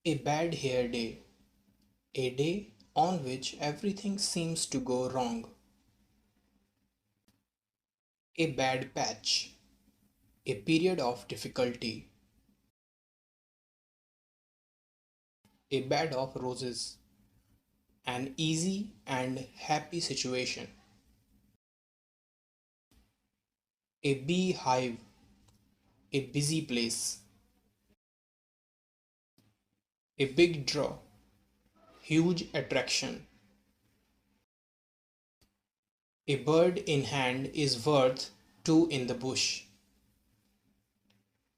A bad hair day. A day on which everything seems to go wrong. A bad patch. A period of difficulty. A bed of roses. An easy and happy situation. A beehive. A busy place. A big draw. Huge attraction. A bird in hand is worth two in the bush.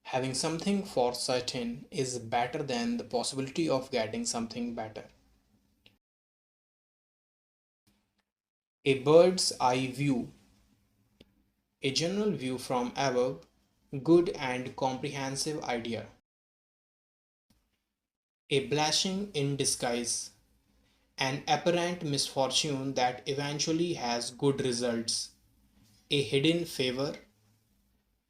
Having something for certain is better than the possibility of getting something better. A bird's eye view. A general view from above, good and comprehensive idea. A blessing in disguise. An apparent misfortune that eventually has good results. A hidden favor.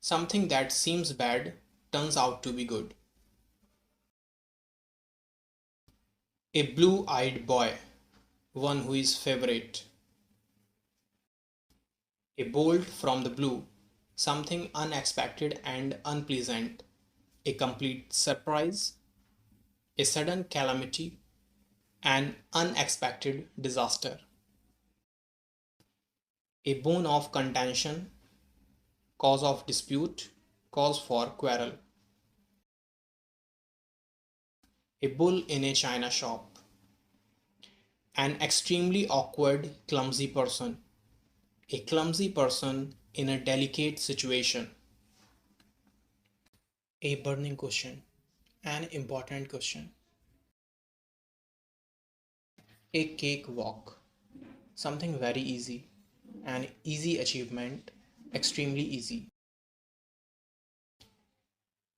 Something that seems bad turns out to be good. A blue-eyed boy. One who is favorite. A bolt from the blue. Something unexpected and unpleasant. A complete surprise. A sudden calamity. An unexpected disaster. A bone of contention. Cause of dispute. Cause for quarrel. A bull in a china shop. An extremely awkward, clumsy person. A clumsy person in a delicate situation. A burning question. An important question. A cakewalk. Something very easy. An easy achievement. Extremely easy.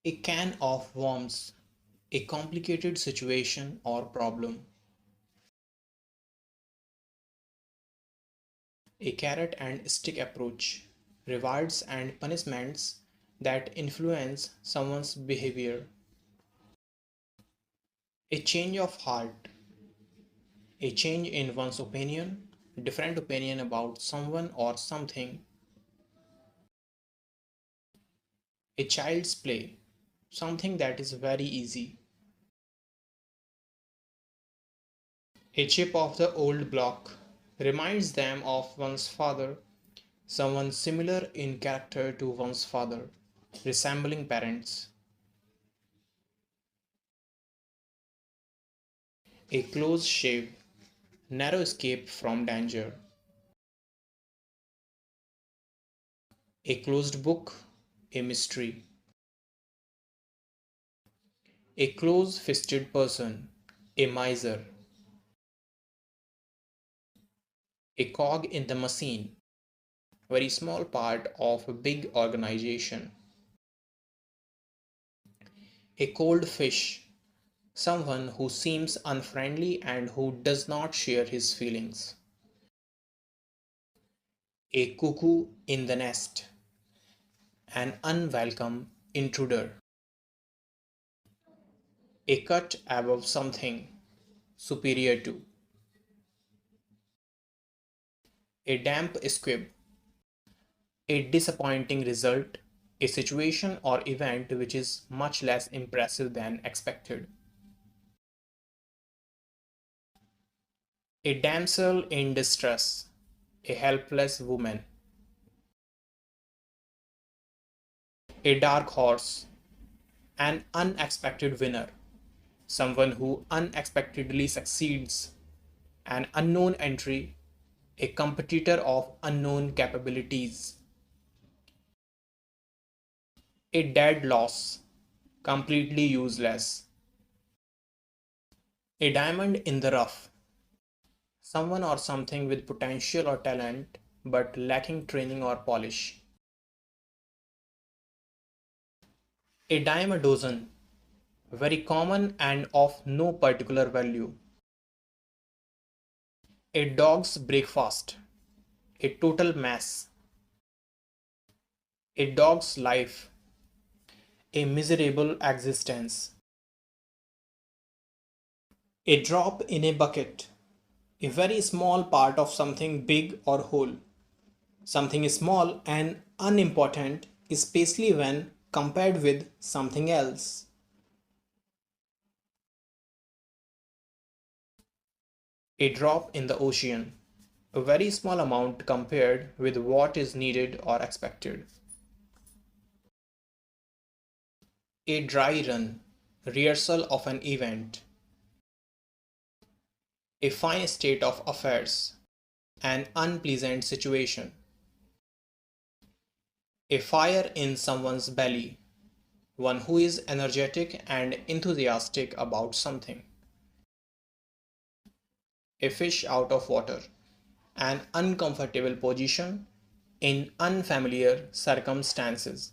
A can of worms. A complicated situation or problem. A carrot and stick approach. Rewards and punishments that influence someone's behavior. A change of heart. A change in one's opinion, different opinion about someone or something. A child's play. Something that is very easy. A chip of the old block reminds them of one's father, someone similar in character to one's father, resembling parents. A close shave, narrow escape from danger. A closed book, a mystery. A close-fisted person, a miser. A cog in the machine, very small part of a big organization. A cold fish, someone who seems unfriendly and who does not share his feelings. A cuckoo in the nest, an unwelcome intruder. A cut above something, superior to. A damp squib, a disappointing result, a situation or event which is much less impressive than expected. A damsel in distress, a helpless woman. A dark horse, an unexpected winner, someone who unexpectedly succeeds. An unknown entry, a competitor of unknown capabilities. A dead loss, completely useless. A diamond in the rough, someone or something with potential or talent but lacking training or polish. A dime a dozen, very common and of no particular value. A dog's breakfast, a total mess. A dog's life, a miserable existence. A drop in a bucket, a very small part of something big or whole. Something small and unimportant, especially when compared with something else. A drop in the ocean, a very small amount compared with what is needed or expected. A dry run, rehearsal of an event. A fine state of affairs, an unpleasant situation. A fire in someone's belly, one who is energetic and enthusiastic about something. A fish out of water, an uncomfortable position in unfamiliar circumstances.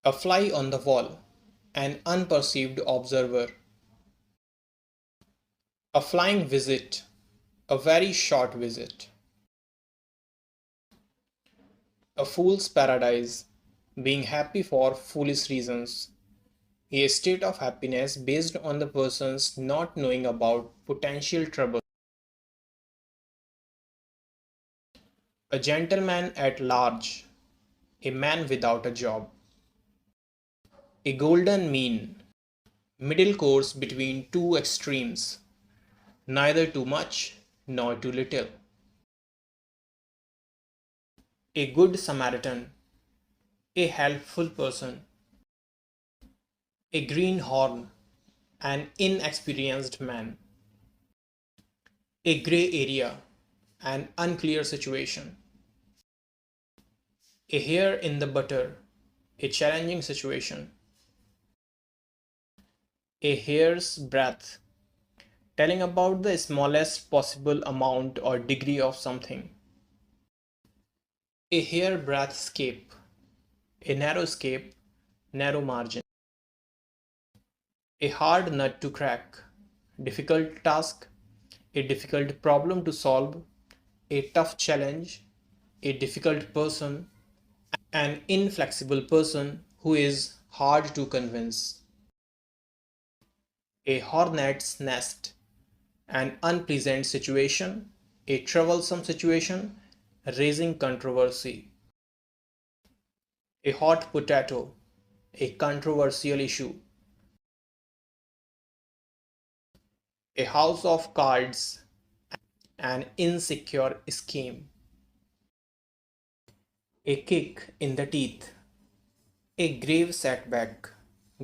A fly on the wall, an unperceived observer. A flying visit, a very short visit. A fool's paradise, being happy for foolish reasons. A state of happiness based on the person's not knowing about potential trouble. A gentleman at large, a man without a job. A golden mean, middle course between two extremes, neither too much nor too little. A good Samaritan, a helpful person. A greenhorn, an inexperienced man. A grey area, an unclear situation. A hair in the butter, a challenging situation. A hair's breadth, telling about the smallest possible amount or degree of something. A hairbreadth scape, a narrow scape, narrow margin. A hard nut to crack, difficult task, a difficult problem to solve, a tough challenge, a difficult person, an inflexible person who is hard to convince. A hornet's nest, an unpleasant situation, a troublesome situation, raising controversy. A hot potato, a controversial issue. A house of cards, an insecure scheme. A kick in the teeth, a grave setback,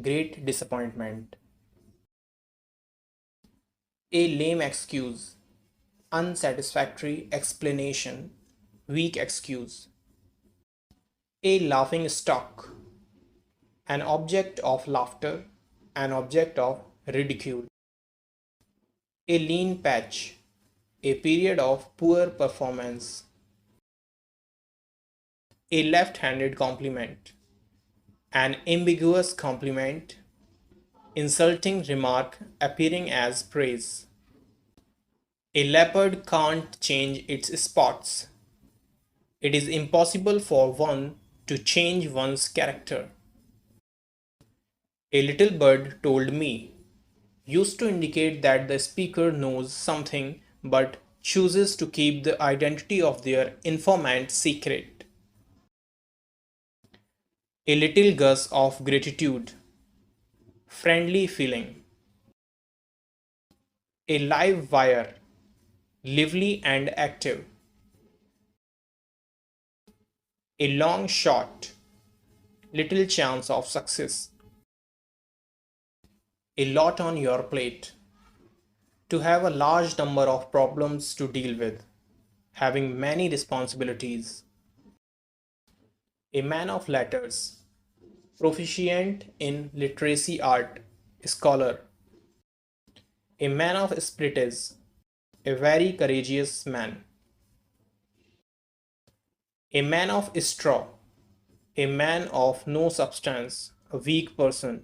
great disappointment. A lame excuse, unsatisfactory explanation, weak excuse. A laughing stock, an object of laughter, an object of ridicule. A lean patch, a period of poor performance. A left handed compliment, an ambiguous compliment, insulting remark appearing as praise. A leopard can't change its spots. It is impossible for one to change one's character. A little bird told me used to indicate that the speaker knows something but chooses to keep the identity of their informant secret. A little gush of gratitude, friendly feeling. A live wire, lively and active. A long shot, little chance of success. A lot on your plate, to have a large number of problems to deal with, having many responsibilities. A man of letters, proficient in literacy art, scholar. A man of spirit is a very courageous man. A man of straw, a man of no substance, a weak person.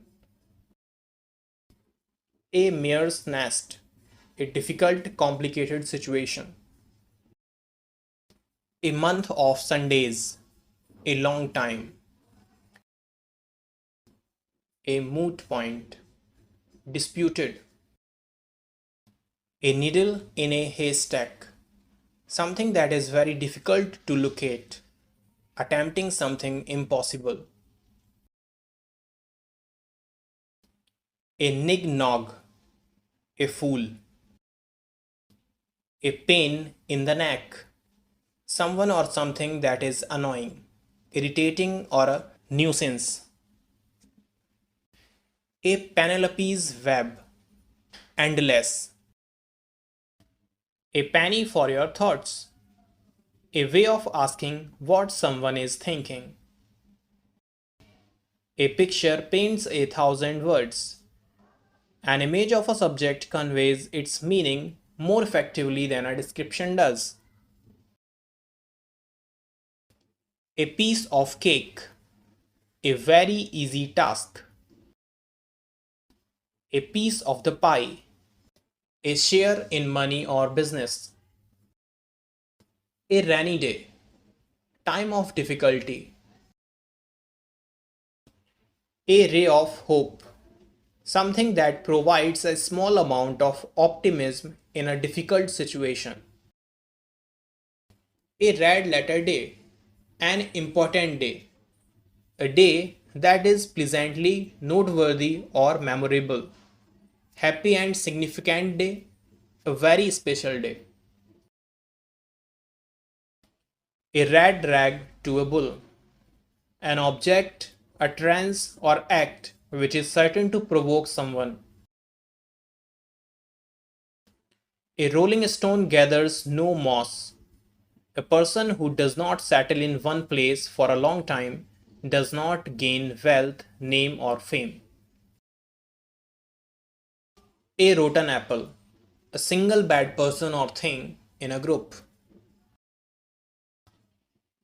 A mare's nest, a difficult, complicated situation. A month of Sundays, a long time. A moot point, disputed. A needle in a haystack. Something that is very difficult to locate. Attempting something impossible. A nig-nog. A fool. A pain in the neck. Someone or something that is annoying, irritating, or a nuisance. A Penelope's web. Endless. A penny for your thoughts. A way of asking what someone is thinking. A picture paints 1,000 words. An image of a subject conveys its meaning more effectively than a description does. A piece of cake. A very easy task. A piece of the pie. A share in money or business. A rainy day. Time of difficulty. A ray of hope. Something that provides a small amount of optimism in a difficult situation. A red letter day. An important day. A day that is pleasantly noteworthy or memorable. Happy and significant day. A very special day. A red rag to a bull. An object, utterance, or act which is certain to provoke someone. A rolling stone gathers no moss. A person who does not settle in one place for a long time does not gain wealth, name, or fame. A rotten apple. A single bad person or thing in a group.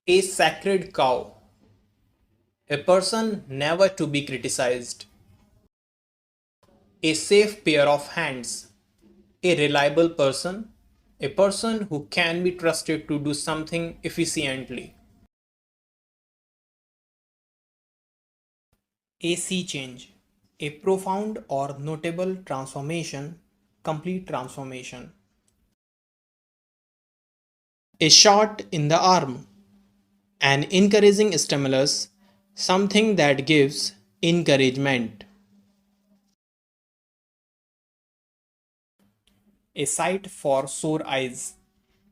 A sacred cow. A person never to be criticized. A safe pair of hands. A reliable person. A person who can be trusted to do something efficiently. A sea change. A profound or notable transformation, complete transformation. A shot in the arm. An encouraging stimulus, something that gives encouragement. A sight for sore eyes.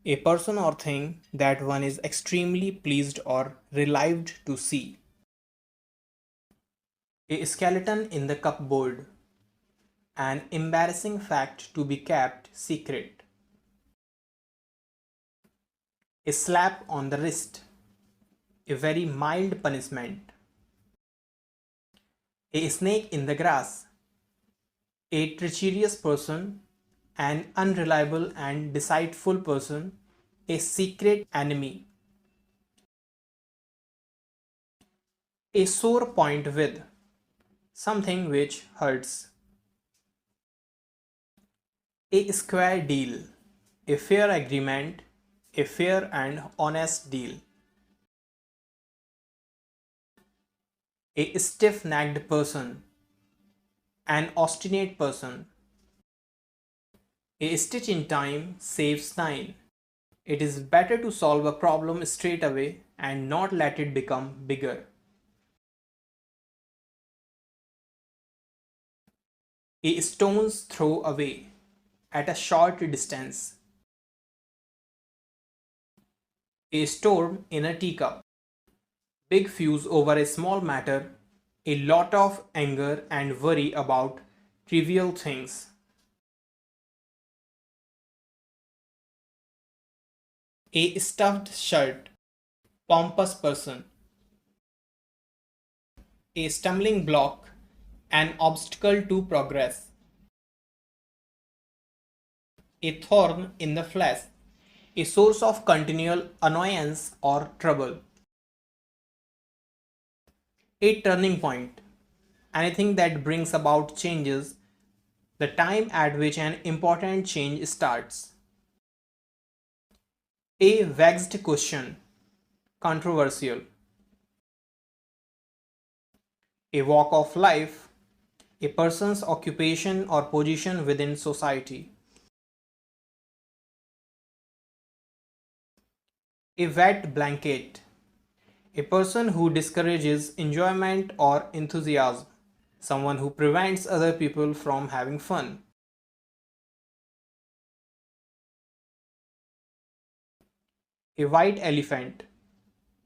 A person or thing that one is extremely pleased or relieved to see. A skeleton in the cupboard. An embarrassing fact to be kept secret. A slap on the wrist. A very mild punishment. A snake in the grass. A treacherous person, an unreliable and deceitful person, a secret enemy. A sore point with, something which hurts. A square deal, a fair agreement, a fair and honest deal. A stiff-necked person, an obstinate person. A stitch in time saves nine. It is better to solve a problem straight away and not let it become bigger. A stone's throw away, at a short distance. A storm in a teacup. Big fuse over a small matter, a lot of anger and worry about trivial things. A stuffed shirt, pompous person. A stumbling block, an obstacle to progress. A thorn in the flesh, a source of continual annoyance or trouble. A turning point, anything that brings about changes, the time at which an important change starts. A vexed question, controversial. A walk of life, a person's occupation or position within society. A wet blanket. A person who discourages enjoyment or enthusiasm. Someone who prevents other people from having fun. A white elephant.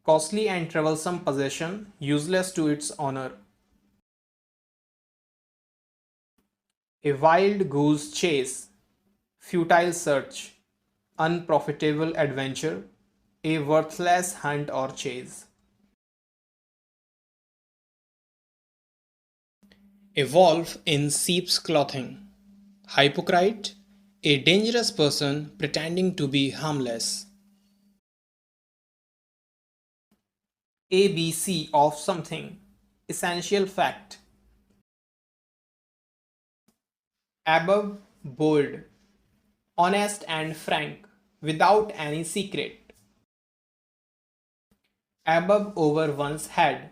Costly and troublesome possession, useless to its owner. A wild goose chase. Futile search. Unprofitable adventure. A worthless hunt or chase. A wolf in sheep's clothing. Hypocrite, a dangerous person pretending to be harmless. ABC of something. Essential fact. Above bold. Honest and frank. Without any secret. Above over one's head.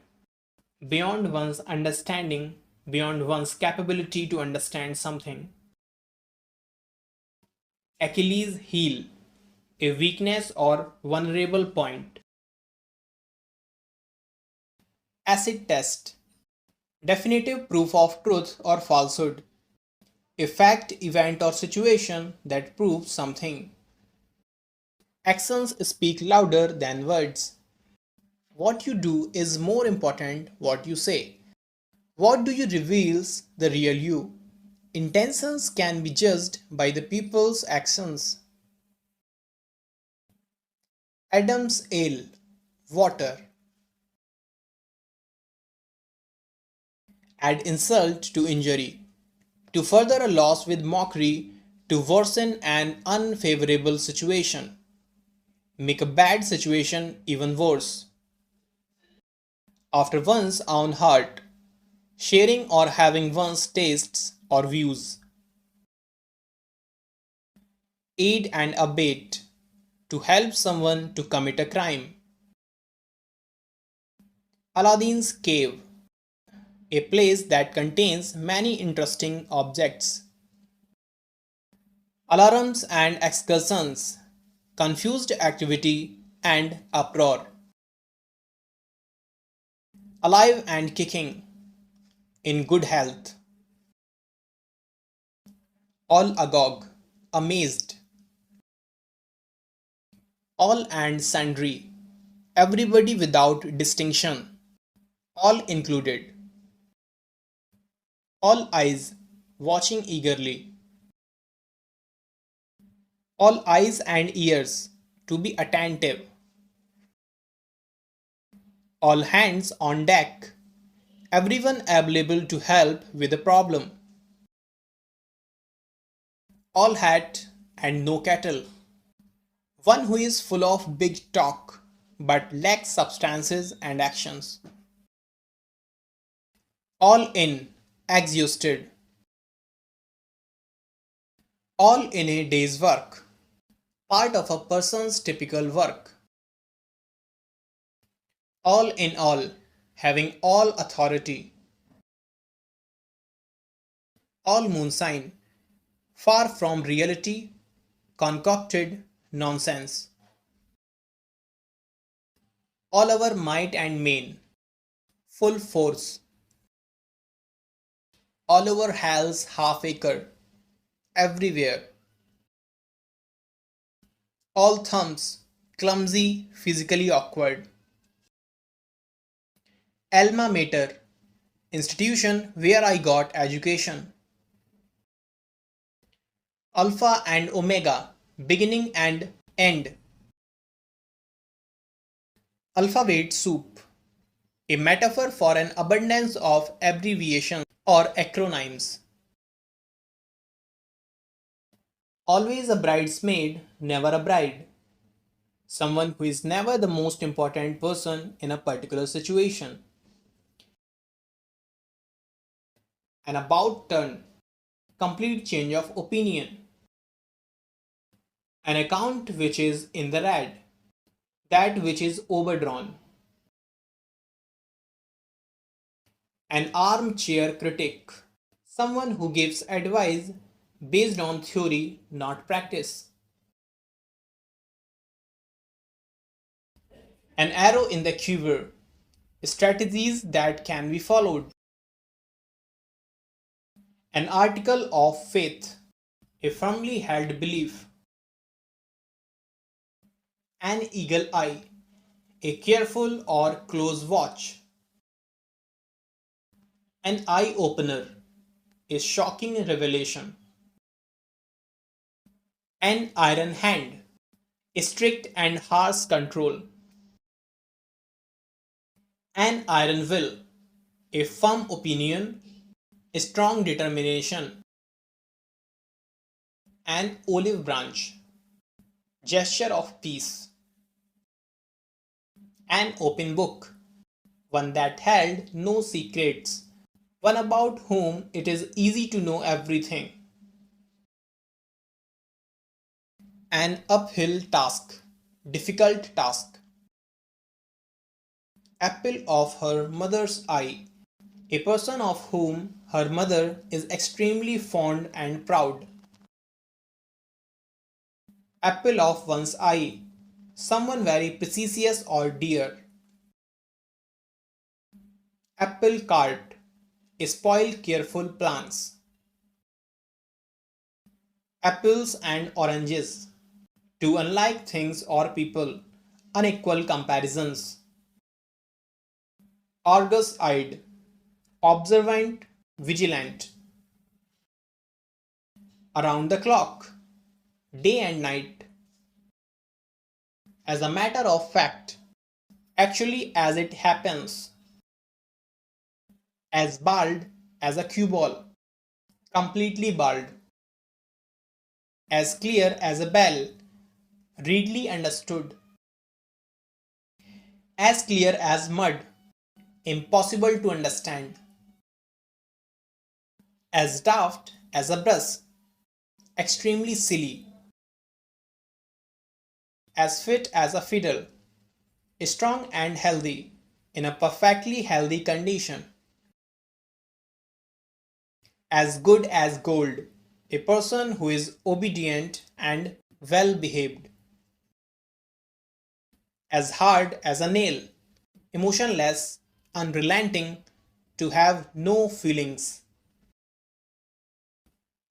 Beyond one's understanding. Beyond one's capability to understand something. Achilles heel. A weakness or vulnerable point. Acid test. Definitive proof of truth or falsehood. A fact, event, or situation that proves something. Actions speak louder than words. What you do is more important what you say. What do you reveals the real you. Intentions can be judged by the people's actions. Adam's ale. Water. Add insult to injury. To further a loss with mockery, to worsen an unfavorable situation. Make a bad situation even worse. After one's own heart. Sharing or having one's tastes or views. Aid and abet. To help someone to commit a crime. Aladdin's cave. A place that contains many interesting objects. Alarms and excursions. Confused activity and uproar. Alive and kicking. In good health. All agog. Amazed. All and sundry. Everybody without distinction. All included. All eyes. Watching eagerly. All eyes and ears. To be attentive. All hands on deck. Everyone available to help with a problem. All hat and no cattle. One who is full of big talk but lacks substances and actions. All in, exhausted. All in a day's work. Part of a person's typical work. All in all, having all authority. All moonshine. Far from reality, concocted nonsense. All our might and main. Full force. All over hell's half acre. Everywhere. All thumbs. Clumsy, physically awkward. Alma mater. Institution where I got education. Alpha and omega. Beginning and end. Alphabet soup. A metaphor for an abundance of abbreviations or acronyms. Always a bridesmaid, never a bride. Someone who is never the most important person in a particular situation. An about turn, complete change of opinion. An account which is in the red, that which is overdrawn. An armchair critic, someone who gives advice based on theory, not practice. An arrow in the quiver, strategies that can be followed. An article of faith, a firmly held belief. An eagle eye, a careful or close watch. An eye opener, a shocking revelation. An iron hand, a strict and harsh control. An iron will, a firm opinion, a strong determination. An olive branch, gesture of peace. An open book, one that held no secrets, one about whom it is easy to know everything. An uphill task, difficult task. Apple of her mother's eye, a person of whom her mother is extremely fond and proud. Apple of one's eye, someone very precious or dear. Apple cart, spoil careful plans. Apples and oranges, two unlike things or people, unequal comparisons. Argus eyed, observant, vigilant. Around the clock, day and night. As a matter of fact, actually as it happens. As bald as a cue ball, completely bald. As clear as a bell, readily understood. As clear as mud, impossible to understand. As daft as a brush, extremely silly. As fit as a fiddle, strong and healthy, in a perfectly healthy condition. As good as gold, a person who is obedient and well behaved. As hard as a nail, emotionless, unrelenting, to have no feelings.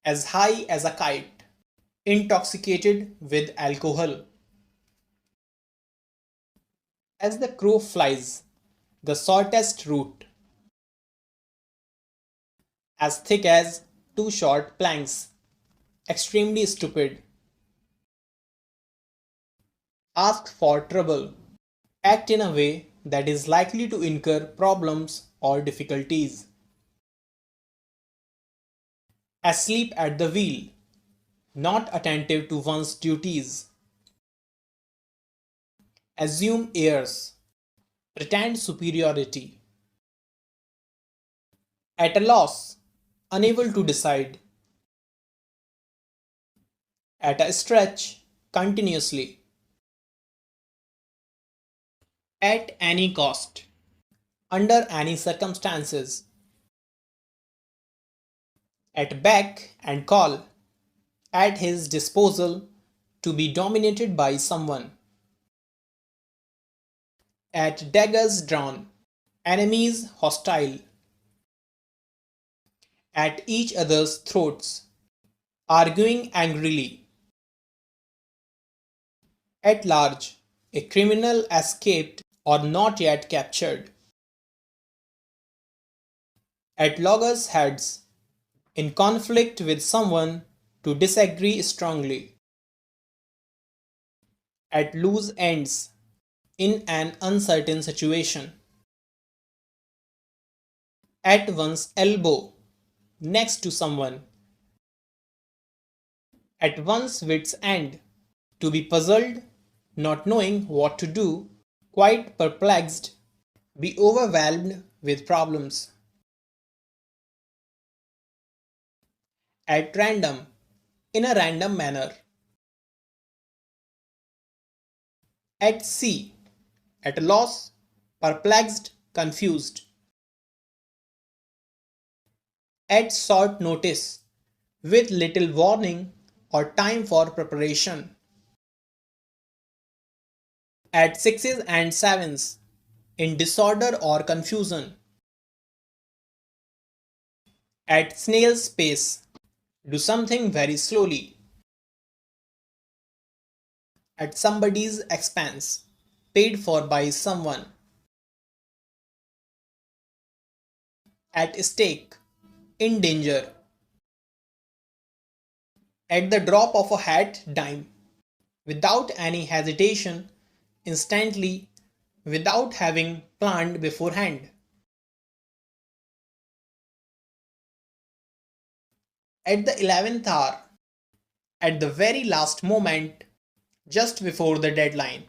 As high as a kite, intoxicated with alcohol. As the crow flies, the shortest route. As thick as two short planks, extremely stupid. Ask for trouble, act in a way that is likely to incur problems or difficulties. Asleep at the wheel, not attentive to one's duties. Assume airs, pretend superiority. At a loss, unable to decide. At a stretch, continuously. At any cost, under any circumstances. At beck and call, at his disposal, to be dominated by someone. At daggers drawn, enemies hostile. At each other's throats, arguing angrily. At large, a criminal escaped or not yet captured. At loggerheads, in conflict with someone, to disagree strongly. At loose ends, in an uncertain situation. At one's elbow, next to someone. At one's wit's end, to be puzzled, not knowing what to do, quite perplexed, be overwhelmed with problems. At random, in a random manner. At sea, at a loss, perplexed, confused. At short notice, with little warning or time for preparation. at sixes and sevens, in disorder or confusion, at snail's pace, do something very slowly, at somebody's expense, paid for by someone, at stake, in danger, at the drop of a hat dime, without any hesitation, instantly, without having planned beforehand, at the 11th hour, at the very last moment, just before the deadline,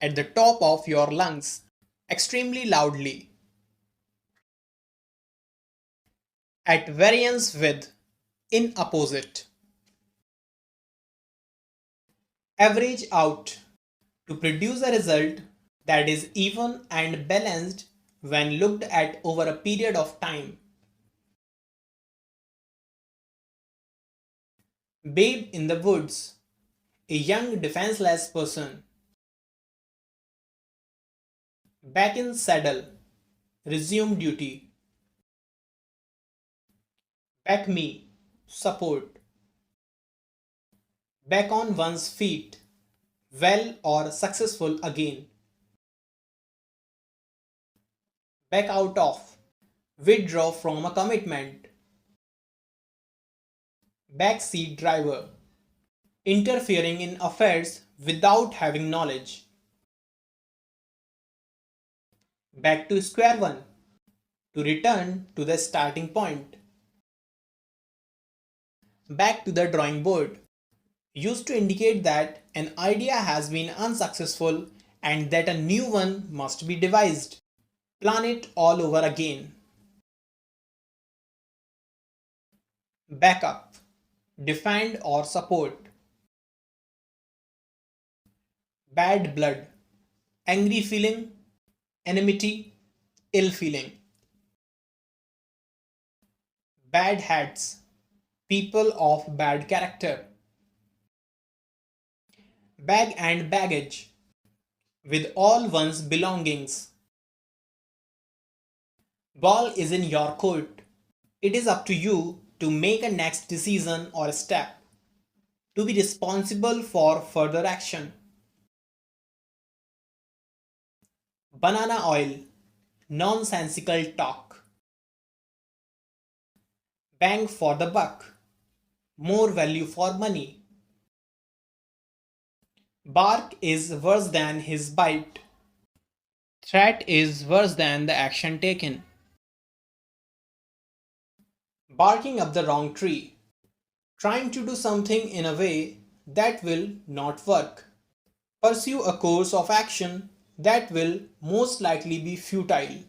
at the top of your lungs, extremely loudly, at variance with, in opposite, average out to produce a result that is even and balanced when looked at over a period of time. Babe in the woods, a young defenseless person, back in saddle, resume duty, back me, support, back on one's feet, well or successful again, back out of, withdraw from a commitment, backseat driver, interfering in affairs without having knowledge, back to square one, to return to the starting point, back to the drawing board, used to indicate that an idea has been unsuccessful and that a new one must be devised. Plan it all over again. Back up, defend or support. Bad blood, angry feeling, enmity, ill feeling. Bad hats, people of bad character. Bag and baggage, with all one's belongings. Ball is in your court. It is up to you to make a next decision or step, to be responsible for further action. Banana oil, nonsensical talk. Bang for the buck, more value for money. Bark is worse than his bite. Threat is worse than the action taken. Barking up the wrong tree, trying to do something in a way that will not work. Pursue a course of action that will most likely be futile.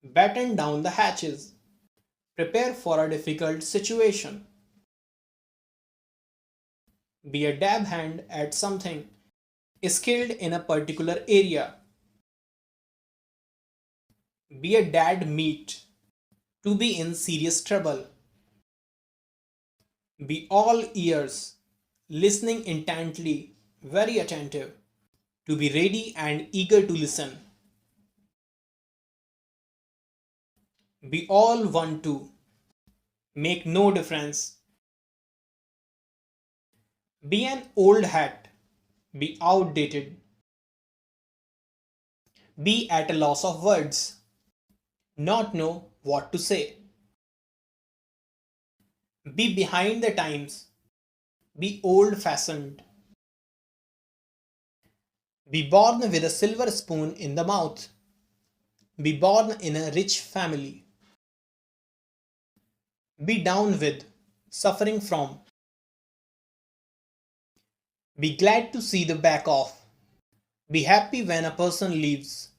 Batten down the hatches. Prepare for a difficult situation. Be a dab hand at something, skilled in a particular area. Be a dad meat, to be in serious trouble. Be all ears, listening intently, very attentive, to be ready and eager to listen. Be all one to, make no difference. Be an old hat, be outdated. Be at a loss of words, not know what to say. Be behind the times, be old fashioned. Be born with a silver spoon in the mouth. Be born in a rich family. Be down with, suffering from. Be glad to see the back of. Be happy when a person leaves.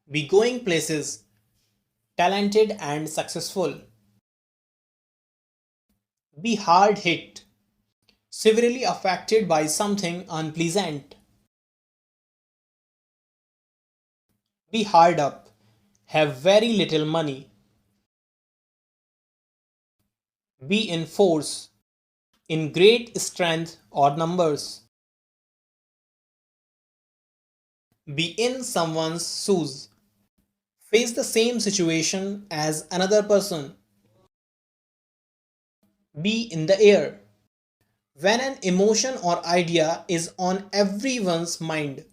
Be going places, talented and successful. Be hard hit, severely affected by something unpleasant. Be hard up, have very little money. Be in force, in great strength or numbers. Be in someone's shoes. Face the same situation as another person. Be in the air. When an emotion or idea is on everyone's mind,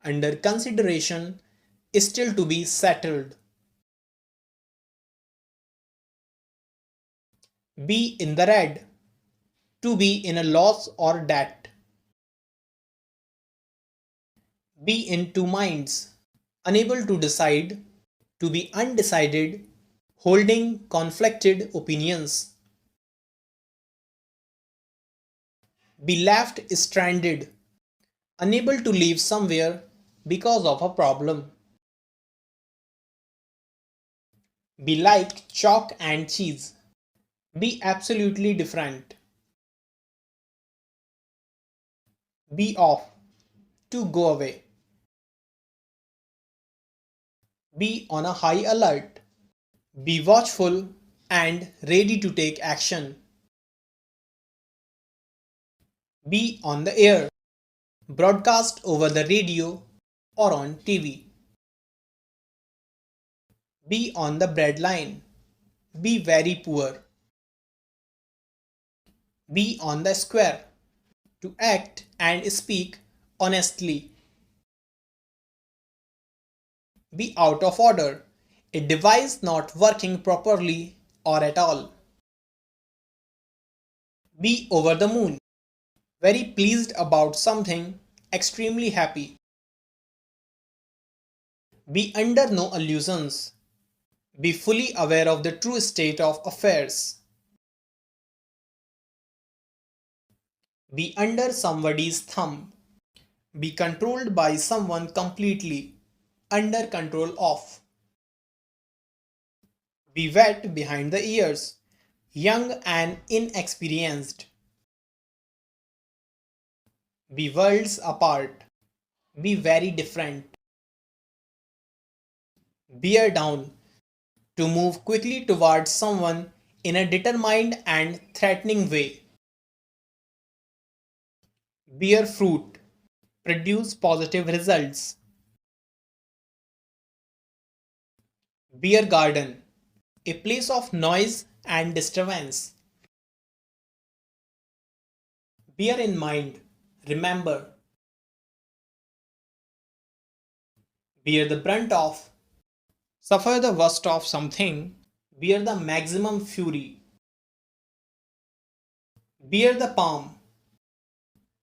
under consideration, is still to be settled. Be in the red. To be in a loss or debt. Be in two minds. Unable to decide. To be undecided. Holding conflicted opinions. Be left stranded. Unable to leave somewhere because of a problem. Be like chalk and cheese. Be absolutely different. Be off. To go away. Be on a high alert. Be watchful and ready to take action. Be on the air. Broadcast over the radio or on TV. Be on the breadline. Be very poor. Be on the square. To act and speak honestly. Be out of order. A device not working properly or at all. Be over the moon. Very pleased about something. Extremely happy. Be under no illusions. Be fully aware of the true state of affairs. Be under somebody's thumb. Be controlled by someone completely. Under control of. Be wet behind the ears. Young and inexperienced. Be worlds apart. Be very different. Bear down. To move quickly towards someone in a determined and threatening way. Bear fruit. Produce positive results. Beer garden. A place of noise and disturbance. Bear in mind. Remember. Bear the brunt of. Suffer the worst of something. Bear the maximum fury. Bear the palm.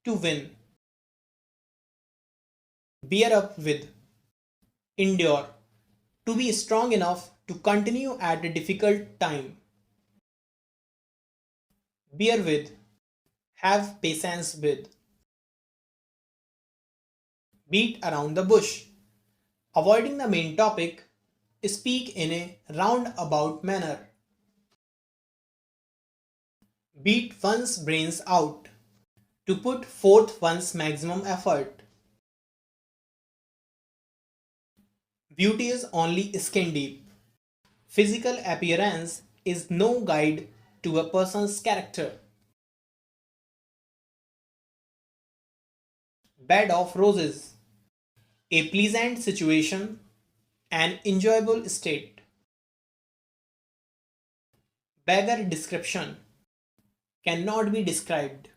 To win. Bear up with. Endure. To be strong enough to continue at a difficult time. Bear with. Have patience with. Beat around the bush. Avoiding the main topic. Speak in a roundabout manner. Beat one's brains out. To put forth one's maximum effort. Beauty is only skin deep. Physical appearance is no guide to a person's character. Bed of roses. A pleasant situation, an enjoyable state. Beggar description. Cannot be described.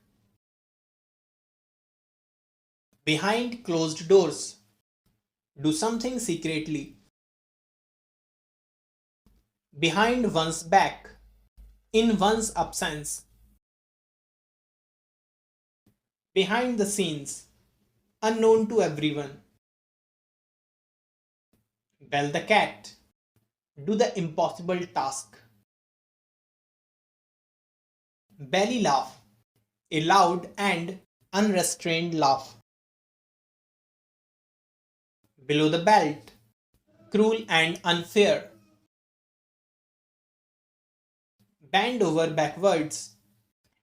Behind closed doors. Do something secretly. Behind one's back. In one's absence. Behind the scenes. Unknown to everyone. Bell the cat. Do the impossible task. Belly laugh. A loud and unrestrained laugh. Below the belt. Cruel and unfair. Bend over backwards.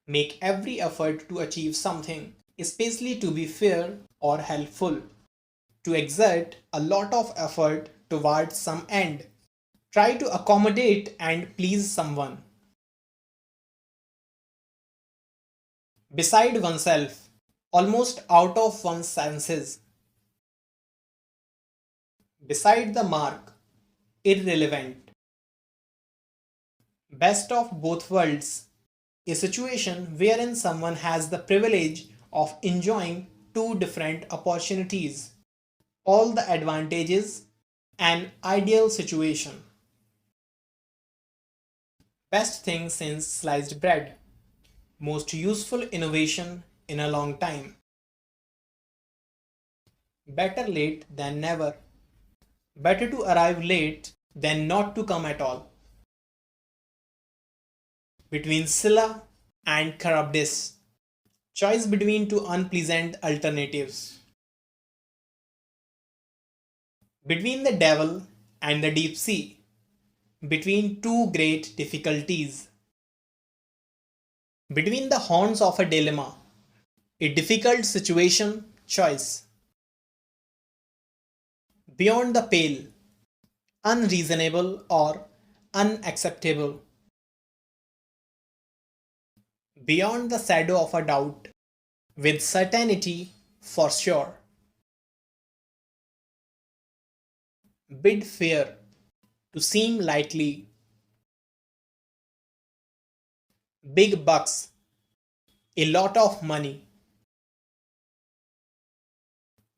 Make every effort to achieve something, especially to be fair or helpful. To exert a lot of effort towards some end. Try to accommodate and please someone. beside oneself, almost out of one's senses, beside the mark, irrelevant. Best of both worlds, a situation wherein someone has the privilege of enjoying two different opportunities, all the advantages, an ideal situation. Best thing since sliced bread, most useful innovation in a long time. Better late than never. Better to arrive late than not to come at all. Between Scylla and Charybdis. Choice between two unpleasant alternatives. Between the devil and the deep sea. Between two great difficulties. Between the horns of a dilemma. A difficult situation choice. Beyond the pale. Unreasonable or unacceptable. Beyond the shadow of a doubt. With certainty for sure. Bid fair to seem lightly. Big bucks, a lot of money.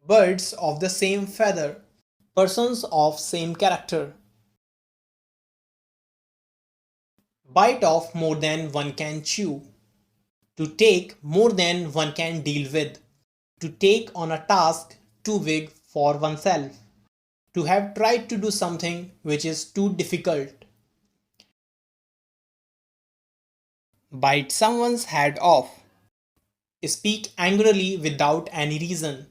Birds of the same feather, persons of same character. Bite off more than one can chew. To take more than one can deal with. To take on a task too big for oneself. To have tried to do something which is too difficult. Bite someone's head off. Speak angrily without any reason.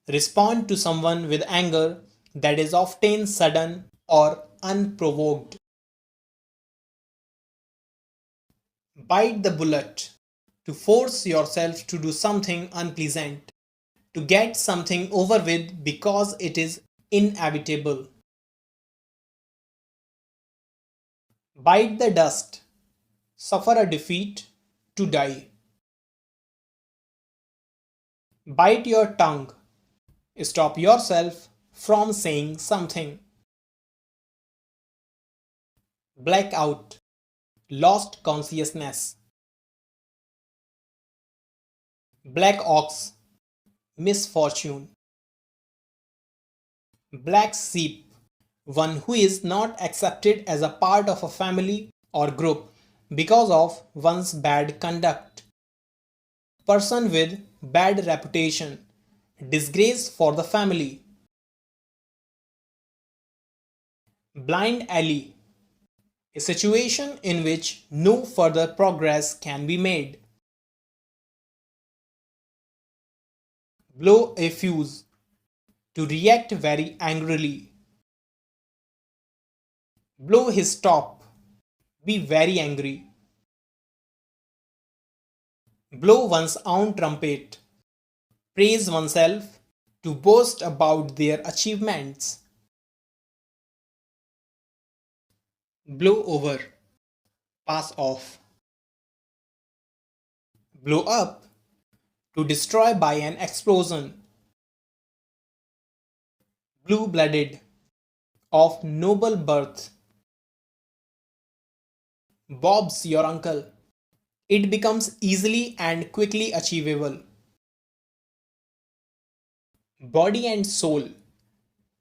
Respond to someone with anger that is often sudden or unprovoked. Bite the bullet. To force yourself to do something unpleasant. To get something over with because it is inevitable. Bite the dust. Suffer a defeat. To die. Bite your tongue. Stop yourself from saying something. Black out. Lost consciousness. Black ox. Misfortune. Black sheep. One who is not accepted as a part of a family or group because of one's bad conduct. Person with bad reputation. Disgrace for the family. Blind alley. A situation in which no further progress can be made. Blow a fuse. To react very angrily. Blow his top. Be very angry. Blow one's own trumpet. Praise oneself. To boast about their achievements. Blow over. Pass off. Blow up. To destroy by an explosion. Blue-blooded. Of noble birth. Bob's your uncle. It becomes easily and quickly achievable. Body and soul.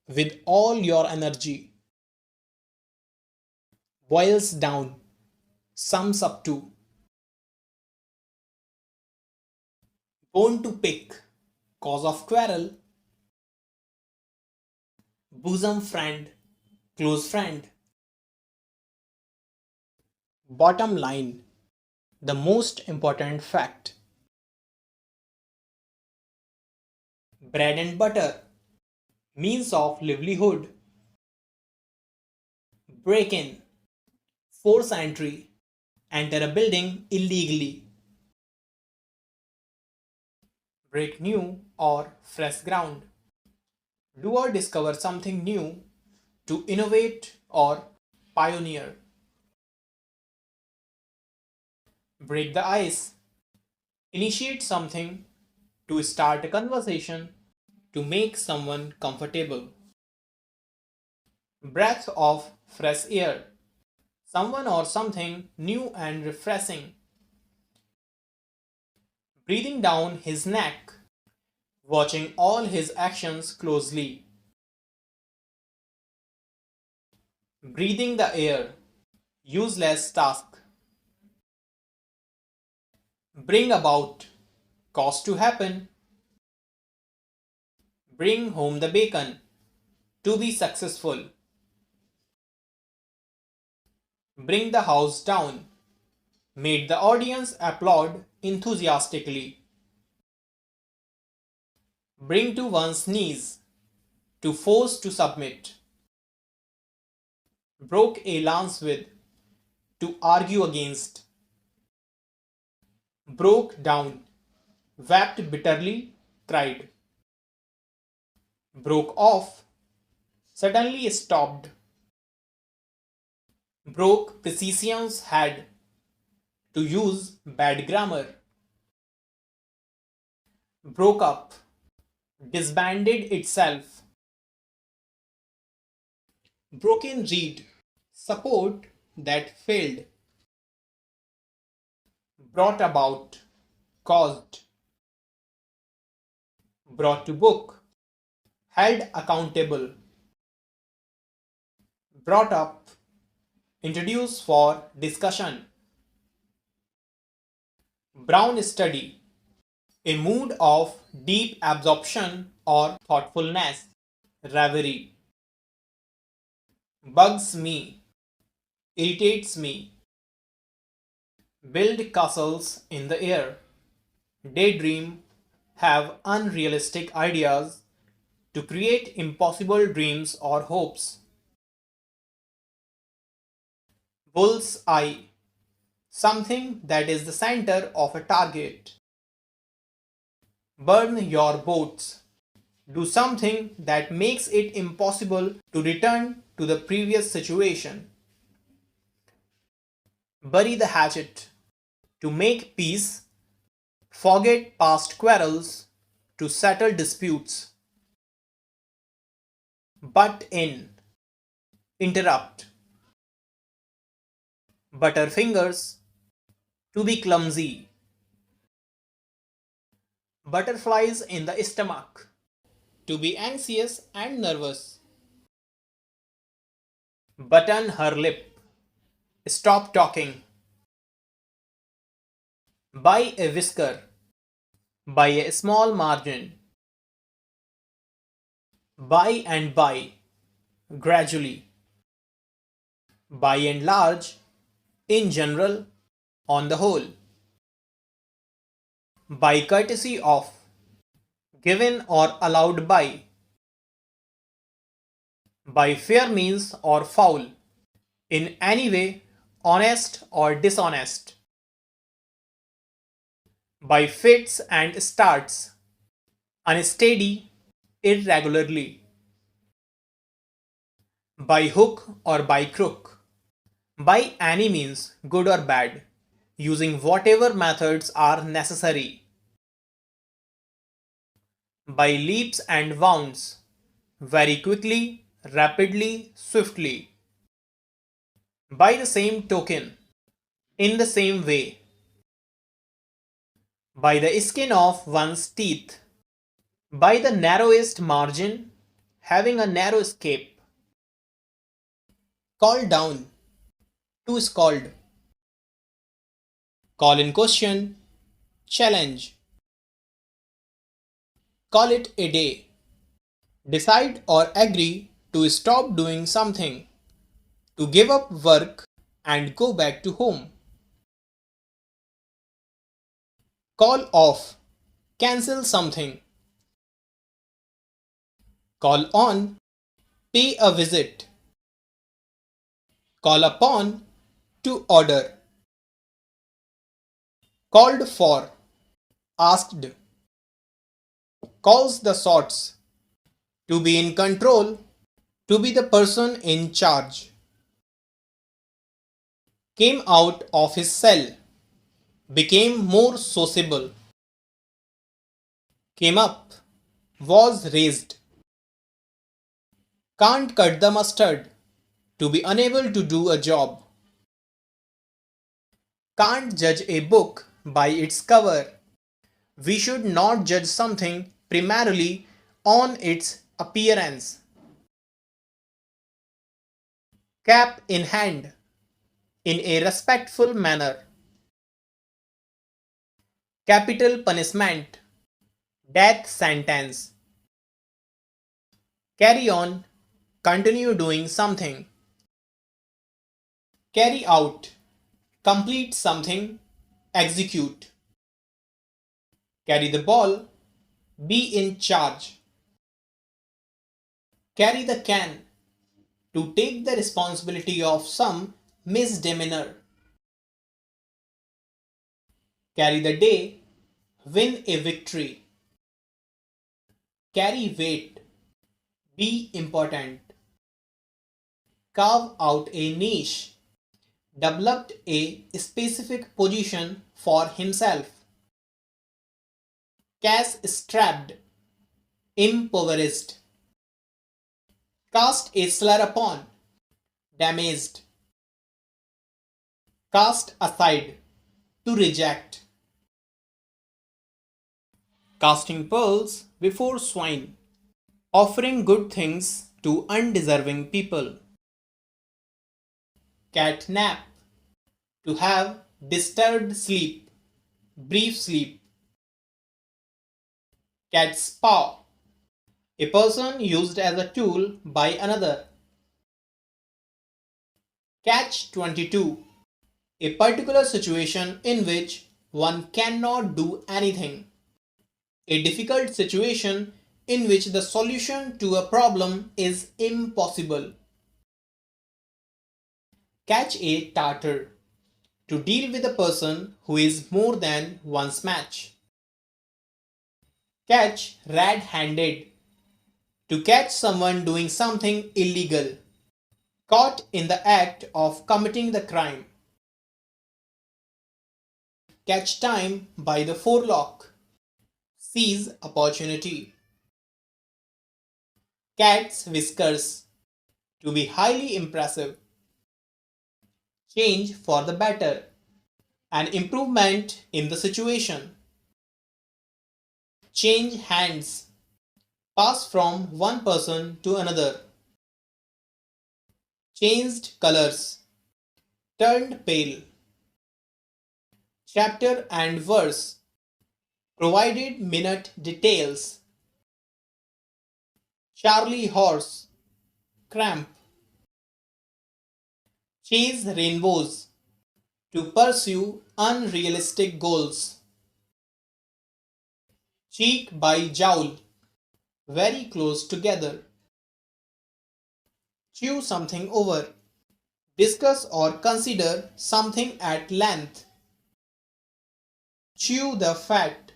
With all your energy. Boils down. Sums up to. Bone to pick. Cause of quarrel. Bosom friend. Close friend. Bottom line. The most important fact. Bread and butter. Means of livelihood. Break in. Force entry. Enter a building illegally. Break new or fresh ground. Do or discover something new. To innovate or pioneer. Break the ice. initiate something, to start a conversation, to make someone comfortable. Breath of fresh air, someone or something new and refreshing. Breathing down his neck, watching all his actions closely. Breathing the air, useless task. Bring about, cause to happen. Bring home the bacon, to be successful. Bring the house down, made the audience applaud enthusiastically. Bring to one's knees, to force to submit. Broke a lance with, to argue against. Broke down, wept bitterly, cried. Broke off, suddenly stopped. Broke precision's head, to use bad grammar. Broke up, disbanded itself. Broken reed, support that failed. Brought about, caused. Brought to book, held accountable. Brought up, introduced for discussion. Brown study, a mood of deep absorption or thoughtfulness, reverie. Bugs me, irritates me. Build castles in the air, daydream, have unrealistic ideas, to create impossible dreams or hopes. Bull's eye, something that is the center of a target. Burn your boats, do something that makes it impossible to return to the previous situation. Bury the hatchet, to make peace. Forget past quarrels, to settle disputes. Butt in, interrupt. Butterfingers, to be clumsy. Butterflies in the stomach, to be anxious and nervous. Button her lip, stop talking. Buy a whisker, by a small margin. By and by, gradually. By and large, in general, on the whole. By courtesy of, given or allowed by. By fair means or foul, in any way, honest or dishonest. By fits and starts, unsteady, irregularly. By hook or by crook, by any means, good or bad, using whatever methods are necessary. By leaps and bounds, very quickly, rapidly, swiftly. By the same token, in the same way. By the skin of one's teeth, by the narrowest margin, having a narrow escape. Call down, to scald. Call in question, challenge. Call it a day. Decide or agree to stop doing something, to give up work and go back to home. Call off, cancel something. Call on, pay a visit. Call upon, to order. Called for, asked. Calls the shots, to be in control, to be the person in charge. Came out of his cell, became more sociable. came up, was raised, can't cut the mustard, to be unable to do a job, can't judge a book by its cover. We should not judge something primarily on its appearance. Cap in hand, in a respectful manner. Capital punishment, death sentence. Carry on, continue doing something. Carry out, complete something, execute. Carry the ball, be in charge. Carry the can, to take the responsibility of some misdemeanor. Carry the day, win a victory. Carry weight, be important. Carve out a niche, developed a specific position for himself. Cash strapped, impoverished. Cast a slur upon, damaged. Cast aside, to reject. Casting pearls before swine, offering good things to undeserving people. Catnap, to have disturbed sleep, brief sleep. Cat's paw, a person used as a tool by another. Catch 22, a particular situation in which one cannot do anything. A difficult situation in which the solution to a problem is impossible. Catch a tartar, to deal with a person who is more than one's match. Catch red-handed, to catch someone doing something illegal, caught in the act of committing the crime. Catch time by the forelock, seize opportunity. Cat's whiskers, to be highly impressive. Change for the better, an improvement in the situation. Change hands, pass from one person to another. Changed colors, turned pale. Chapter and verse, provided minute details. Charlie horse, cramp. Chase rainbows, to pursue unrealistic goals. Cheek by jowl, very close together. Chew something over, discuss or consider something at length. Chew the fat,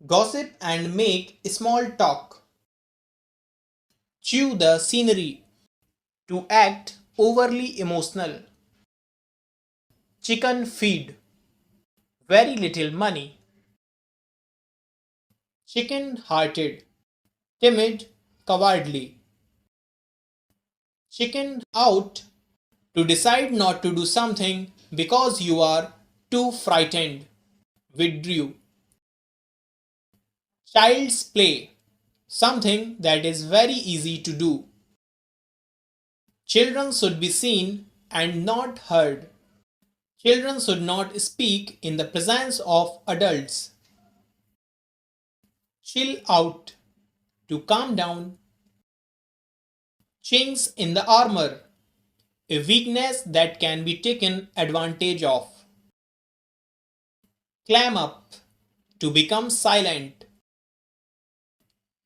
gossip and make small talk. Chew the scenery, to act overly emotional. Chicken feed, very little money. Chicken hearted, timid, cowardly. Chicken out, to decide not to do something because you are too frightened. Withdrew. Child's play, something that is very easy to do. Children should be seen and not heard. Children should not speak in the presence of adults. Chill out, to calm down. Chinks in the armor, a weakness that can be taken advantage of. Clam up, to become silent.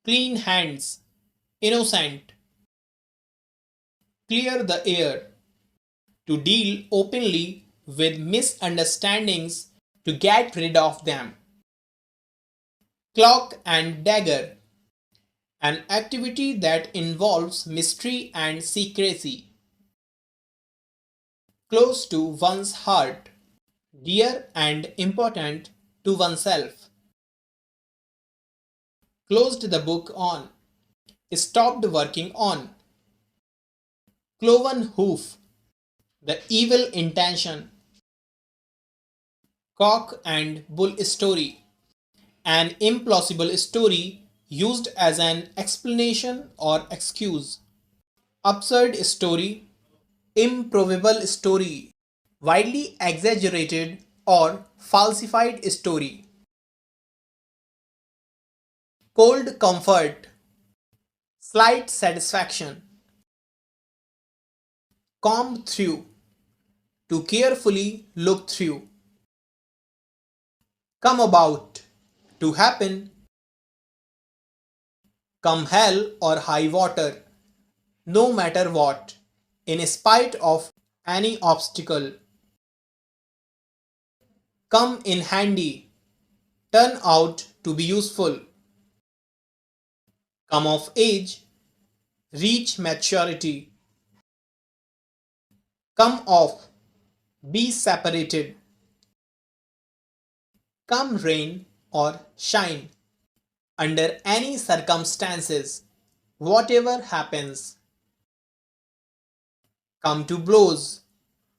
Clean hands, innocent. Clear the air, to deal openly with misunderstandings, to get rid of them. Cloak and dagger, an activity that involves mystery and secrecy. Close to one's heart, dear and important to oneself. closed the book on, stopped working on, cloven hoof, the evil intention, cock and bull story, an implausible story used as an explanation or excuse, absurd story, improbable story, widely exaggerated or falsified story, cold comfort, slight satisfaction, comb through, to carefully look through, come about, to happen, come hell or high water, no matter what, in spite of any obstacle, come in handy, turn out to be useful, come of age, reach maturity, come off, be separated, come rain or shine, under any circumstances, whatever happens, come to blows,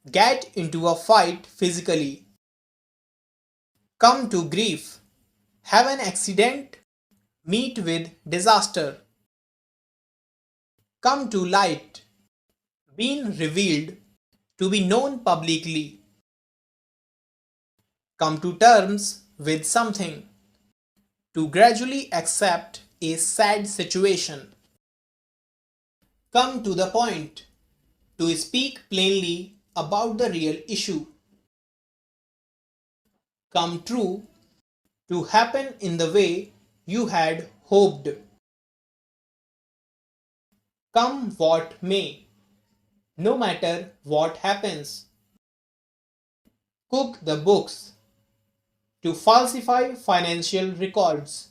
get into a fight physically, come to grief, have an accident, meet with disaster, come to light, been revealed, to be known publicly, come to terms with something, to gradually accept a sad situation, come to the point, to speak plainly about the real issue, come true, to happen in the way you had hoped, come what may, no matter what happens, cook the books, to falsify financial records,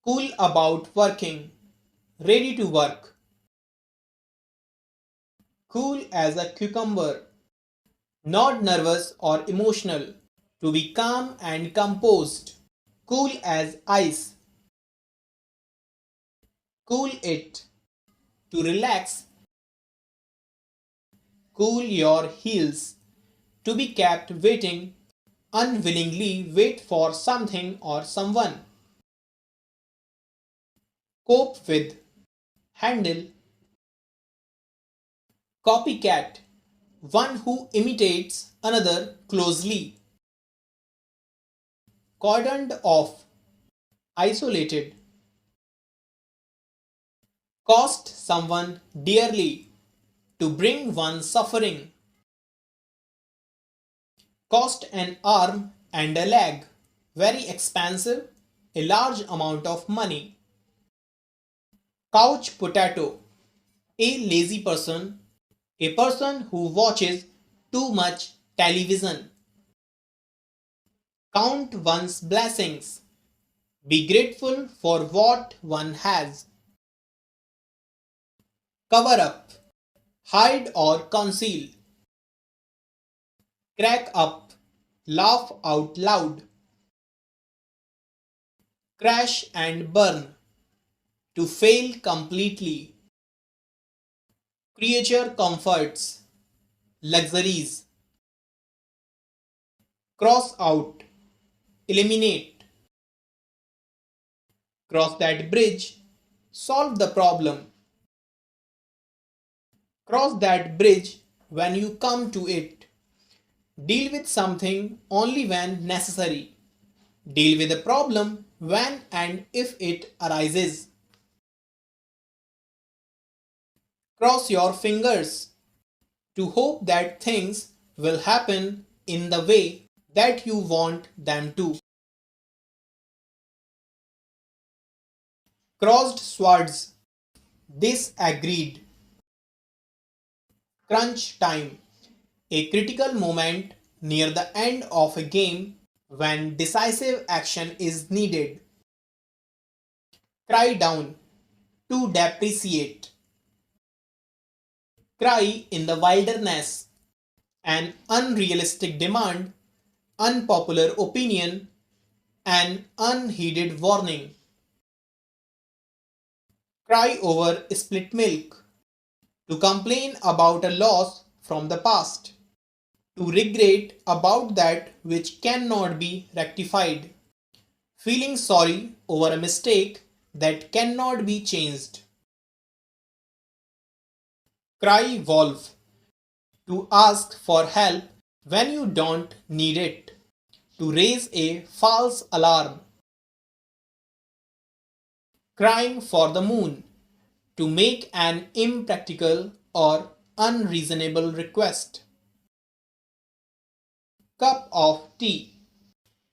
cool about working, ready to work, cool as a cucumber, not nervous or emotional, to be calm and composed, cool as ice, cool it, to relax, cool your heels, to be kept waiting, unwillingly wait for something or someone, cope with, handle, copycat, one who imitates another closely, cordoned off, isolated, cost someone dearly, to bring one suffering, cost an arm and a leg, very expensive, a large amount of money, couch potato, a lazy person, a person who watches too much television, count one's blessings, be grateful for what one has, cover up, hide or conceal, crack up, laugh out loud, crash and burn, to fail completely, creature comforts, luxuries, cross out, eliminate, cross that bridge, solve the problem, cross that bridge when you come to it, deal with something only when necessary, deal with a problem when and if it arises, cross your fingers, to hope that things will happen in the way that you want them to. Crossed swords, disagreed. Crunch time, a critical moment near the end of a game when decisive action is needed. Cry down, to depreciate. Cry in the wilderness, an unrealistic demand, unpopular opinion, An unheeded warning. Cry over split milk. To complain about a loss from the past. To regret about that which cannot be rectified. Feeling sorry over a mistake that cannot be changed. Cry wolf. To ask for help when you don't need it. To raise a false alarm. Crying for the moon. To make an impractical or unreasonable request. Cup of tea.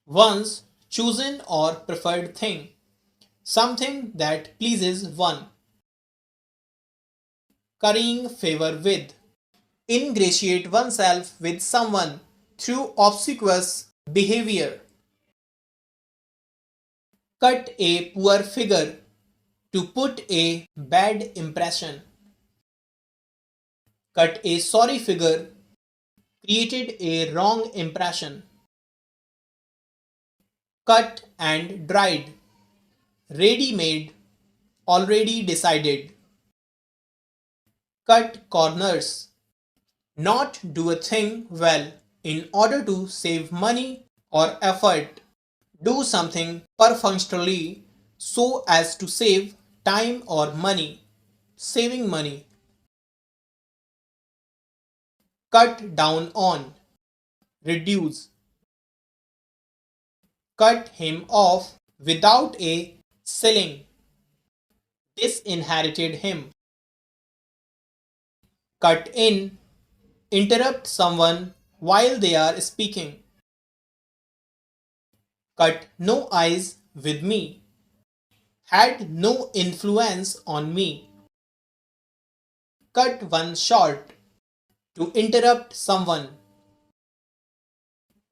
One's chosen or preferred thing. Something that pleases one. Currying favor with. Ingratiate oneself with someone through obsequious behavior. Cut a poor figure. To put a bad impression. Cut a sorry figure. Created a wrong impression. Cut and dried. Ready-made. Already decided. Cut corners. Not do a thing well in order to save money or effort. Do something perfunctorily so as to save time or money. Saving money. Cut down on. Reduce. Cut him off without a ceiling. Disinherited him. Cut in. Interrupt someone while they are speaking. Cut no eyes with me. Had no influence on me. Cut one short. To interrupt someone.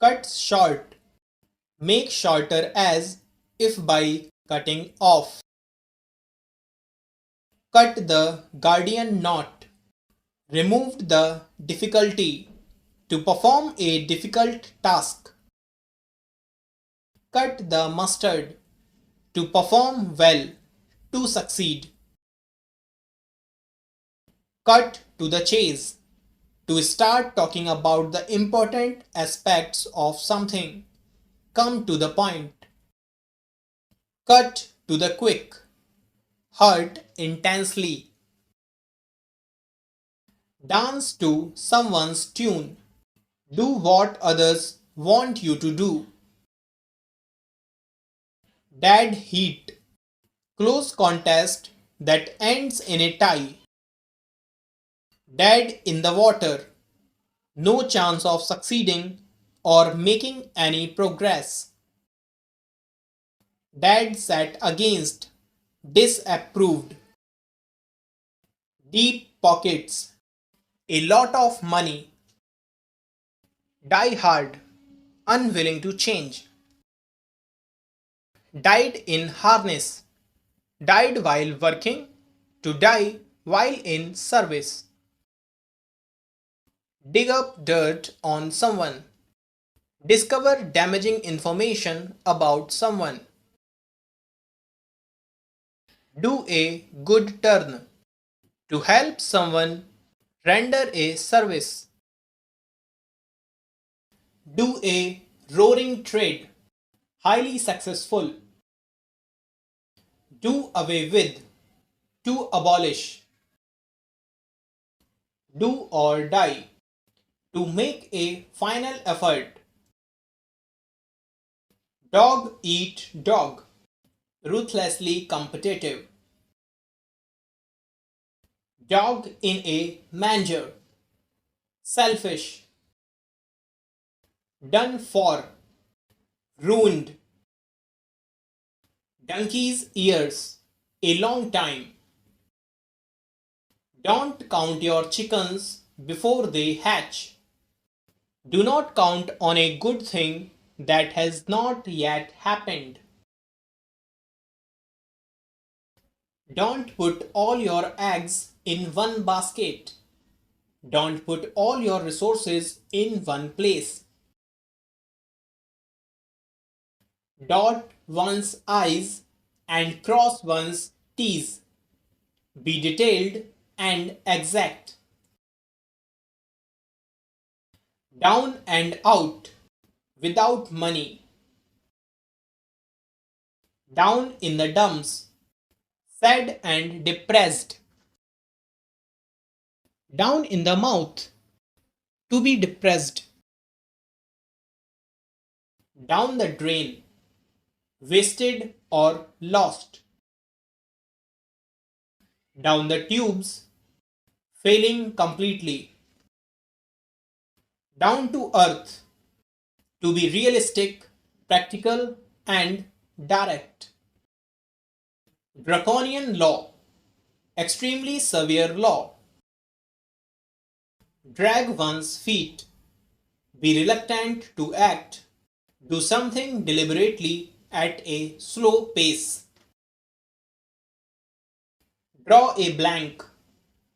Cut short. Make shorter as if by cutting off. Cut the Gordian knot. Removed the difficulty. To perform a difficult task. Cut the mustard. To perform well. To succeed. Cut to the chase. To start talking about the important aspects of something. Come to the point. Cut to the quick. Hurt intensely. Dance to someone's tune. Do what others want you to do. Dead heat. Close contest that ends in a tie. Dead in the water. No chance of succeeding or making any progress. Dead set against. Disapproved. Deep pockets. A lot of money. Die hard. Unwilling to change. Died in harness. Died while working. To die while in service. Dig up dirt on someone. Discover damaging information about someone. Do a good turn. To help someone. Render a service. Do a roaring trade. Highly successful. Do away with. To abolish. Do or die. To make a final effort. Dog eat dog. Ruthlessly competitive. Dog in a manger. Selfish. Done for. Ruined. Donkey's ears. A long time. Don't count your chickens before they hatch. Do not count on a good thing that has not yet happened. Don't put all your eggs in one basket. Don't put all your resources in one place. Dot one's I's and cross one's T's. Be detailed and exact. Down and out without money. Down in the dumps. Sad and depressed. Down in the mouth. To be depressed. Down the drain. Wasted or lost. Down the tubes. Failing completely. Down to earth. To be realistic, practical, and direct. Draconian law. Extremely severe law. Drag one's feet. Be reluctant to act. Do something deliberately at a slow pace. Draw a blank.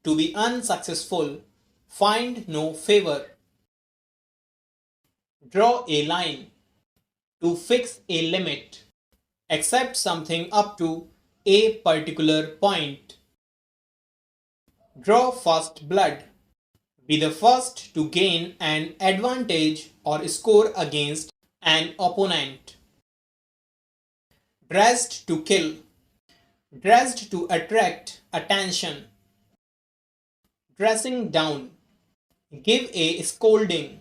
To be unsuccessful. Find no favor. Draw a line. To fix a limit. Accept something up to a particular point. Draw first blood. Be the first to gain an advantage or score against an opponent. Dressed to kill. Dressed to attract attention. Dressing down. Give a scolding.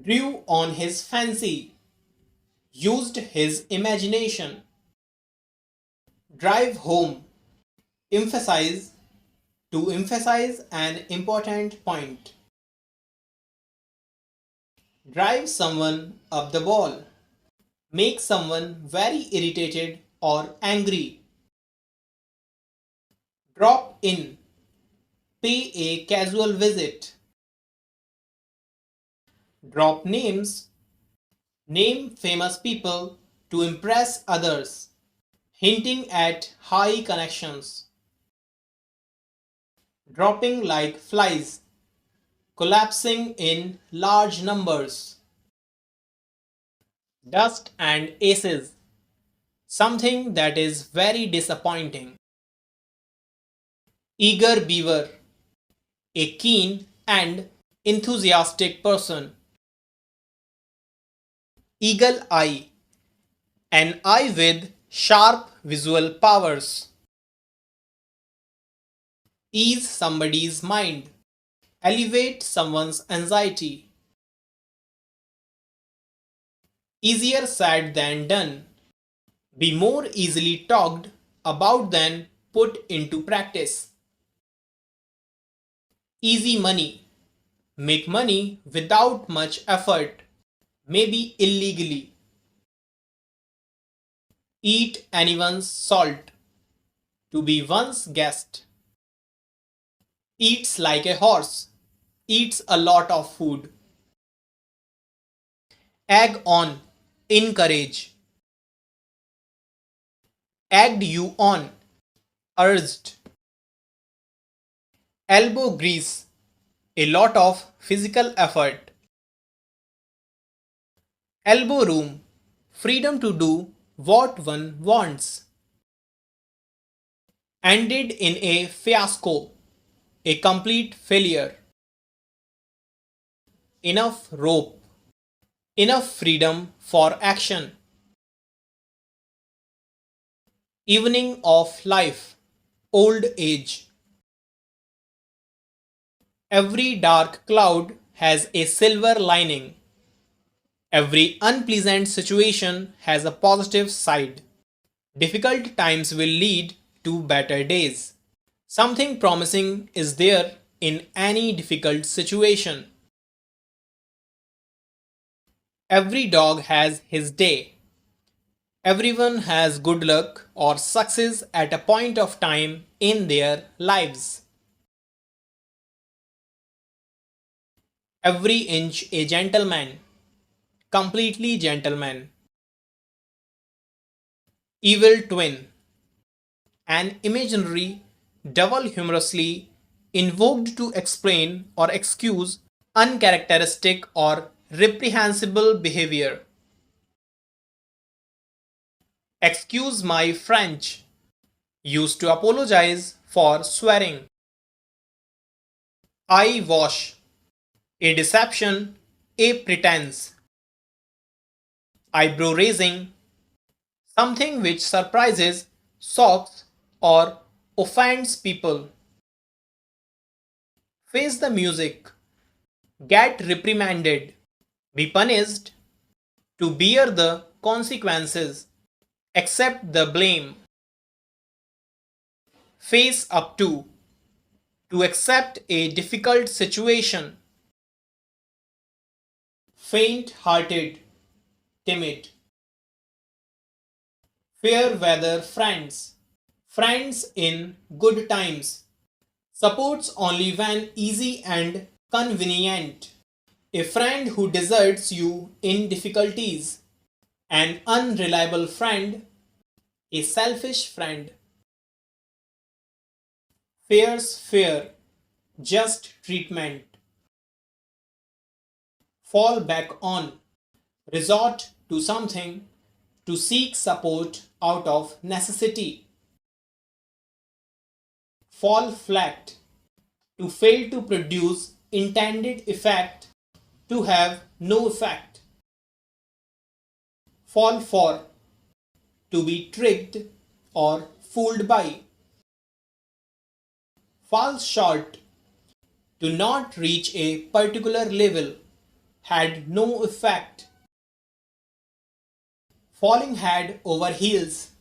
Drew on his fancy. Used his imagination. Drive home. Emphasize. To emphasize an important point. Drive someone up the wall. Make someone very irritated or angry. Drop in. Pay a casual visit. Drop names. Name famous people to impress others, hinting at high connections. Dropping like flies. Collapsing in large numbers. Dust and aces. Something that is very disappointing. Eager beaver. A keen and enthusiastic person. Eagle eye. An eye with sharp visual powers. Ease somebody's mind. Elevate someone's anxiety. Easier said than done. Be more easily talked about than put into practice. Easy money. Make money without much effort, maybe illegally. Eat anyone's salt. To be one's guest. Eats like a horse. Eats a lot of food. Egg on. Encourage. Egged you on. Urged. Elbow grease. A lot of physical effort. Elbow room. Freedom to do what one wants. Ended in a fiasco. A complete failure. Enough rope. Enough freedom for action. Evening of life. Old age. Every dark cloud has a silver lining. Every unpleasant situation has a positive side. Difficult times will lead to better days. Something promising is there in any difficult situation. Every dog has his day. Everyone has good luck or success at a point of time in their lives. Every inch a gentleman. Completely gentleman. Evil twin. An imaginary devil humorously invoked to explain or excuse uncharacteristic or reprehensible behavior. Excuse my French. Used to apologize for swearing. I wash. A deception. A pretense. Eyebrow raising. Something which surprises, shocks, or offends people. Face the music. Get reprimanded. Be punished. To bear the consequences. Accept the blame. Face up to accept a difficult situation. Faint hearted, timid. Fair weather friends, friends in good times. Supports only when easy and convenient. A friend who deserts you in difficulties. An unreliable friend, a selfish friend. Fair's fair, just treatment. Fall back on, resort to something, to seek support out of necessity. Fall flat, to fail to produce intended effect, to have no effect. Fall for, to be tricked or fooled by. Fall short, to not reach a particular level, had no effect. Falling head over heels,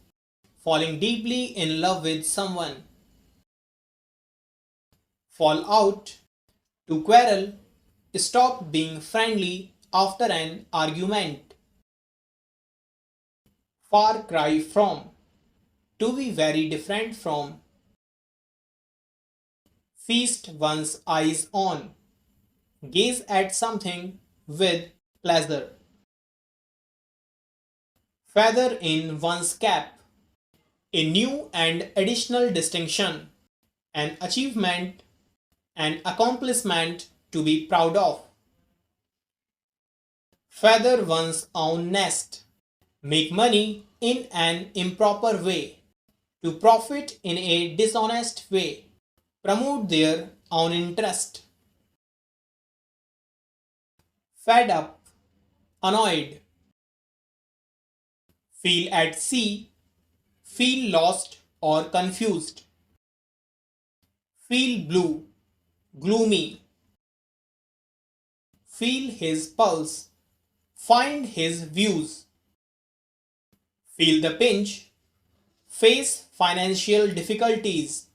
falling deeply in love with someone. Fall out, to quarrel, stop being friendly after an argument. Far cry from, to be very different from. Feast one's eyes on, gaze at something with pleasure. Feather in one's cap, a new and additional distinction, an achievement, an accomplishment to be proud of. Feather one's own nest, make money in an improper way, to profit in a dishonest way, promote their own interest. Fed up, annoyed. Feel at sea, feel lost or confused. Feel blue, gloomy. Feel his pulse, find his views. Feel the pinch, face financial difficulties.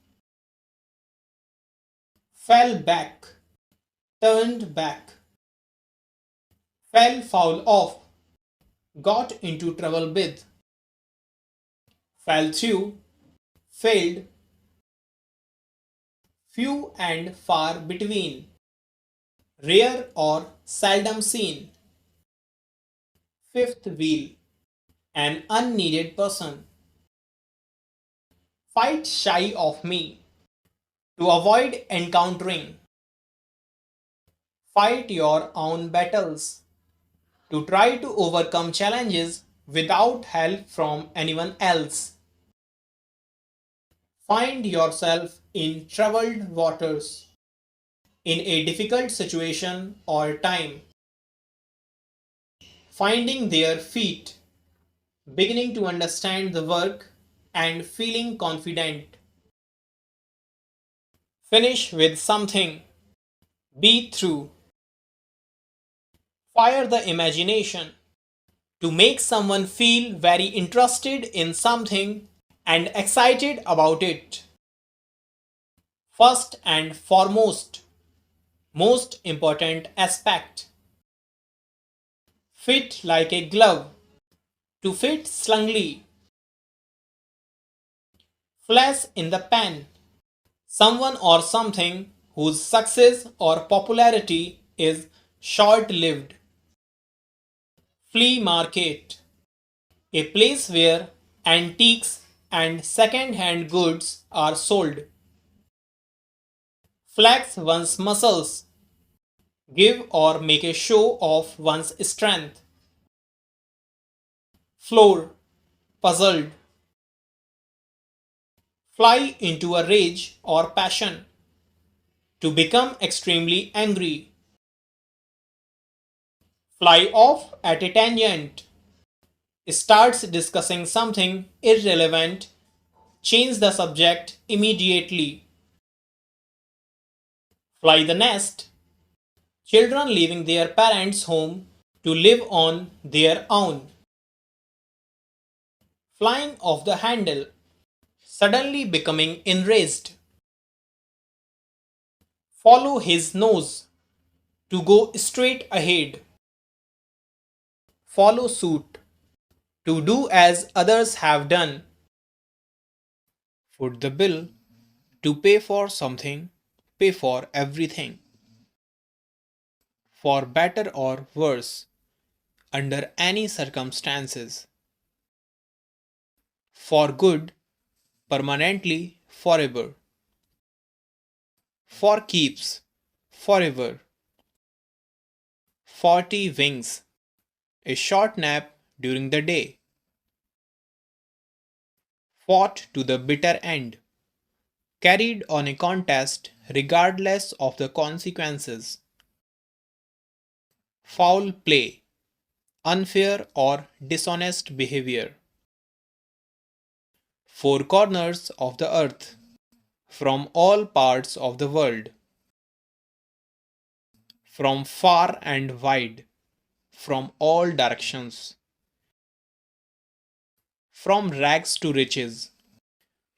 Fell back, turned back. Fell foul of, got into trouble with. Fell through, failed. Few and far between, rare or seldom seen. Fifth wheel, an unneeded person. Fight shy of me, to avoid encountering. Fight your own battles, to try to overcome challenges without help from anyone else. Find yourself in troubled waters, in a difficult situation or time. Finding their feet, beginning to understand the work and feeling confident. Finish with something, be through. Fire the imagination, to make someone feel very interested in something and excited about it. First and foremost, most important aspect. Fit like a glove, to fit slungly. Flash in the pan, someone or something whose success or popularity is short lived. Flea market, a place where antiques and second hand goods are sold. Flex one's muscles, give or make a show of one's strength. Floor, puzzled, fly into a rage or passion, to become extremely angry, fly off at a tangent, starts discussing something irrelevant, change the subject immediately, fly the nest, children leaving their parents' home to live on their own, flying off the handle, suddenly becoming enraged, follow his nose, to go straight ahead, follow suit, to do as others have done, foot the bill, to pay for something, pay for everything, for better or worse, under any circumstances, for good, permanently, forever, for keeps, forever, 40 wings, a short nap during the day, fought to the bitter end, carried on a contest regardless of the consequences, foul play, unfair or dishonest behavior, four corners of the earth, from all parts of the world, from far and wide, from all directions, from rags to riches,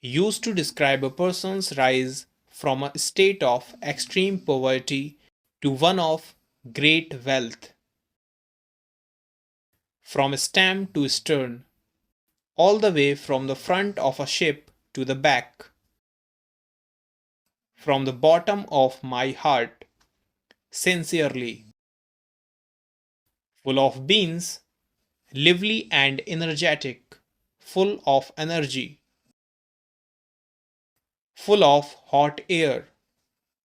used to describe a person's rise from a state of extreme poverty to one of great wealth, from stem to stern, all the way from the front of a ship to the back, from the bottom of my heart, sincerely, full of beans, lively and energetic, full of energy, full of hot air,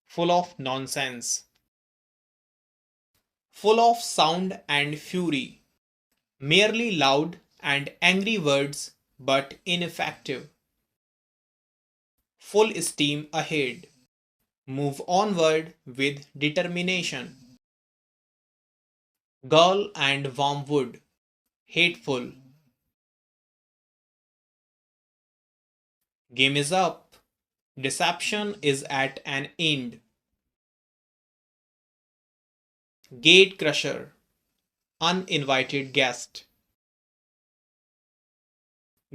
full of nonsense, full of sound and fury, merely loud and angry words but ineffective, full steam ahead, move onward with determination, gall and wormwood, hateful, game is up, deception is at an end, gate crusher, uninvited guest,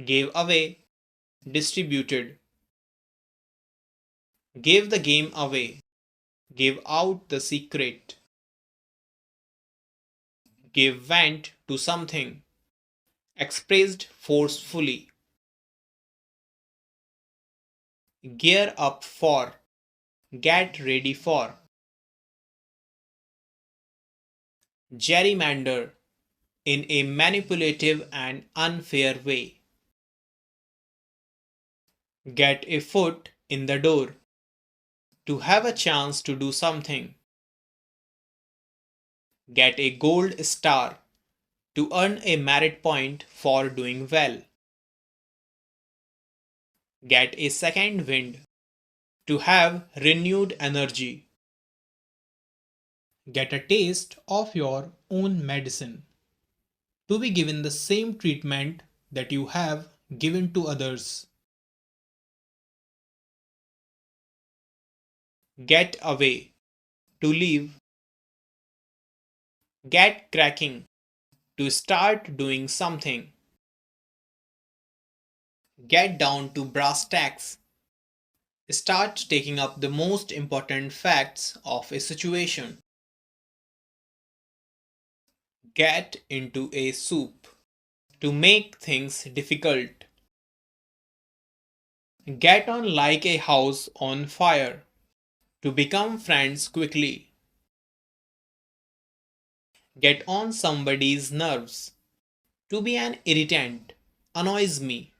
gave away, distributed, gave the game away, gave out the secret, gave vent to something, expressed forcefully, gear up for, get ready for, gerrymander in a manipulative and unfair way, get a foot in the door, to have a chance to do something, get a gold star, to earn a merit point for doing well, get a second wind, to have renewed energy, get a taste of your own medicine, to be given the same treatment that you have given to others, get away, to leave, get cracking, to start doing something, get down to brass tacks, start taking up the most important facts of a situation, get into a soup, to make things difficult, get on like a house on fire, to become friends quickly, get on somebody's nerves, to be an irritant, annoys me,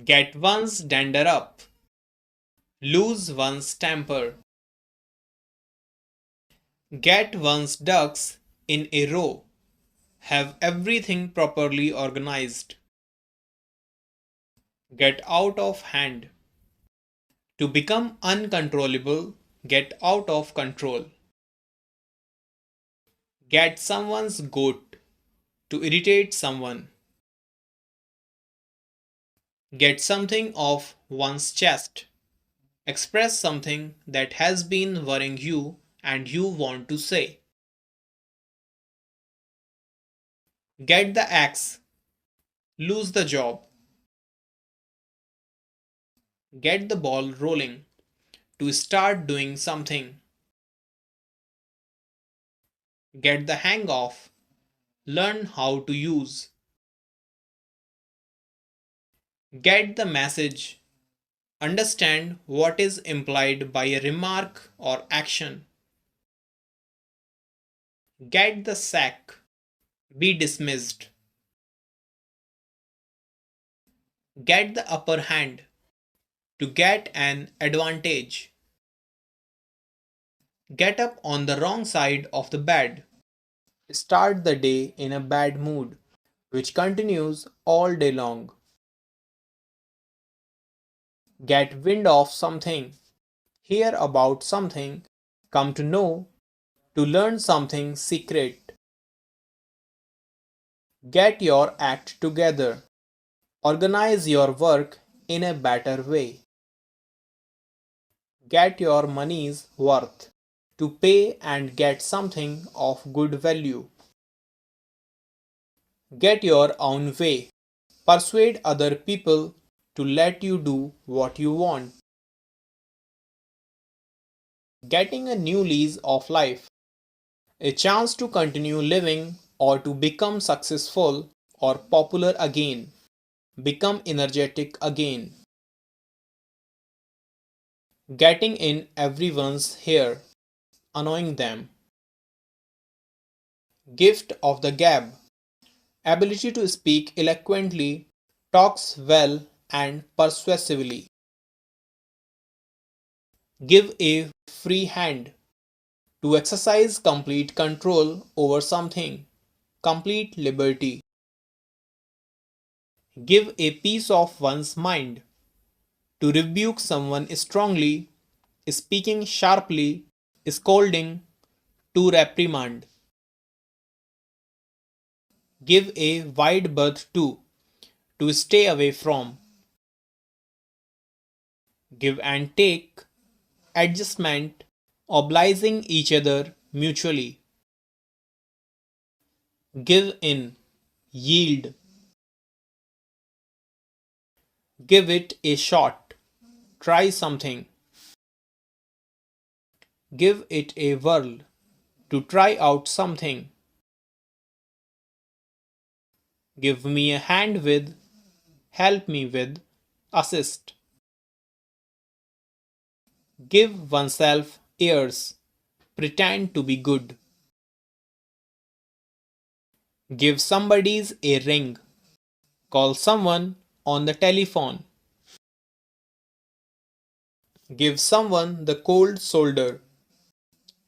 get one's dander up, lose one's temper, get one's ducks in a row, Have everything properly organized. Get out of hand. To become uncontrollable, get out of control. Get someone's goat. To irritate someone. Get something off one's chest. Express something that has been worrying you and you want to say. Get the axe. Lose the job. Get the ball rolling. To start doing something. Get the hang of. Learn how to use. Get the message. Understand what is implied by a remark or action. Get the sack. Be dismissed. Get the upper hand. To get an advantage. Get up on the wrong side of the bed. Start the day in a bad mood, which continues all day long. Get wind of something. Hear about something. Come to know. To learn something secret. Get your act together. Organize your work in a better way. Get your money's worth. To pay and get something of good value. Get your own way. Persuade other people to let you do what you want. Getting a new lease of life. A chance to continue living or to become successful or popular again. Become energetic again. Getting in everyone's hair. Annoying them. Gift of the gab. Ability to speak eloquently, talks well and persuasively. Give a free hand. To exercise complete control over something. Complete liberty. Give a piece of one's mind. To rebuke someone strongly, speaking sharply, scolding, to reprimand. Give a wide berth to stay away from. Give and take, adjustment, obliging each other mutually. Give in, yield. Give it a shot, try something. Give it a whirl, to try out something. Give me a hand with, help me with, assist. Give oneself airs, pretend to be good. Give somebody's a ring, call someone on the telephone. Give someone the cold shoulder,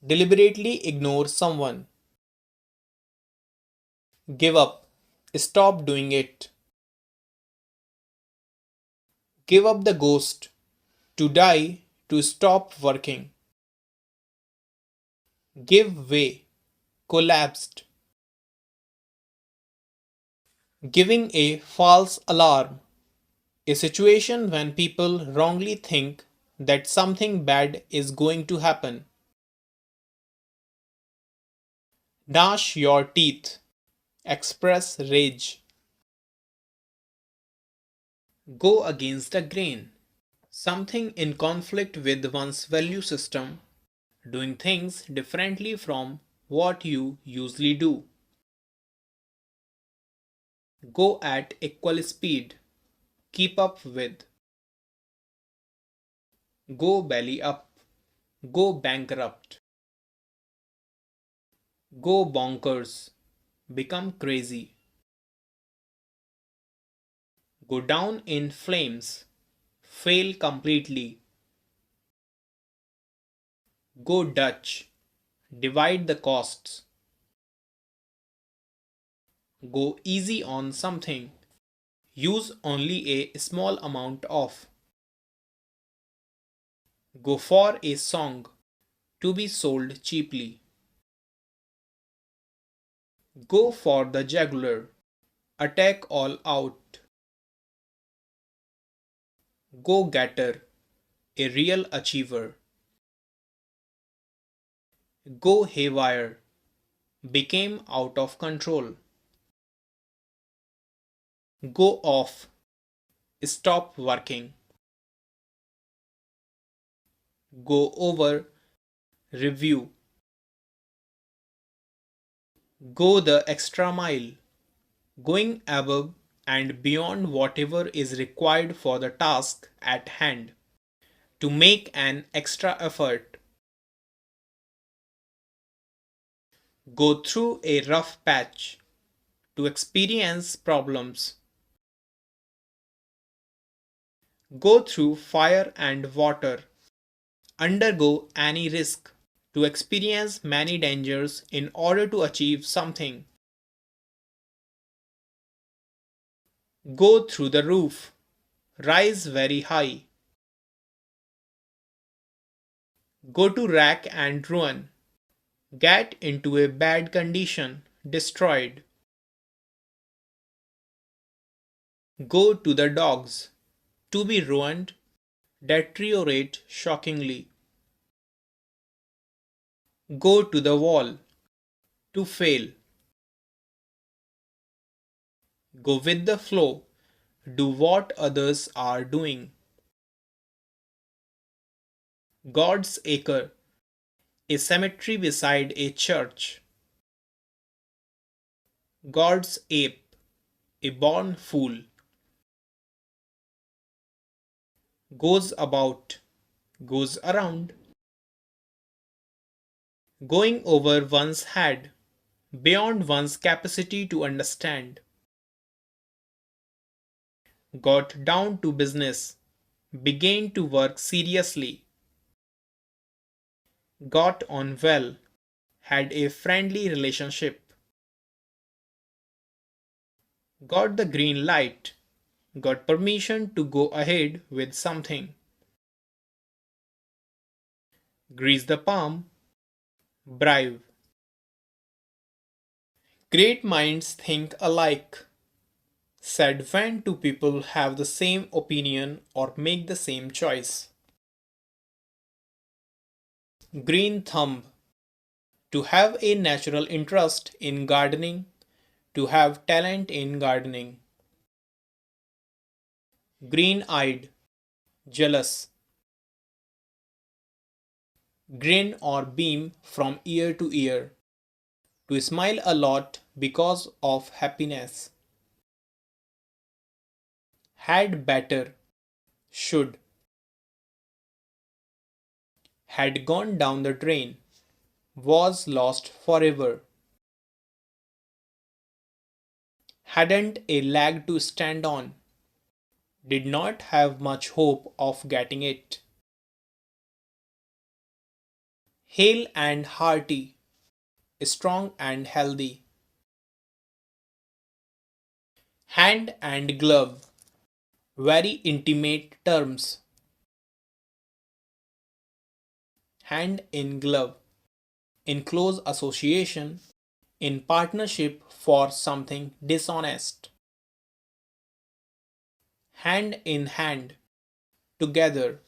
deliberately ignore someone. Give up, stop doing it. Give up the ghost, to die, to stop working. Give way, collapsed. Giving a false alarm, a situation when people wrongly think that something bad is going to happen. Gnash your teeth, express rage. Go against the grain, something in conflict with one's value system, doing things differently from what you usually do. Go at equal speed, keep up with. Go belly up, go bankrupt. Go bonkers, become crazy. Go down in flames, fail completely. Go Dutch, divide the costs. Go easy on something. Use only a small amount of. Go for a song to be sold cheaply. Go for the jugular. Attack all out. Go getter. A real achiever. Go haywire. Became out of control. Go off. Stop working. Go over. Review. Go the extra mile. Going above and beyond whatever is required for the task at hand. To make an extra effort. Go through a rough patch. To experience problems. Go through fire and water. Undergo any risk. To experience many dangers in order to achieve something. Go through the roof. Rise very high. Go to rack and ruin. Get into a bad condition. Destroyed. Go to the dogs. To be ruined. Deteriorate shockingly. Go to the wall. To fail. Go with the flow. Do what others are doing. God's acre. A cemetery beside a church. God's ape. A born fool. Goes about. Goes around. Going over one's head. Beyond one's capacity to understand. Got down to business. Began to work seriously. Got on well. Had a friendly relationship. Got the green light. Got permission to go ahead with something. Grease the palm. Bribe. Great minds think alike. Said when two people have the same opinion or make the same choice. Green thumb. To have a natural interest in gardening. To have talent in gardening. Green eyed. Jealous. Grin or beam from ear to ear. To smile a lot because of happiness. Had better. Should. Had gone down the drain. Was lost forever. Hadn't a leg to stand on. Did not have much hope of getting it. Hale and hearty. Strong and healthy. Hand and glove. Very intimate terms. Hand in glove. In close association. In partnership for something dishonest. Hand in hand. Together.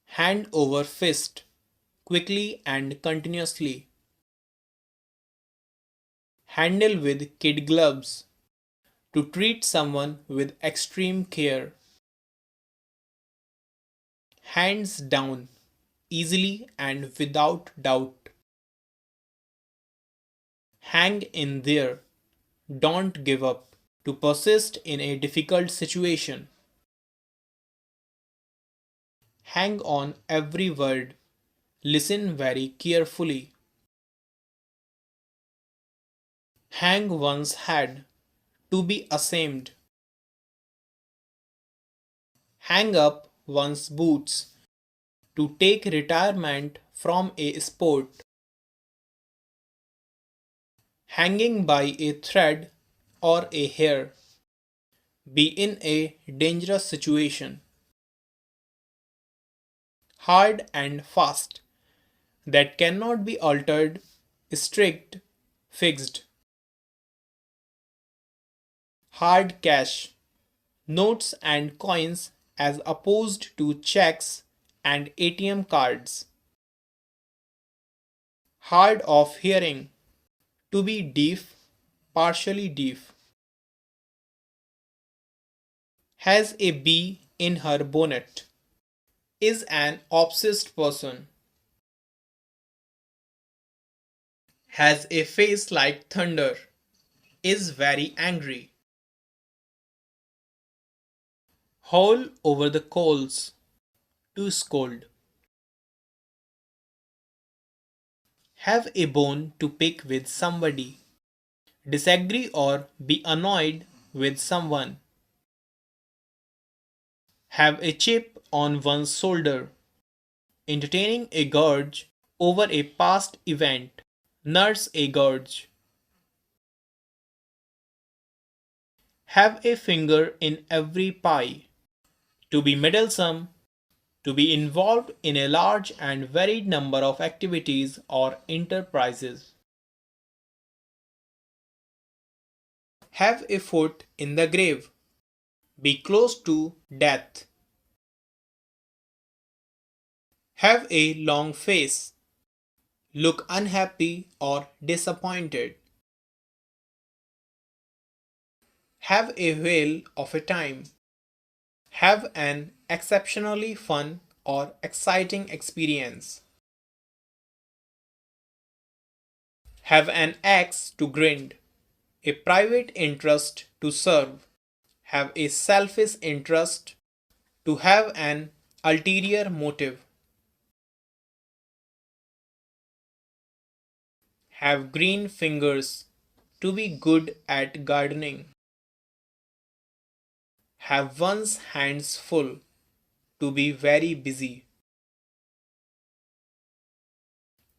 Hand over fist. Quickly and continuously. Handle with kid gloves. To treat someone with extreme care. Hands down. Easily and without doubt. Hang in there. Don't give up. To persist in a difficult situation. Hang on every word. Listen very carefully. Hang one's head. To be ashamed. Hang up one's boots. To take retirement from a sport. hanging by a thread or a hair, be in a dangerous situation, hard and fast, that cannot be altered, strict, fixed, hard cash, notes and coins as opposed to checks and ATM cards, hard of hearing, to be deaf, partially deaf, has a bee in her bonnet, is an obsessed person, has a face like thunder, is very angry, howl over the coals, to scold, have a bone to pick with somebody, disagree or be annoyed with someone, have a chip on one's shoulder, entertaining a grudge over a past event, nurse a grudge, have a finger in every pie, to be meddlesome, to be involved in a large and varied number of activities or enterprises, have a foot in the grave, be close to death, have a long face, look unhappy or disappointed, have a whale of a time, have an exceptionally fun or exciting experience, have an axe to grind, a private interest to serve, have a selfish interest, to have an ulterior motive, have green fingers, to be good at gardening, have one's hands full, to be very busy,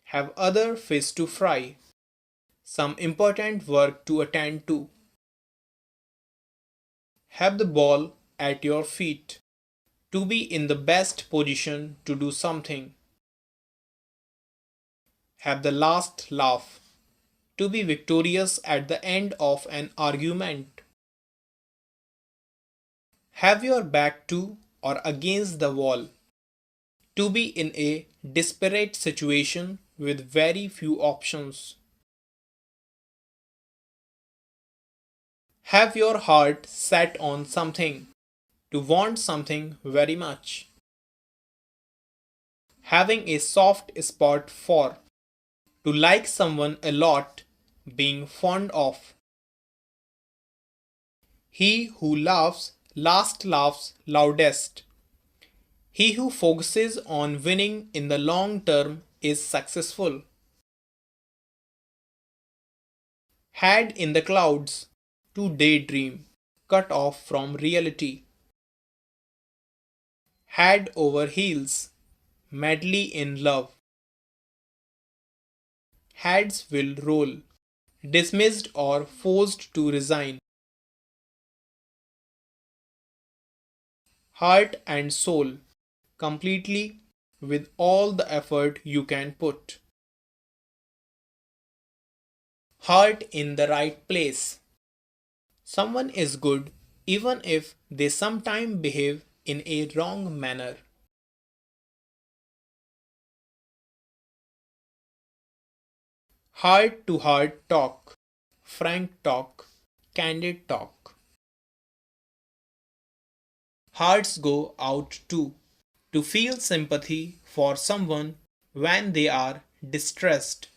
have other fish to fry, some important work to attend to, have the ball at your feet, to be in the best position to do something, have the last laugh, to be victorious at the end of an argument, have your back to or against the wall, to be in a desperate situation with very few options, have your heart set on something, to want something very much, having a soft spot for, to like someone a lot, being fond of. He who laughs last laughs loudest. He who focuses on winning in the long term is successful. Head in the clouds, to daydream, cut off from reality. Head over heels, madly in love. Heads will roll, dismissed or forced to resign. Heart and soul, completely, with all the effort you can put. Heart in the right place. Someone is good even if they sometimes behave in a wrong manner. Heart to heart talk, frank talk, candid talk. Hearts go out too, to feel sympathy for someone when they are distressed,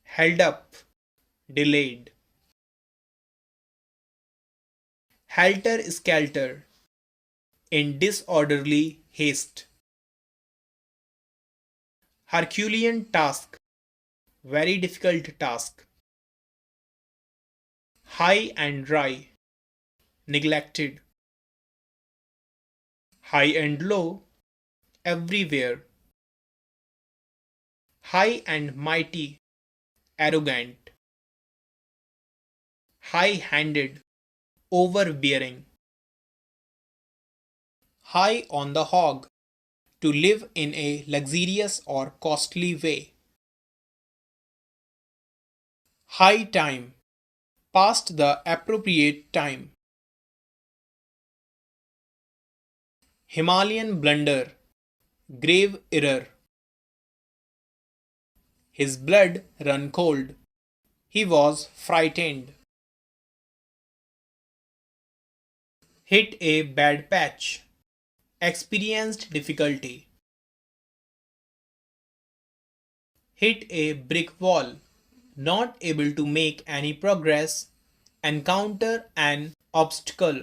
held up, delayed. Helter skelter, in disorderly haste. Herculean task, very difficult task. High and dry, neglected. High and low, everywhere. High and mighty, arrogant, high handed, overbearing, high on the hog, to live in a luxurious or costly way, high time, past the appropriate time, Himalayan blunder, grave error, his blood run cold, he was frightened, hit a bad patch, experienced difficulty, hit a brick wall, not able to make any progress, encounter an obstacle,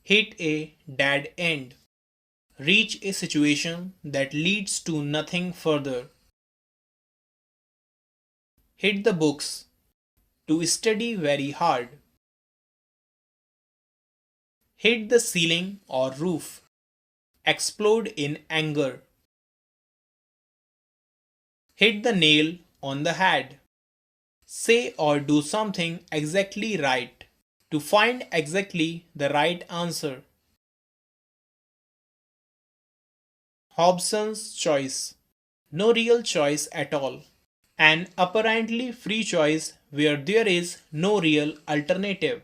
hit a dead end, reach a situation that leads to nothing further, hit the books, to study very hard, hit the ceiling or roof, explode in anger, hit the nail on the head, say or do something exactly right, to find exactly the right answer. Hobson's choice. No real choice at all. An apparently free choice where there is no real alternative.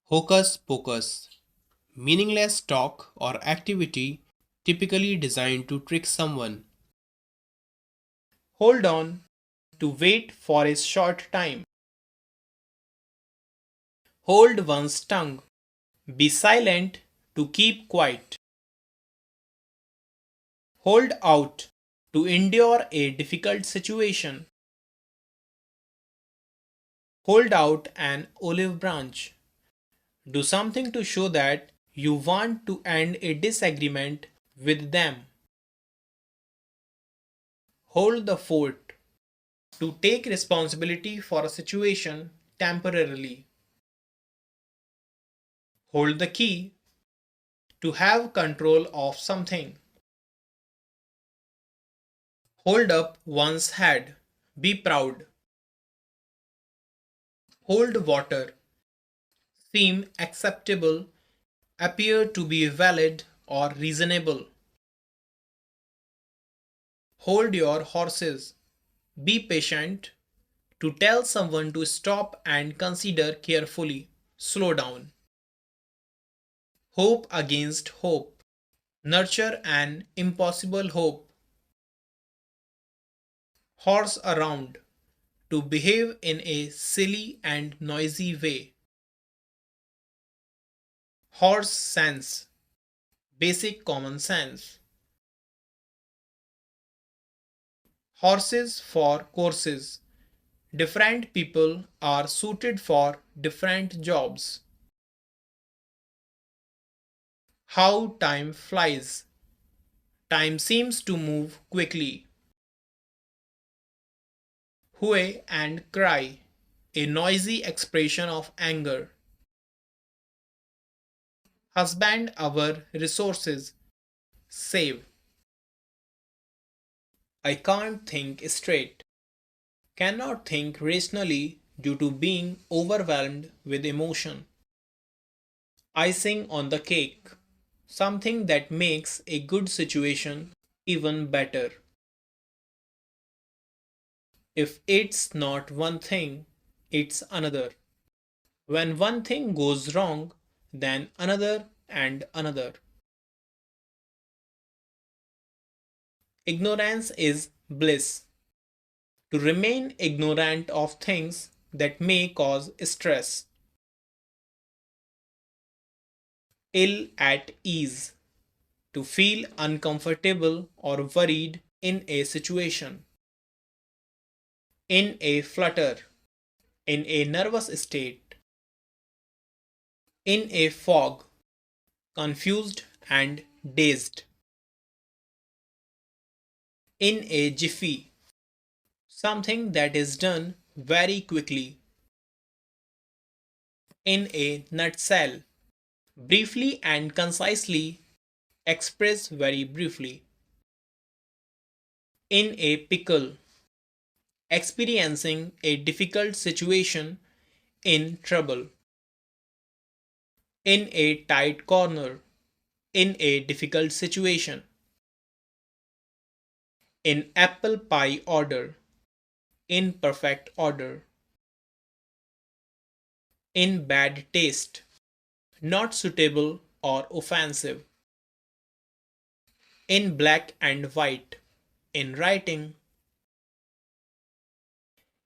Hocus pocus. Meaningless talk or activity typically designed to trick someone. Hold on, to wait for a short time. Hold one's tongue. Be silent, to keep quiet. Hold out, to endure a difficult situation. Hold out an olive branch. Do something to show that you want to end a disagreement with them. Hold the fort, to take responsibility for a situation temporarily. Hold the key, to have control of something. Hold up one's head, be proud. Hold water, seem acceptable, appear to be valid or reasonable. Hold your horses, be patient, to tell someone to stop and consider carefully, slow down. Hope against hope, nurture an impossible hope. Horse around, to behave in a silly and noisy way. Horse sense, basic common sense. Horses for courses. Different people are suited for different jobs. How time flies. Time seems to move quickly. Hue and cry, a noisy expression of anger. Husband our resources, save. I can't think straight. Cannot think rationally due to being overwhelmed with emotion. Icing on the cake, something that makes a good situation even better. If it's not one thing, it's another. When one thing goes wrong, then another and another. Ignorance is bliss. To remain ignorant of things that may cause stress. Ill at ease, to feel uncomfortable or worried in a situation. In a flutter, in a nervous state. In a fog, confused and dazed. In a jiffy, something that is done very quickly. In a nutshell, briefly and concisely, expressed very briefly. in a pickle, experiencing a difficult situation, in trouble, in a tight corner, in a difficult situation, in apple pie order, in perfect order, in bad taste, not suitable or offensive, in black and white, in writing,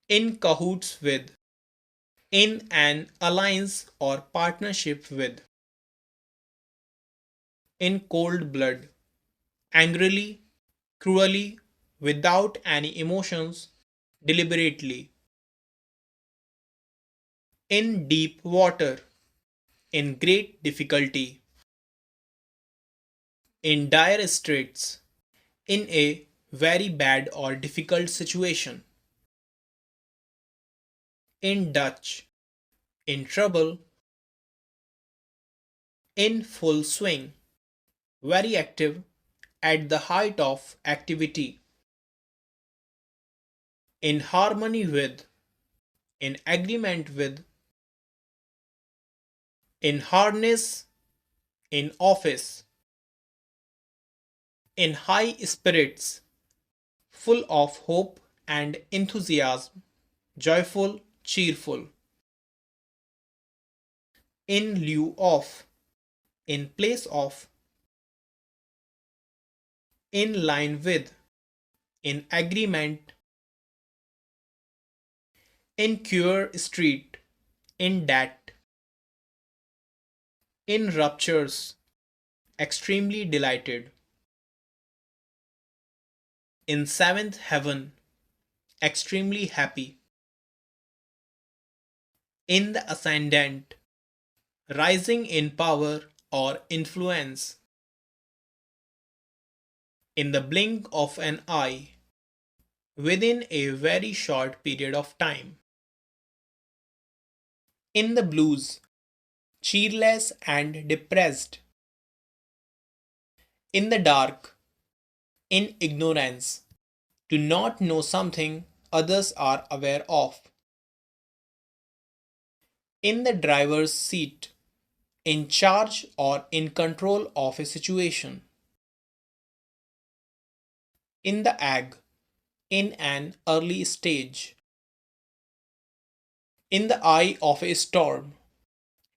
in cahoots with, in an alliance or partnership with, in cold blood, angrily, cruelly, without any emotions, deliberately, in deep water, in great difficulty, in dire straits, in a very bad or difficult situation, in Dutch, in trouble, in full swing, very active, at the height of activity, in harmony with, in agreement with, in harness, in office, in high spirits, full of hope and enthusiasm, joyful, cheerful, in lieu of, in place of, in line with, in agreement, in Cure Street, in debt, in ruptures, extremely delighted, in seventh heaven, extremely happy, in the ascendant, rising in power or influence, in the blink of an eye, within a very short period of time, in the blues, cheerless and depressed, in the dark, in ignorance, to not know something others are aware of, in the driver's seat, in charge or in control of a situation, in the egg, in an early stage, in the eye of a storm,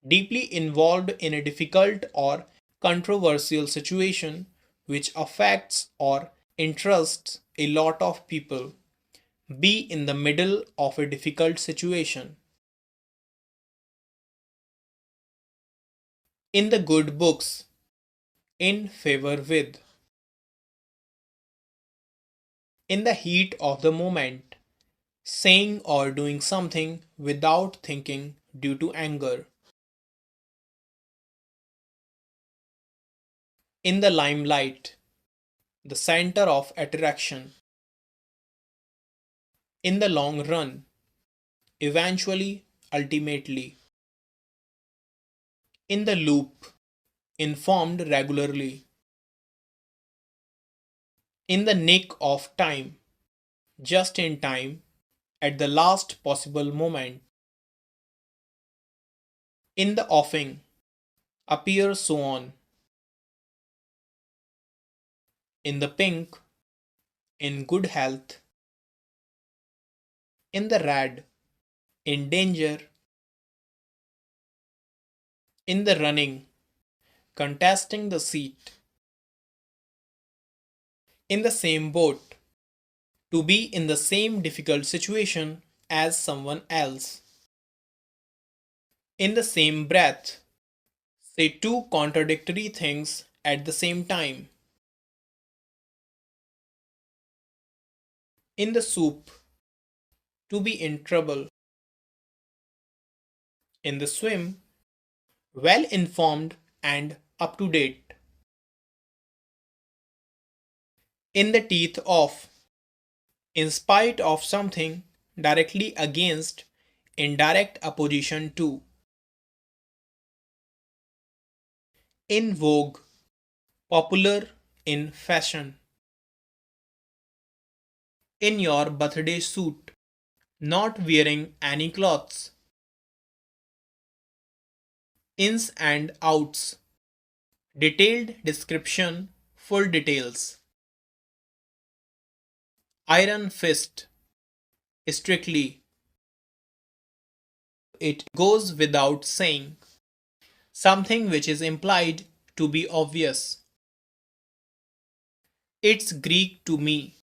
deeply involved in a difficult or controversial situation which affects or interests a lot of people, be in the middle of a difficult situation, in the good books, in favor with, in the heat of the moment, saying or doing something without thinking due to anger, in the limelight, the center of attraction, in the long run, eventually, ultimately, in the loop, informed regularly, in the nick of time, just in time, at the last possible moment, in the offing, appear so on, in the pink, in good health, in the red, in danger, in the running, contesting the seat, in the same boat, to be in the same difficult situation as someone else, in the same breath, say two contradictory things at the same time, in the soup, to be in trouble, in the swim, well informed and up to date, in the teeth of, in spite of something, directly against, in direct opposition to, in vogue, popular, in fashion, in your birthday suit, not wearing any clothes, ins and outs, detailed description, full details, iron fist, strictly. It goes without saying, something which is implied to be obvious. It's Greek to me,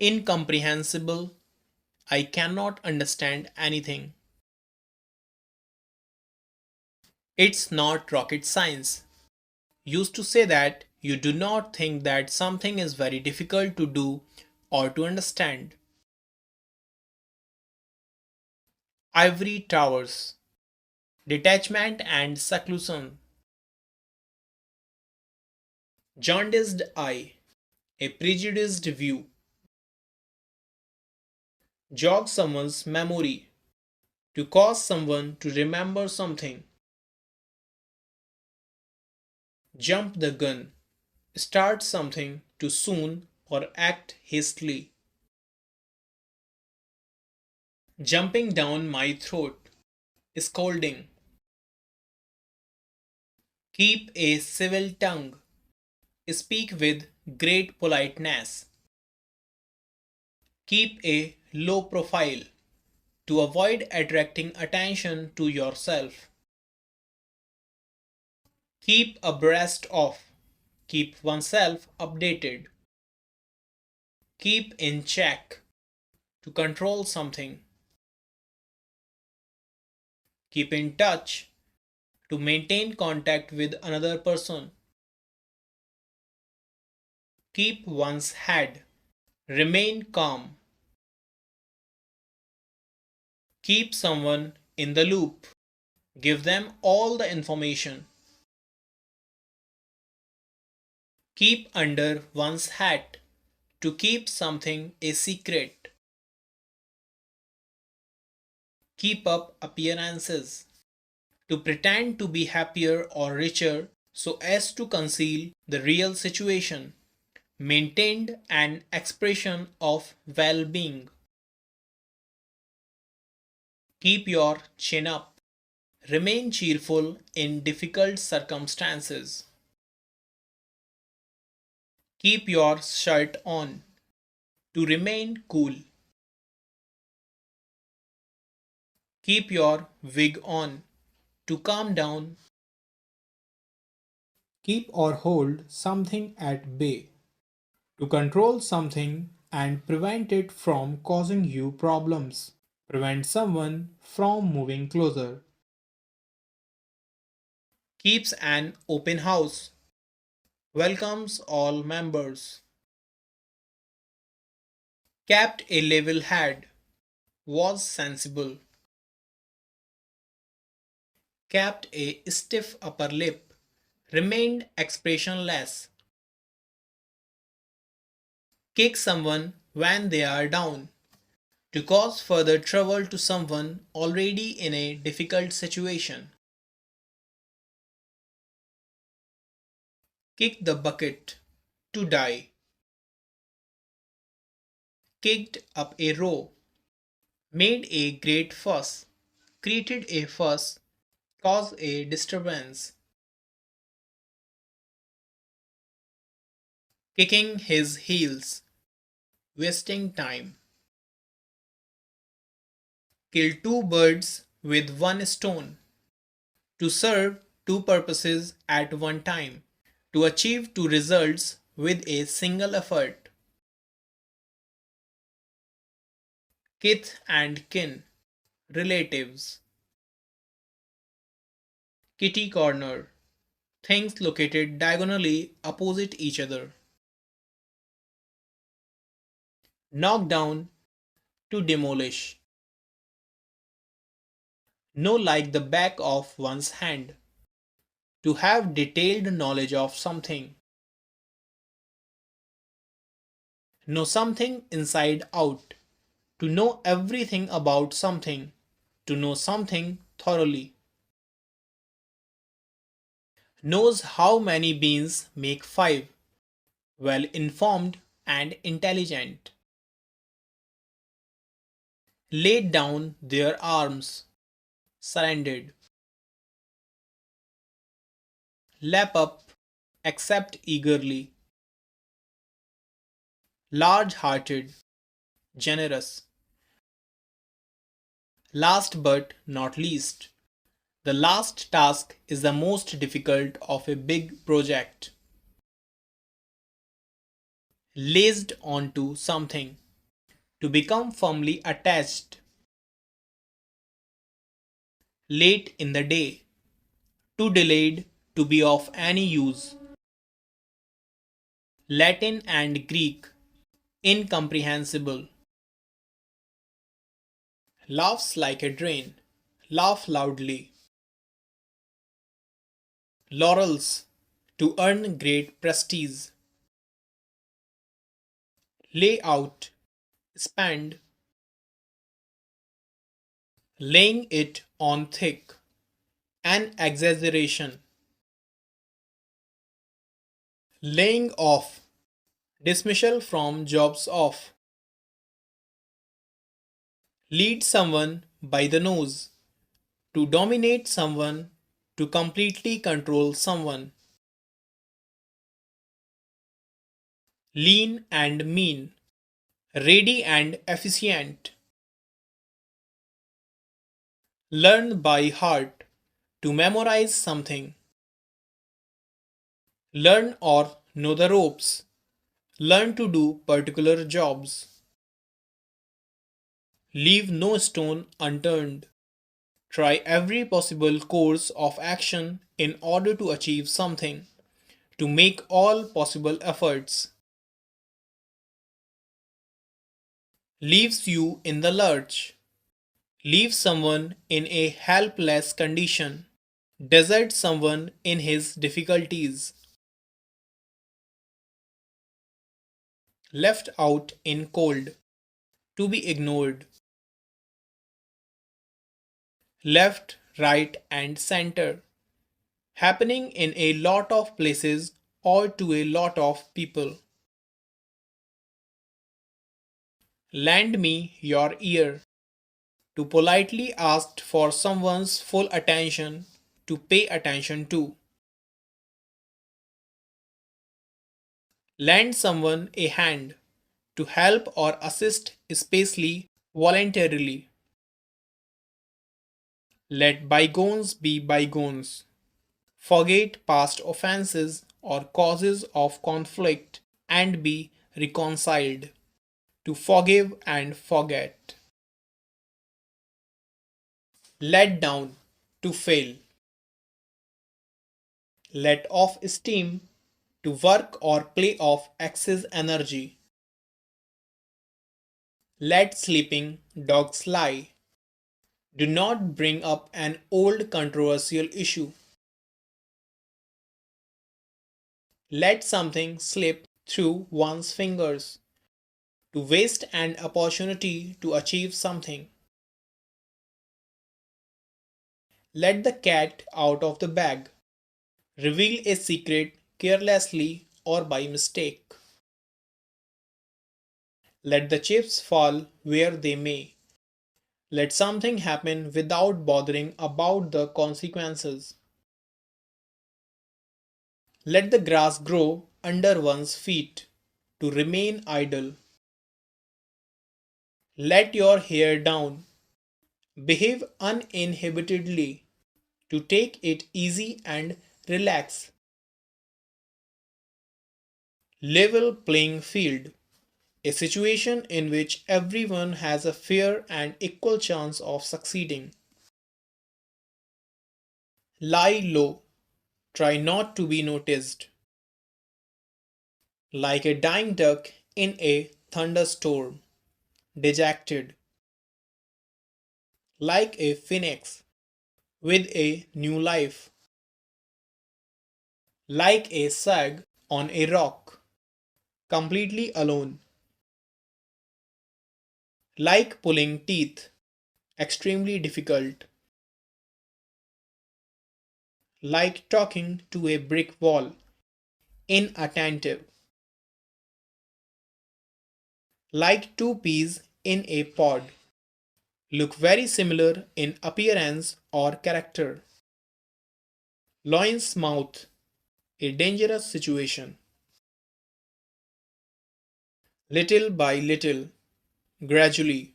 incomprehensible. I cannot understand anything. It's not rocket science. Used to say that you do not think that something is very difficult to do or to understand. Ivory towers, detachment and seclusion, jaundiced eye, a prejudiced view, jog someone's memory, to cause someone to remember something, jump the gun, start something too soon or act hastily, jumping down my throat, scolding, keep a civil tongue, speak with great politeness, keep a low profile to avoid attracting attention to yourself, keep abreast of, keep oneself updated, keep in check, to control something, keep in touch, to maintain contact with another person, keep one's head, remain calm, keep someone in the loop, give them all the information, keep under one's hat, to keep something a secret, keep up appearances, to pretend to be happier or richer so as to conceal the real situation, maintained an expression of well being. Keep your chin up, remain cheerful in difficult circumstances. Keep your shirt on, to remain cool. Keep your wig on, to calm down. Keep or hold something at bay, to control something and prevent it from causing you problems. Prevent someone from moving closer. Keeps an open house. Welcomes all members. Kept a level head. Was sensible. Kept a stiff upper lip. Remained expressionless. Kick someone when they are down, to cause further trouble to someone already in a difficult situation. Kick the bucket, to die. Kicked up a row, made a great fuss, created a fuss, caused a disturbance. Kicking his heels, wasting time. Kill two birds with one stone, to serve two purposes at one time, to achieve two results with a single effort. Kith and kin, relatives. Kitty corner, things located diagonally opposite each other. Knock down, to demolish. Know like the back of one's hand, to have detailed knowledge of something. Know something inside out, to know everything about something, to know something thoroughly. Knows how many beans make five, well informed and intelligent. laid down their arms, surrendered, lap up, accept eagerly, large hearted, generous. Last but not least, the last task is the most difficult of a big project. Laced onto something, to become firmly attached, late in the day, too delayed to be of any use. Latin and Greek, incomprehensible. Laughs like a drain, laugh loudly. Laurels, to earn great prestige. Lay out, spend, laying it on thick, an exaggeration. Laying off, dismissal from jobs off. Lead someone by the nose, to dominate someone, to completely control someone. Lean and mean, ready and efficient. Learn by heart, to memorize something. Learn or know the ropes, learn to do particular jobs. Leave no stone unturned. Try every possible course of action in order to achieve something, to make all possible efforts. Leaves you in the lurch. Leave someone in a helpless condition. Desert someone in his difficulties. Left out in cold. To be ignored. Left, right, and center. Happening in a lot of places or to a lot of people. Lend me your ear. To politely ask for someone's full attention, to pay attention to. Lend someone a hand, to help or assist, especially voluntarily. Let bygones be bygones. Forget past offenses or causes of conflict and be reconciled. To forgive and forget. Let down, to fail. Let off steam, to work or play off excess energy. Let sleeping dogs lie. Do not bring up an old controversial issue. Let something slip through one's fingers. To waste an opportunity to achieve something. Let the cat out of the bag. Reveal a secret carelessly or by mistake. Let the chips fall where they may. Let something happen without bothering about the consequences. Let the grass grow under one's feet. To remain idle. Let your hair down. Behave uninhibitedly. To take it easy and relax. Level playing field. A situation in which everyone has a fair and equal chance of succeeding. Lie low. Try not to be noticed. Like a dying duck in a thunderstorm. Dejected. Like a phoenix with a new life. Like a sag on a rock. Completely alone. Like pulling teeth. Extremely difficult. Like talking to a brick wall. Inattentive. Like two peas in a pod. look very similar in appearance or character. Lion's mouth, a dangerous situation. Little by little, gradually.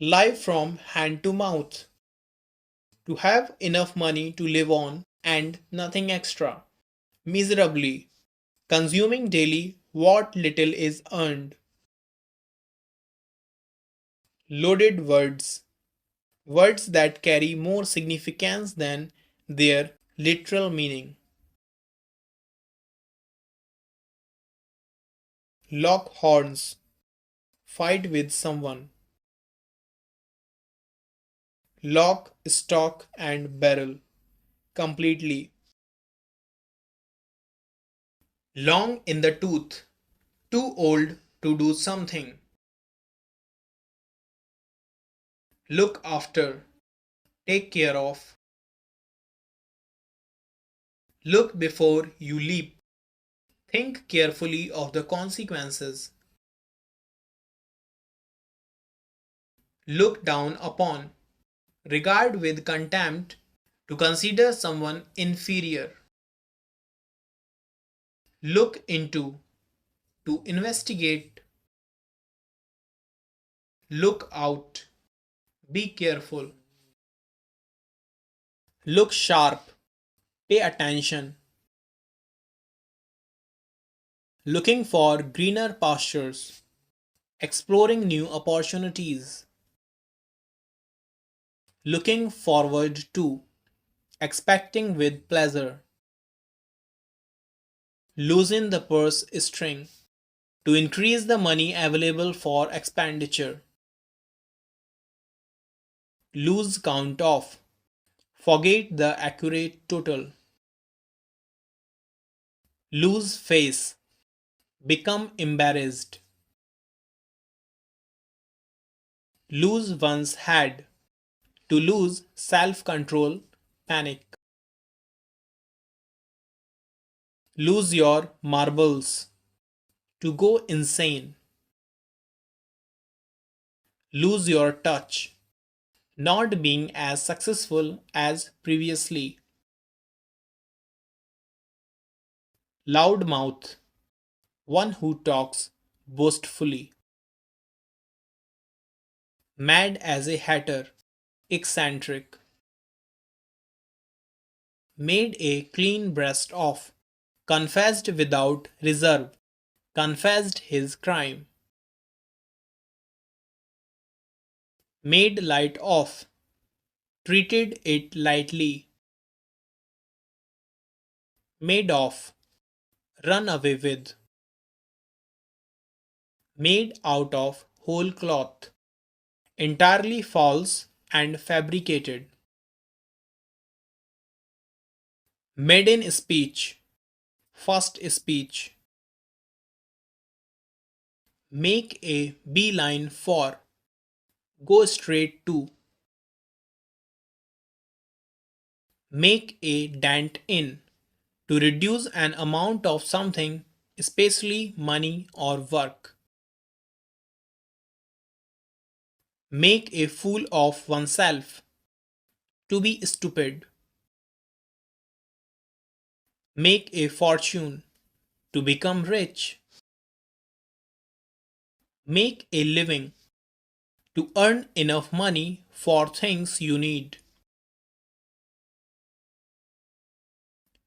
Live from hand to mouth. To have enough money to live on and nothing extra. Miserably. Consuming daily what little is earned. Loaded words. Words that carry more significance than their literal meaning. Lock horns. Fight with someone. Lock, stock, and barrel. Completely. Long in the tooth. Too old to do something. Look after. Take care of. Look before you leap. Think carefully of the consequences. Look down upon. Regard with contempt. To consider someone inferior. Look into. To investigate. Look out. Be careful. Look sharp. Pay attention. Looking for greener pastures. Exploring new opportunities. Looking forward to. Expecting with pleasure. Loosen the purse string. To increase the money available for expenditure. Lose count of. Forget the accurate total. Lose face. Become embarrassed. Lose one's head. To lose self control, panic. Lose your marbles. To go insane. Lose your touch. Not being as successful as previously. Loudmouth. One who talks boastfully. Mad as a hatter. Eccentric. Made a clean breast of. Confessed without reserve. Confessed his crime. Made light of. Treated it lightly. Made of. Run away with. Made out of whole cloth. Entirely false and fabricated. Maiden speech. First speech. Make a beeline for. Go straight to. Make a dent in. To reduce an amount of something, especially money or work. Make a fool of oneself. To be stupid. Make a fortune. To become rich. Make a living. To earn enough money for things you need.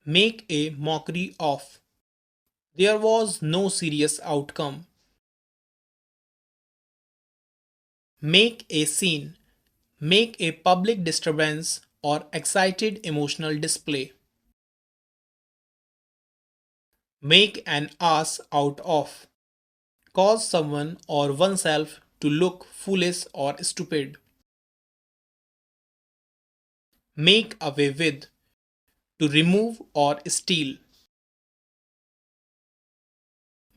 Make a mockery of. There was no serious outcome. Make a scene. Make a public disturbance or excited emotional display. Make an ass out of. Cause someone or oneself to look foolish or stupid. Make away with. To remove or steal.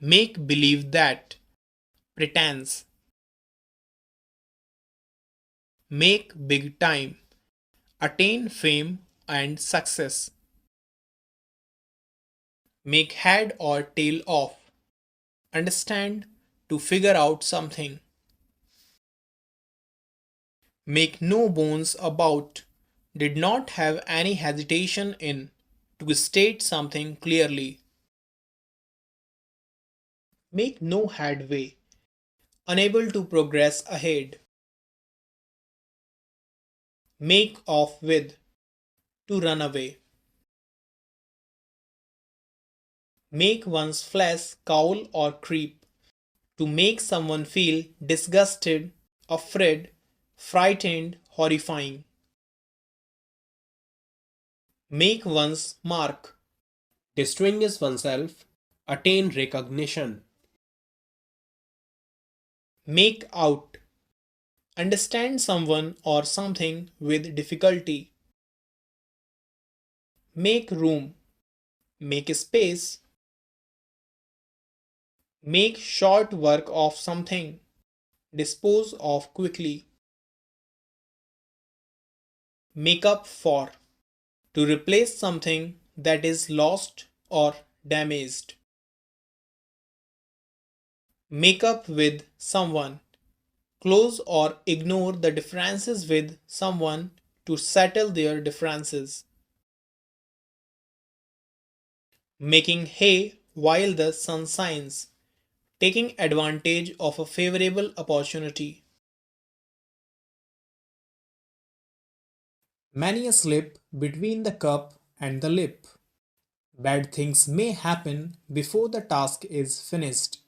Make believe that. Pretense. Make big time. Attain fame and success. Make head or tail of. Understand. To figure out something. make no bones about, did not have any hesitation in to state something clearly, make no headway, unable to progress ahead, make off with, to run away, make one's flesh cowl or creep, to make someone feel disgusted, afraid, frightened, horrifying, make one's mark, distinguish oneself, attain recognition, make out, understand someone or something with difficulty, make room, make space, make short work of something, dispose of quickly, make up for, to replace something that is lost or damaged, make up with someone, close or ignore the differences with someone to settle their differences, making hay while the sun shines, taking advantage of a favorable opportunity. many a slip between the cup and the lip. Bad things may happen before the task is finished.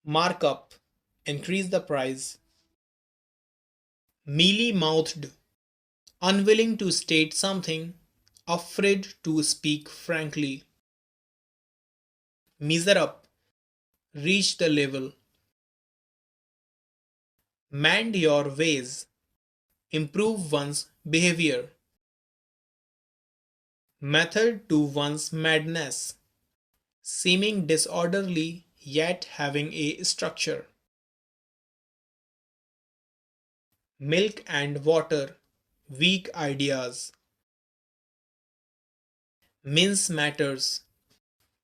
Mark up, increase the price. Mealy mouthed, unwilling to state something, afraid to speak frankly. Measure up, reach the level. Mend your ways, improve one's behavior. Method to one's madness, seeming disorderly yet having a structure. Milk and water, weak ideas. Mince matters,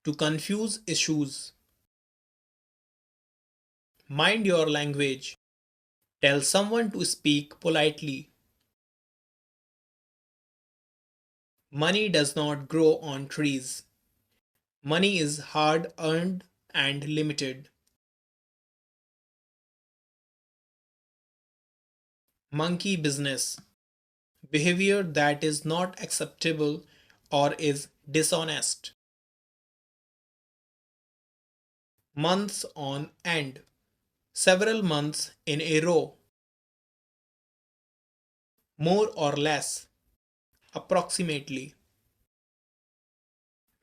to confuse issues. Mind your language, tell someone to speak politely. Money does not grow on trees. Money is hard earned and limited. Monkey business, behavior that is not acceptable or is dishonest. Months on end, several months in a row. More or less, approximately.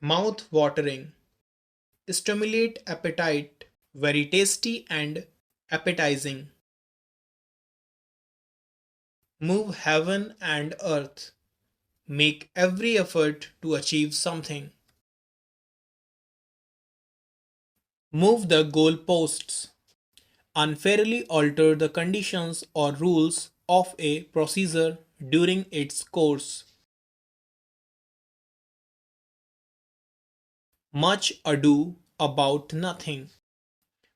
Mouth watering, stimulate appetite, very tasty and appetizing. Move heaven and earth, make every effort to achieve something. Move the goalposts, unfairly alter the conditions or rules of a procedure during its course. Much ado about nothing,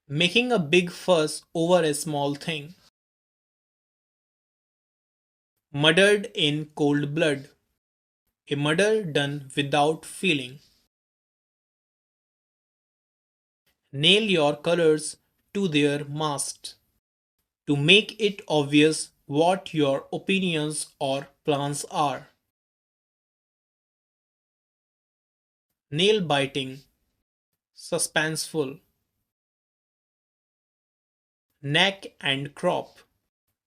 making a big fuss over a small thing. Murdered in cold blood, a murder done without feeling. Nail your colors to their mast to make it obvious what your opinions or plans are. Nail biting, suspenseful. Neck and crop,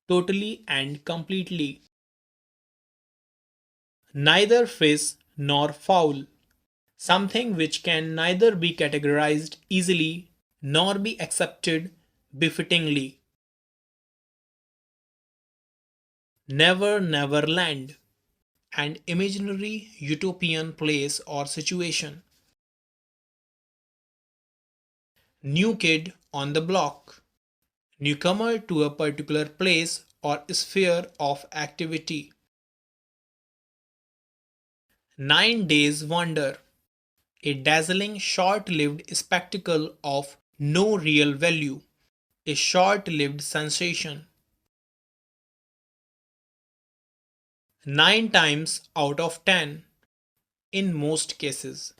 totally and completely. Neither fish nor fowl, something which can neither be categorized easily nor be accepted befittingly. Never, never land, an imaginary utopian place or situation. New kid on the block, newcomer to a particular place or sphere of activity. 9 days wonder, a dazzling short lived spectacle of no real value. a short-lived sensation. 9 times out of 10 in most cases.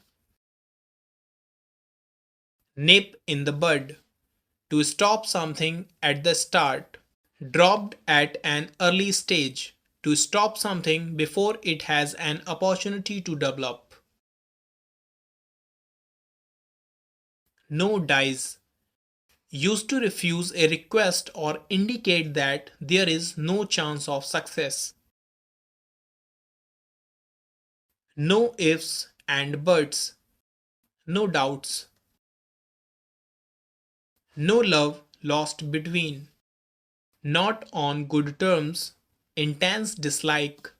Nip in the bud. To stop something at the start. Dropped at an early stage. To stop something before it has an opportunity to develop. No dice. Used to refuse a request or indicate that there is no chance of success. No ifs and buts. No doubts. No love lost between. Not on good terms. Intense dislike.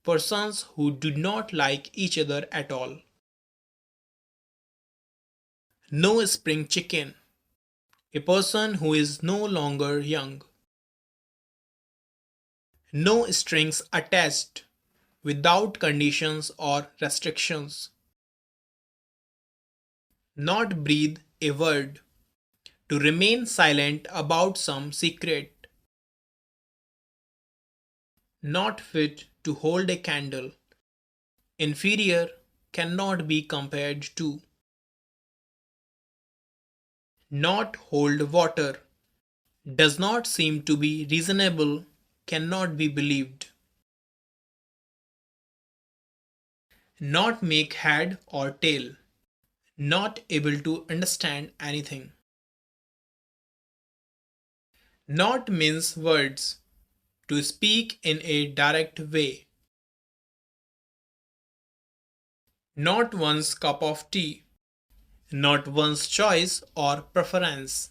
Persons who do not like each other at all. No spring chicken. A person who is no longer young. No strings attached. Without conditions or restrictions. Not breathe a word. To remain silent about some secret. Not fit to hold a candle. Inferior, cannot be compared to. Not hold water. Does not seem to be reasonable, cannot be believed. Not make head or tail. Not able to understand anything. Not mince words. To speak in a direct way. Not one's cup of tea. Not one's choice or preference.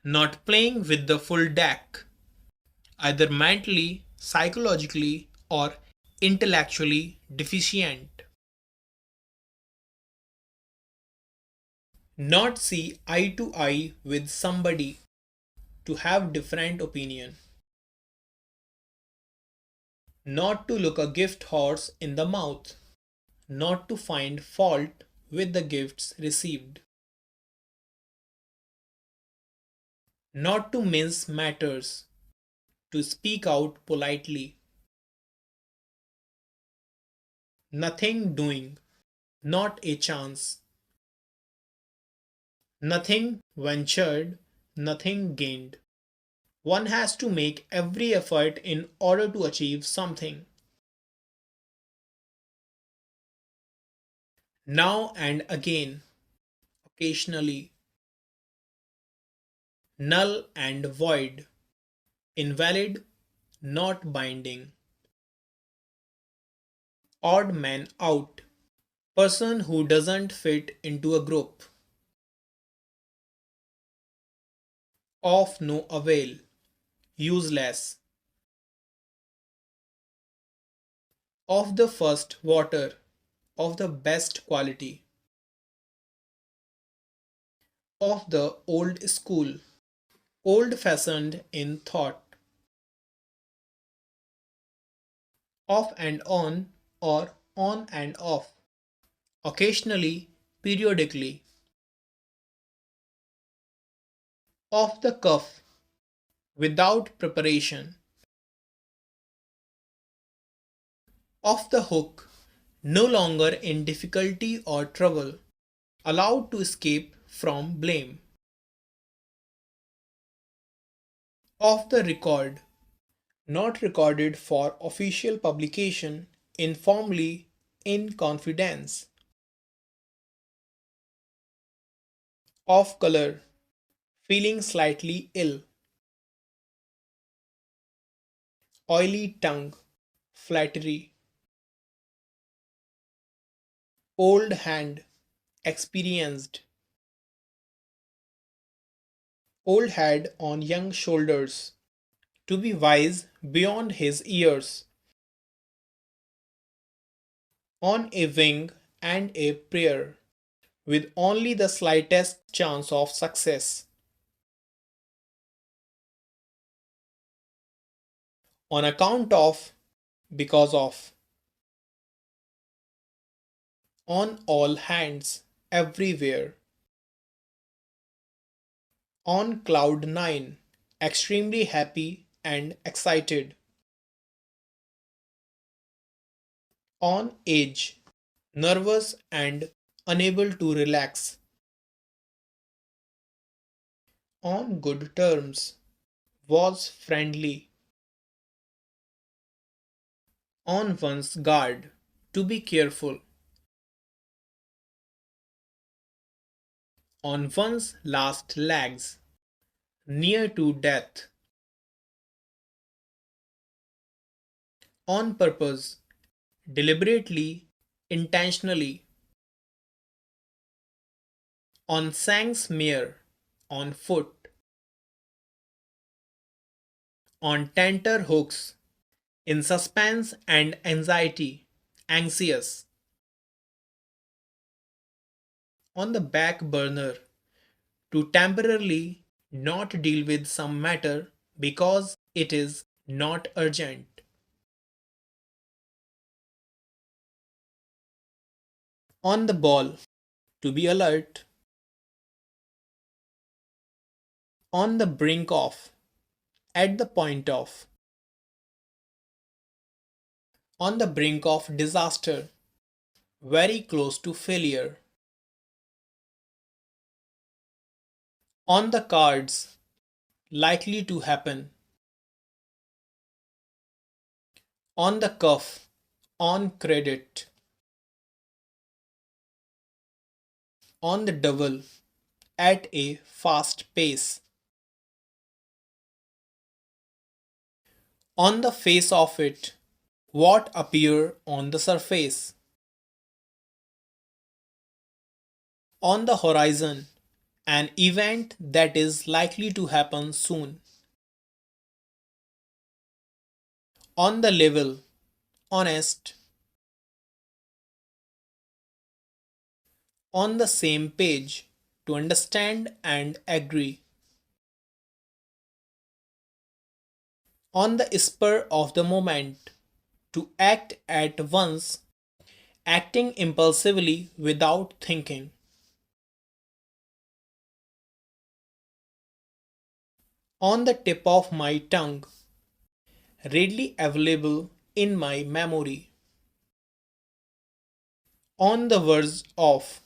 Not playing with the full deck, either mentally, psychologically, or intellectually deficient. Not see eye to eye with somebody, to have different opinion. Not to look a gift horse in the mouth, not to find fault with the gifts received. Not to mince matters, to speak out politely. Nothing doing, not a chance. Nothing ventured, nothing gained. One has to make every effort in order to achieve something. Now and again, occasionally. Null and void. Invalid, not binding. Odd man out. Person who doesn't fit into a group. Of no avail. Useless. Of the first water. Of the best quality. Of the old school. Old fashioned in thought. Off and on or on and off. Occasionally, periodically. Off the cuff. Without preparation. Off the hook. No longer in difficulty or trouble. Allowed to escape from blame. Off the record. Not recorded for official publication, informally, in confidence. Off color. Feeling slightly ill. Oily tongue. Flattery. Old hand. Experienced. Old head on young shoulders. To be wise beyond his years. On a wing and a prayer. With only the slightest chance of success. On account of, because of. On all hands, everywhere. On cloud 9, extremely happy and excited. On edge, nervous and unable to relax. On good terms, was friendly. On one's guard, to be careful. On one's last legs, near to death. On purpose, deliberately, intentionally. On Sang's mare, on foot. On tenter hooks, in suspense and anxiety, anxious. On the back burner, to temporarily not deal with some matter because it is not urgent. On the ball, to be alert. On the brink of, at the point of. On the brink of disaster, very close to failure. On the cards, likely to happen. On the cuff, on credit. On the double, at a fast pace. On the face of it, what appear on the surface. On the horizon, an event that is likely to happen soon. On the level, honest. On the same page, to understand and agree. On the spur of the moment, to act at once, acting impulsively without thinking. On the tip of my tongue, readily available in my memory. On the verge of,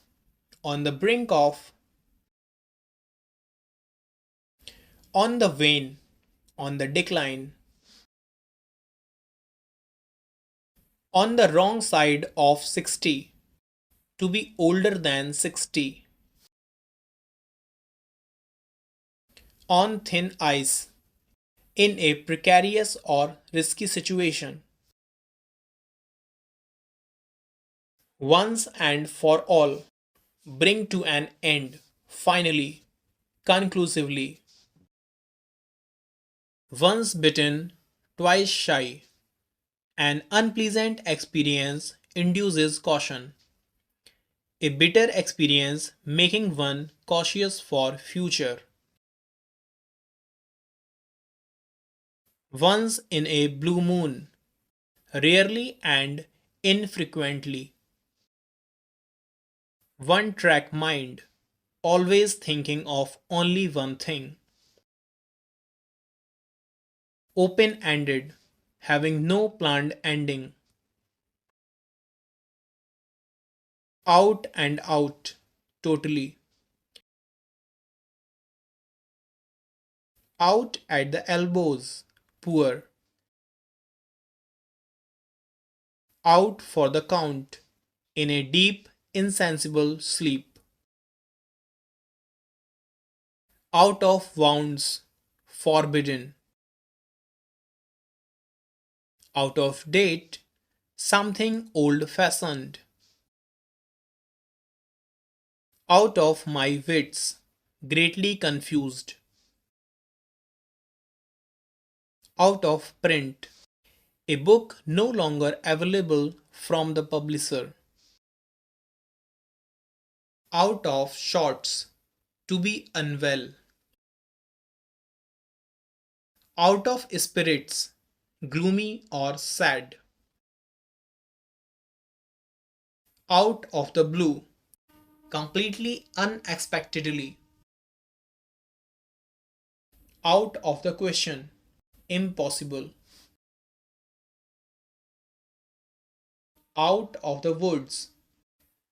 on the brink of, on the wane, on the decline. On the wrong side of 60, to be older than 60. On thin ice, in a precarious or risky situation. Once and for all, bring to an end, finally, conclusively. Once bitten, twice shy. An unpleasant experience induces caution. A bitter experience making one cautious for future. Once in a blue moon, rarely and infrequently. One track mind, always thinking of only one thing. Open ended, having no planned ending. Out and out, totally. Out at the elbows, poor. Out for the count, in a deep, insensible sleep. Out of wounds, forbidden. Out of date, something old fashioned. Out of my wits, greatly confused. Out of print, a book no longer available from the publisher. Out of sorts, to be unwell. Out of spirits, gloomy or sad. Out of the blue, completely unexpectedly. Out of the question. Impossible. Out of the woods.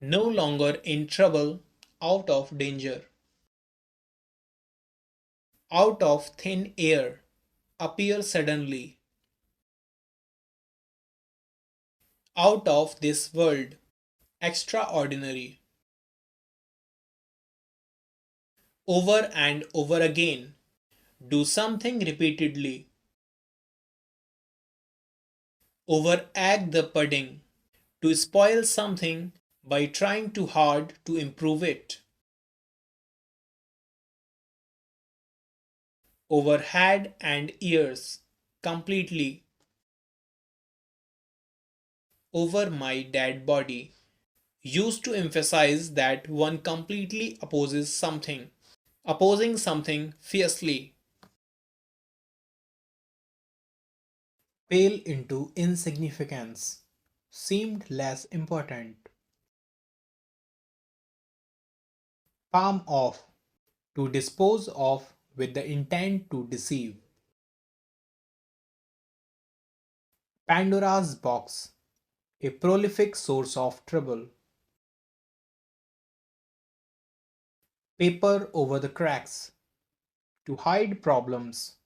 No longer in trouble. Out of danger. Out of thin air. Appear suddenly. Out of this world. Extraordinary. Over and over again. Do something repeatedly. Overact the pudding. To spoil something by trying too hard to improve it. Over head and ears. Completely. Over my dead body. Used to emphasize that one completely opposes something. Opposing something fiercely. Pale into insignificance. Seemed less important. Palm off. To dispose of with the intent to deceive. Pandora's box. A prolific source of trouble. Paper over the cracks. To hide problems.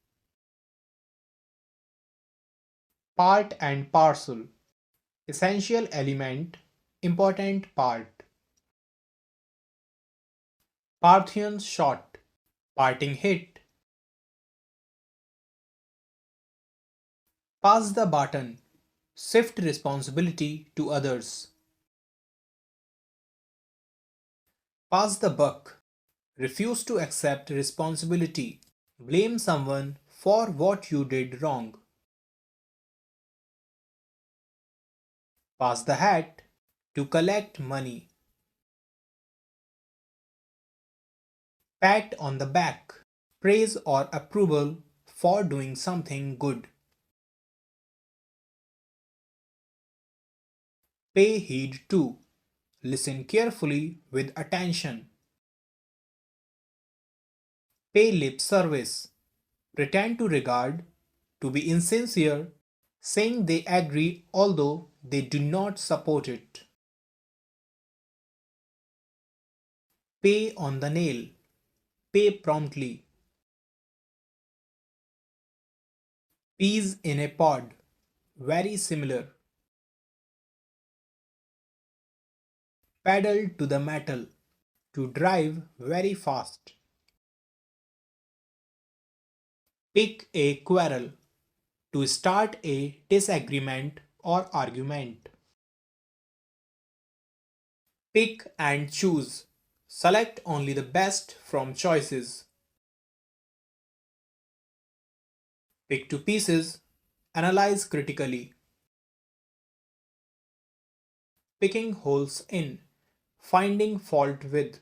Part and parcel. Essential element. Important part. Parthian shot. Parting hit. Pass the baton. Shift responsibility to others. Pass the buck. Refuse to accept responsibility. Blame someone for what you did wrong. Pass the hat. To collect money. Pat on the back. Praise or approval for doing something good. Pay heed to. Listen carefully with attention. Pay lip service. Pretend to regard. To be insincere. Saying they agree although they do not support it. Pay on the nail. Pay promptly. Peas in a pod. Very similar. Pedal to the metal. To drive very fast. Pick a quarrel. To start a disagreement or argument. Pick and choose. Select only the best from choices. Pick to pieces. Analyze critically. Picking holes in. Finding fault with.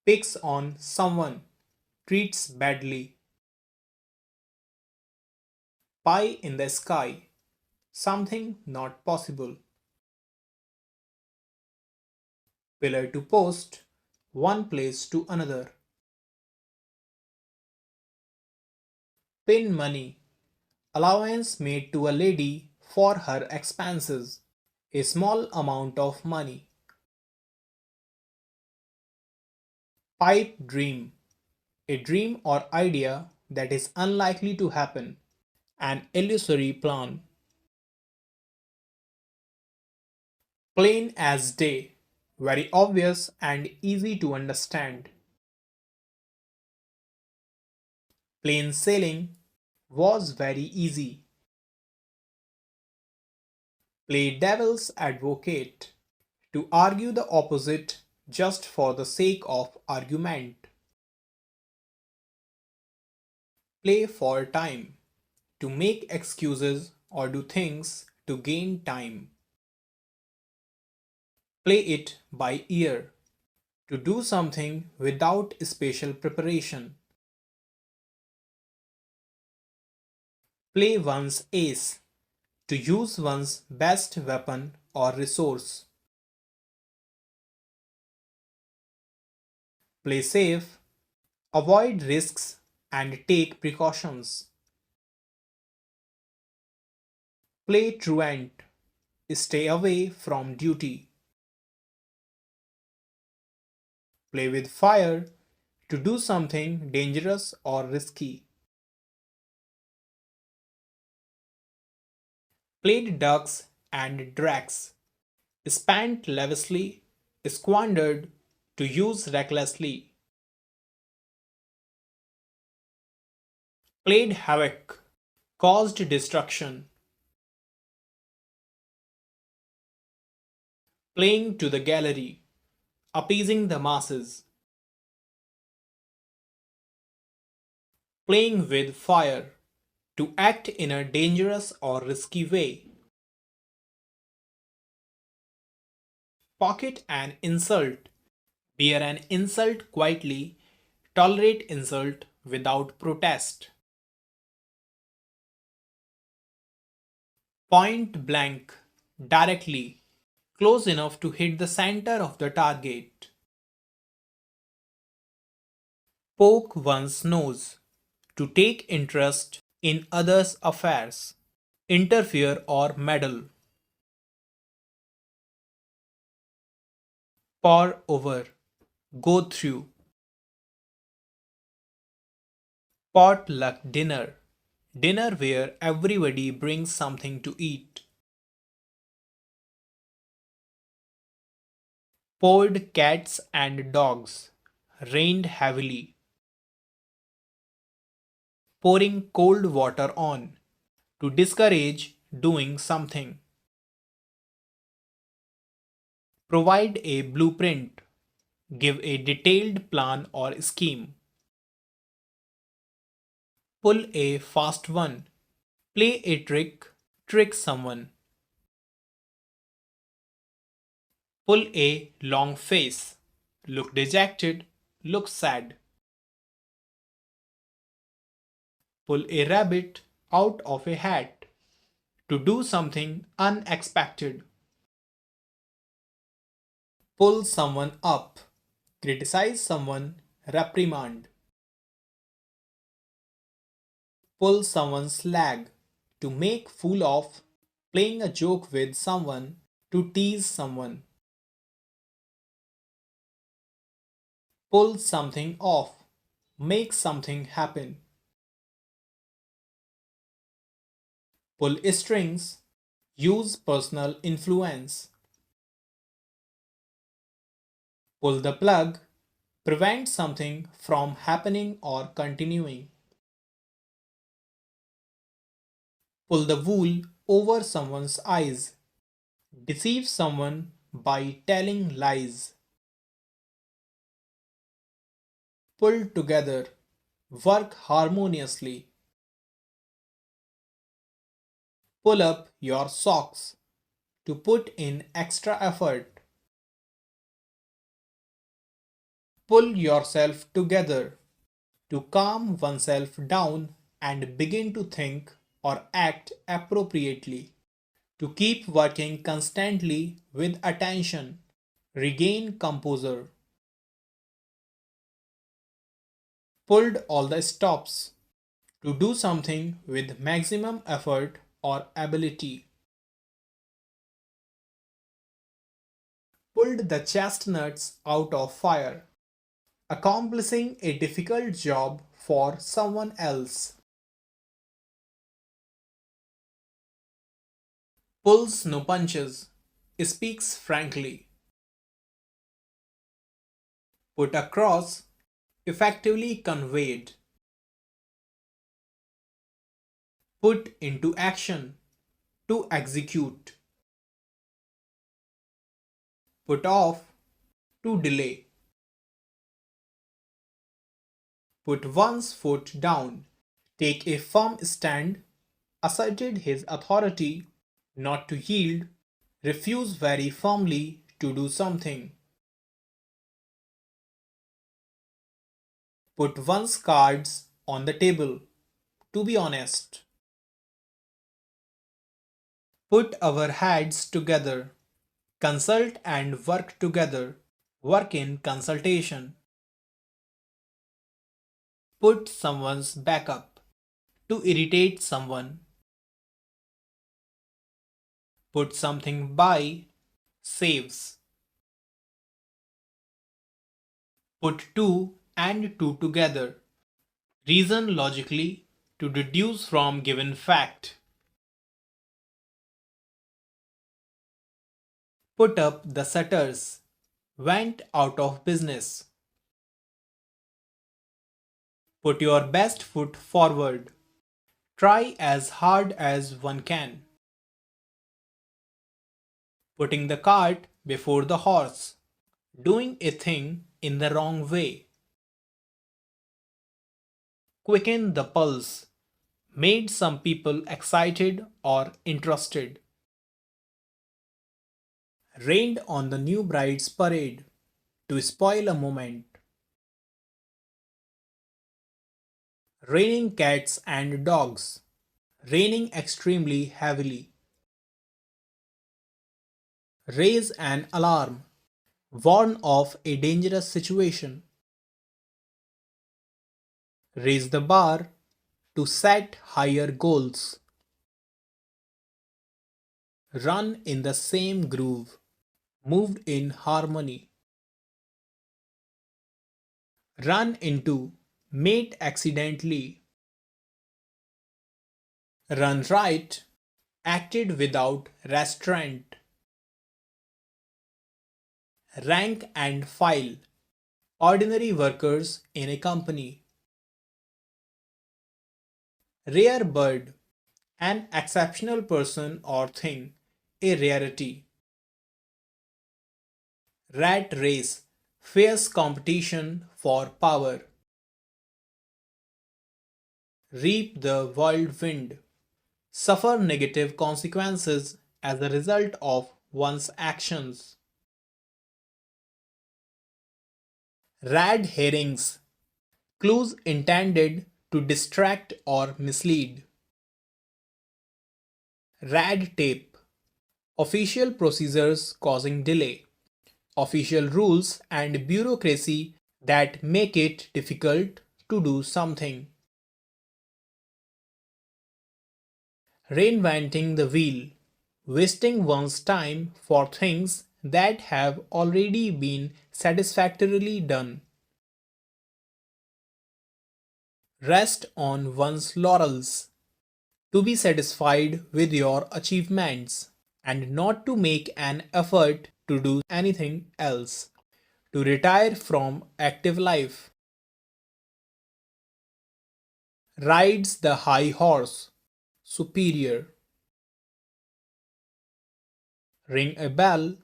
Picks on someone. Treats badly. Pie in the sky. Something not possible. Pillar to post. One place to another. Pin money. Allowance made to a lady for her expenses. A small amount of money. Pipe dream. A dream or idea that is unlikely to happen. An illusory plan. Plain as day. Very obvious and easy to understand. Plain sailing was very easy. Play devil's advocate. To argue the opposite just for the sake of argument. Play for time. To make excuses or do things to gain time. Play it by ear. To do something without special preparation. Play one's ace. To use one's best weapon or resource. Play safe. avoid risks and take precautions. Play truant, stay away from duty. Play with fire to do something dangerous or risky. Played ducks and drakes, spent lavishly, squandered to use recklessly. Played havoc, caused destruction. Playing to the gallery, appeasing the masses. Playing with fire, to act in a dangerous or risky way. Pocket an insult, bear an insult quietly, tolerate insult without protest. Point blank, directly, close enough to hit the center of the target. Poke one's nose, to take interest in others' affairs, interfere or meddle. Pour over, go through. Potluck dinner, dinner where everybody brings something to eat. Poured cats and dogs, rained heavily. Pouring cold water on, to discourage doing something. Provide a blueprint, give a detailed plan or scheme. Pull a fast one, play a trick, trick someone. Pull a long face, look dejected, look sad. Pull a rabbit out of a hat, to do something unexpected. Pull someone up, criticize someone, reprimand. Pull someone's leg, to make fool of, playing a joke with someone, to tease someone. Pull something off, make something happen. Pull strings, use personal influence. Pull the plug, prevent something from happening or continuing. Pull the wool over someone's eyes, deceive someone by telling lies. Pull together, work harmoniously. Pull up your socks, to put in extra effort. Pull yourself together, to calm oneself down and begin to think or act appropriately. To keep working constantly with attention, regain composure. Pulled all the stops, to do something with maximum effort or ability. Pulled the chestnuts out of fire, accomplishing a difficult job for someone else. Pulls no punches, speaks frankly. Put across, effectively conveyed. Put into action, to execute. Put off, to delay. Put one's foot down, take a firm stand, asserted his authority, not to yield, refuse very firmly to do something. Put one's cards on the table, to be honest. Put our heads together, consult and work together, work in consultation. put someone's back up, to irritate someone, put something by, saves, put two and two together, reason logically to deduce from given fact, put up the shutters, went out of business, put your best foot forward, try as hard as one can, putting the cart before the horse, doing a thing in the wrong way, quicken the pulse, made some people excited or interested, rained on the new bride's parade to spoil a moment, raining cats and dogs, raining extremely heavily, raise an alarm, warn of a dangerous situation, raise the bar to set higher goals, run in the same groove, moved in harmony, run into, mate accidentally, run right, acted without restraint, rank and file, ordinary workers in a company, rare bird, an exceptional person or thing, a rarity, rat race, fierce competition for power, reap the whirlwind, suffer negative consequences as a result of one's actions, red herrings, clues intended to distract or mislead, red tape, official procedures causing delay, official rules and bureaucracy that make it difficult to do something, reinventing the wheel, wasting one's time for things that have already been satisfactorily done, rest on one's laurels, to be satisfied with your achievements and not to make an effort to do anything else, to retire from active life, rides the high horse, superior, ring a bell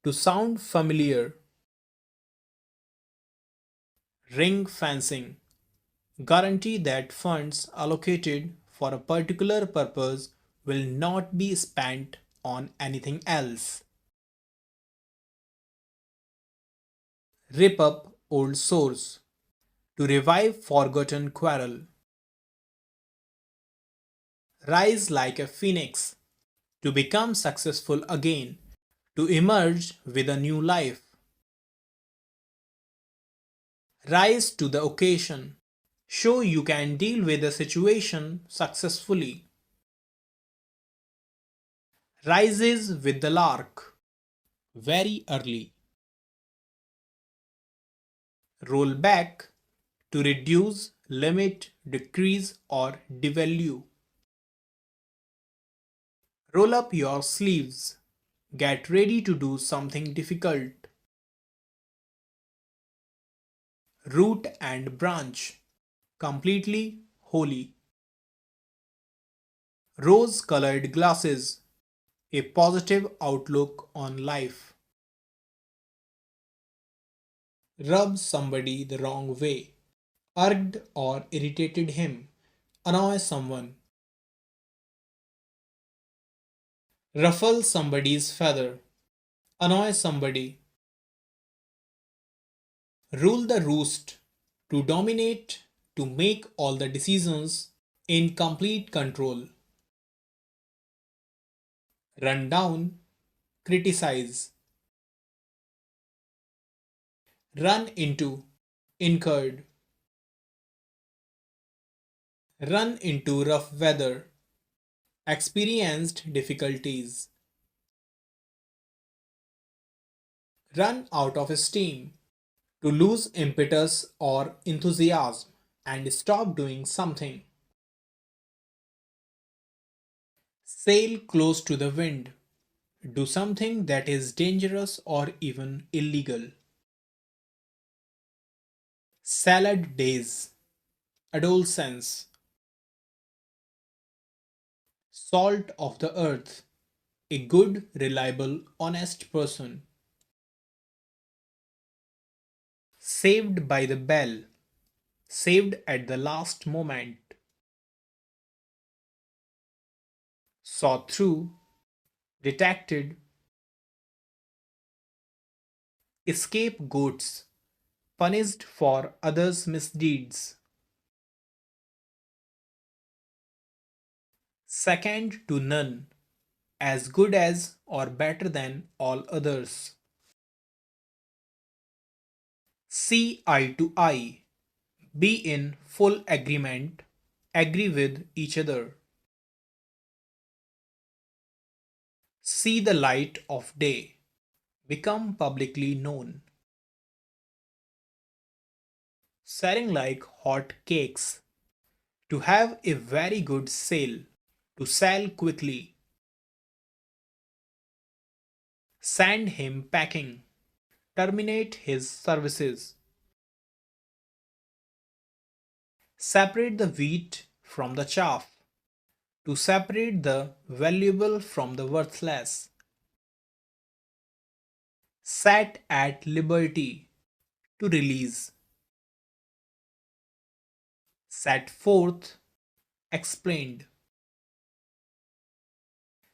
to sound familiar, ring fencing, guarantee that funds allocated for a particular purpose will not be spent on anything else, rip up old sores, to revive forgotten quarrel, rise like a phoenix, to become successful again, to emerge with a new life, rise to the occasion, show you can deal with a situation successfully, rises with the lark, very early, roll back to reduce, limit, decrease, or devalue. Roll up your sleeves. Get ready to do something difficult. Root and branch. Completely holy. Rose colored glasses. A positive outlook on life. Rub somebody the wrong way. Urged or irritated him. Annoy someone. Ruffle somebody's feather. Annoy somebody. Rule the roost. To dominate, to make all the decisions in complete control. Run down, criticize. Run into, incurred. run into rough weather, experienced difficulties, run out of steam, to lose impetus or enthusiasm and stop doing something, sail close to the wind, do something that is dangerous or even illegal. Salad days, adolescence, salt of the earth, a good, reliable, honest person. Saved by the bell, saved at the last moment. Saw through, detected, scapegoats, punished for others' misdeeds. Second to none, as good as or better than all others. See eye to eye, be in full agreement, agree with each other. See the light of day, become publicly known. Selling like hot cakes, to have a very good sale, to sell quickly. Send him packing, terminate his services. Separate the wheat from the chaff, to separate the valuable from the worthless. Set at liberty, to release. Set forth, explained.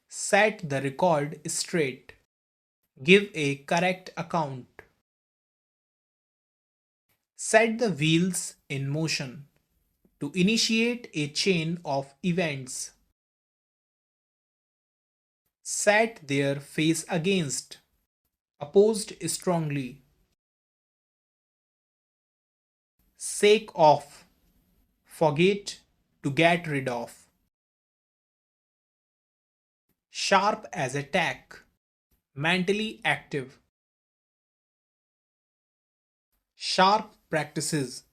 Set the record straight, give a correct account. Set the wheels in motion, to initiate a chain of events. Set their face against, opposed strongly. Sake of, forget, to get rid of. Sharp as a tack, mentally active. Sharp practices,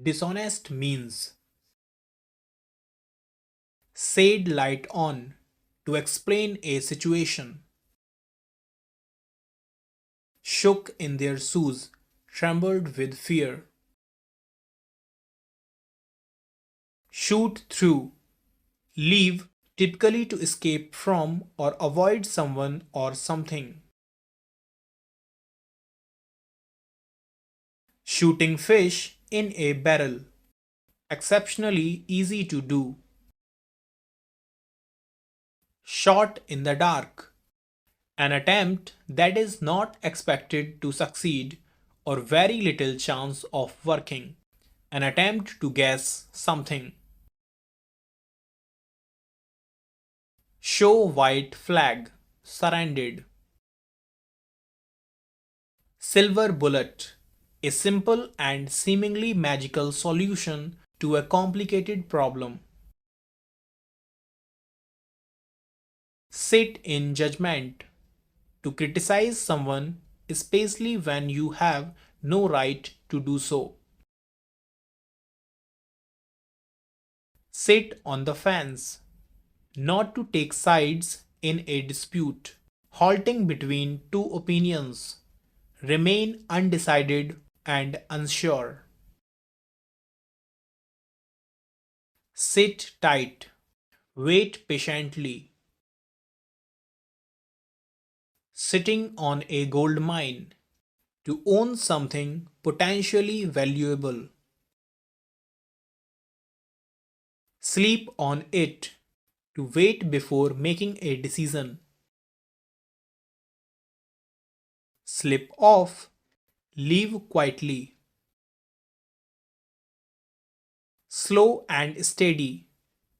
dishonest means. Shed light on, to explain a situation. Shook in their shoes, trembled with fear. Shoot through, leave, typically to escape from or avoid someone or something. Shooting fish in a barrel, exceptionally easy to do. Shot in the dark, an attempt that is not expected to succeed or very little chance of working. An attempt to guess something. Show white flag, surrendered. Silver bullet, a simple and seemingly magical solution to a complicated problem. Sit in judgment, to criticize someone, especially when you have no right to do so. Sit on the fence, not to take sides in a dispute. Halting between two opinions, remain undecided and unsure. Sit tight, wait patiently. Sitting on a gold mine, to own something potentially valuable. Sleep on it, to wait before making a decision. Slip off, leave quietly. Slow and steady,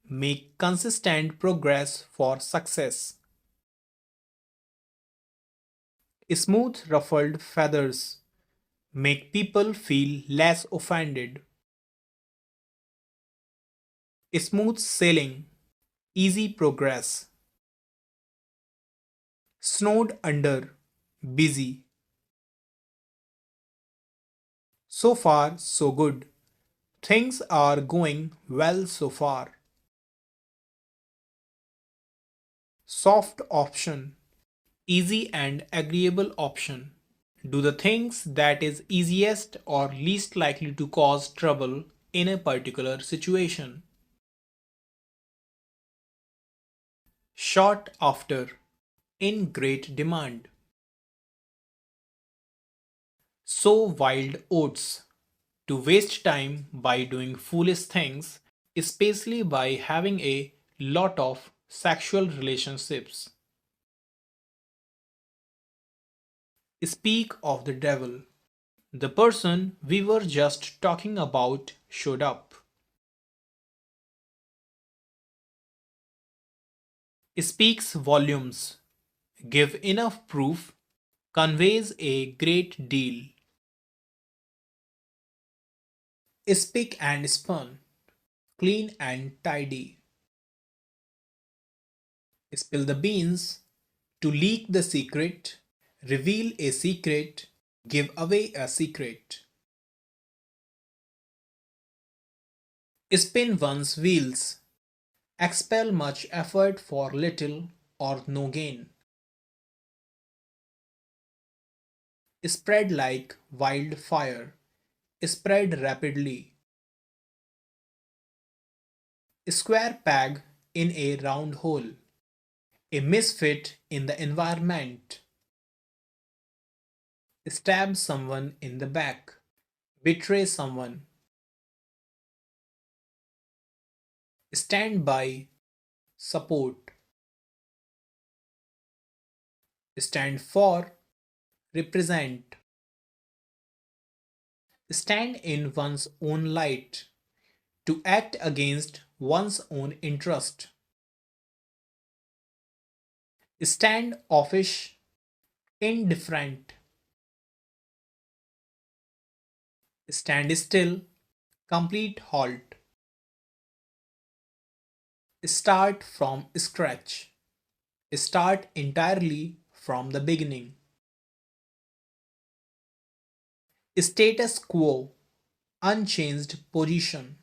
make consistent progress for success. Smooth ruffled feathers, make people feel less offended. smooth sailing, easy progress, snowed under, busy. So far, so good. Things are going well so far. Soft option, easy and agreeable option. Do the things that is easiest or least likely to cause trouble in a particular situation. Short after, in great demand. Sow wild oats. To waste time by doing foolish things, especially by having a lot of sexual relationships. Speak of the devil. The person we were just talking about showed up. Speaks volumes. Give enough proof. Conveys a great deal. Spick and span. Clean and tidy. Spill the beans. To leak the secret. Reveal a secret. Give away a secret. Spin one's wheels. Expel much effort for little or no gain. Spread like wildfire. Spread rapidly. Square peg in a round hole. A misfit in the environment. Stab someone in the back. Betray someone. Stand by. Support. Stand for. Represent. Stand in one's own light. To act against one's own interest. Stand offish. Indifferent. Stand still. Complete halt. Start from scratch. Start entirely from the beginning. Status quo. Unchanged position.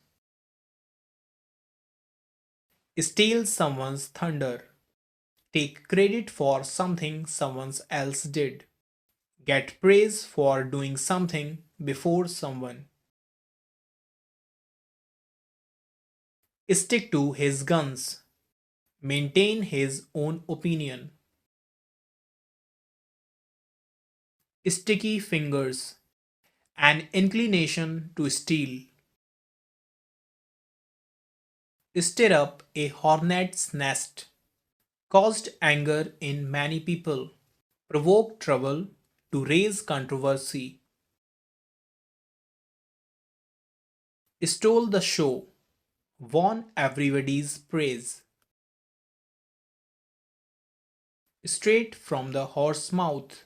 Steal someone's thunder. Take credit for something someone else did. Get praise for doing something before someone. Stick to his guns. Maintain his own opinion. Sticky fingers. An inclination to steal. Stir up a hornet's nest. Caused anger in many people. Provoke trouble to raise controversy. Stole the show. Won everybody's praise. Straight from the horse's mouth.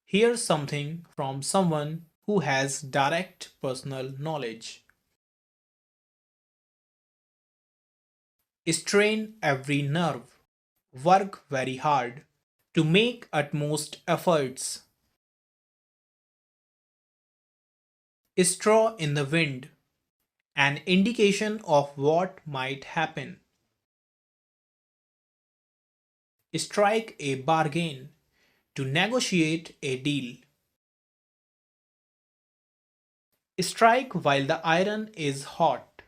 Hear something from someone who has direct personal knowledge. Strain every nerve. Work very hard. To make utmost efforts. Straw in the wind. An indication of what might happen. Strike a bargain. To negotiate a deal. Strike while the iron is hot.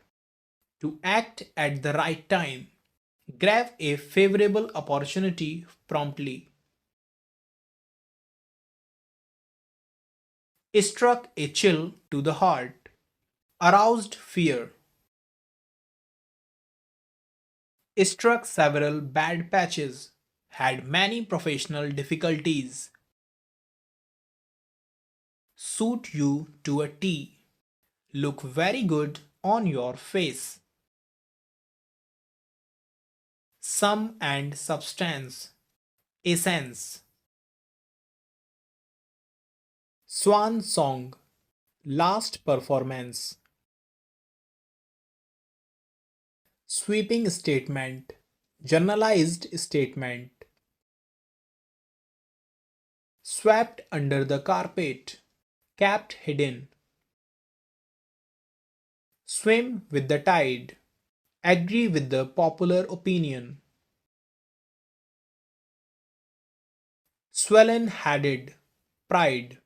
To act at the right time. Grab a favorable opportunity promptly. Struck a chill to the heart. Aroused fear. Struck several bad patches. Had many professional difficulties. Suit you to a T. Look very good on your face. Sum and substance. Essence. Swan song. Last performance. sweeping statement, generalized statement, swept under the carpet, kept hidden, swim with the tide, agree with the popular opinion, swollen headed, pride,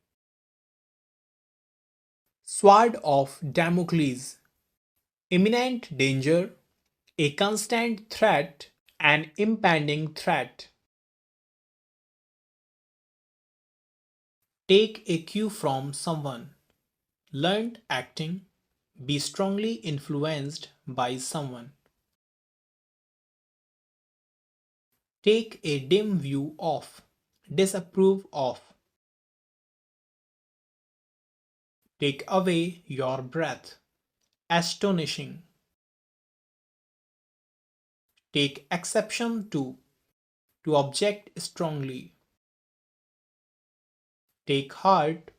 sword of Damocles, imminent danger, a constant threat, an impending threat. Take a cue from someone. Learned acting. Be strongly influenced by someone. Take a dim view of. Disapprove of. Take away your breath. Astonishing. Take exception to. To object strongly. Take heart.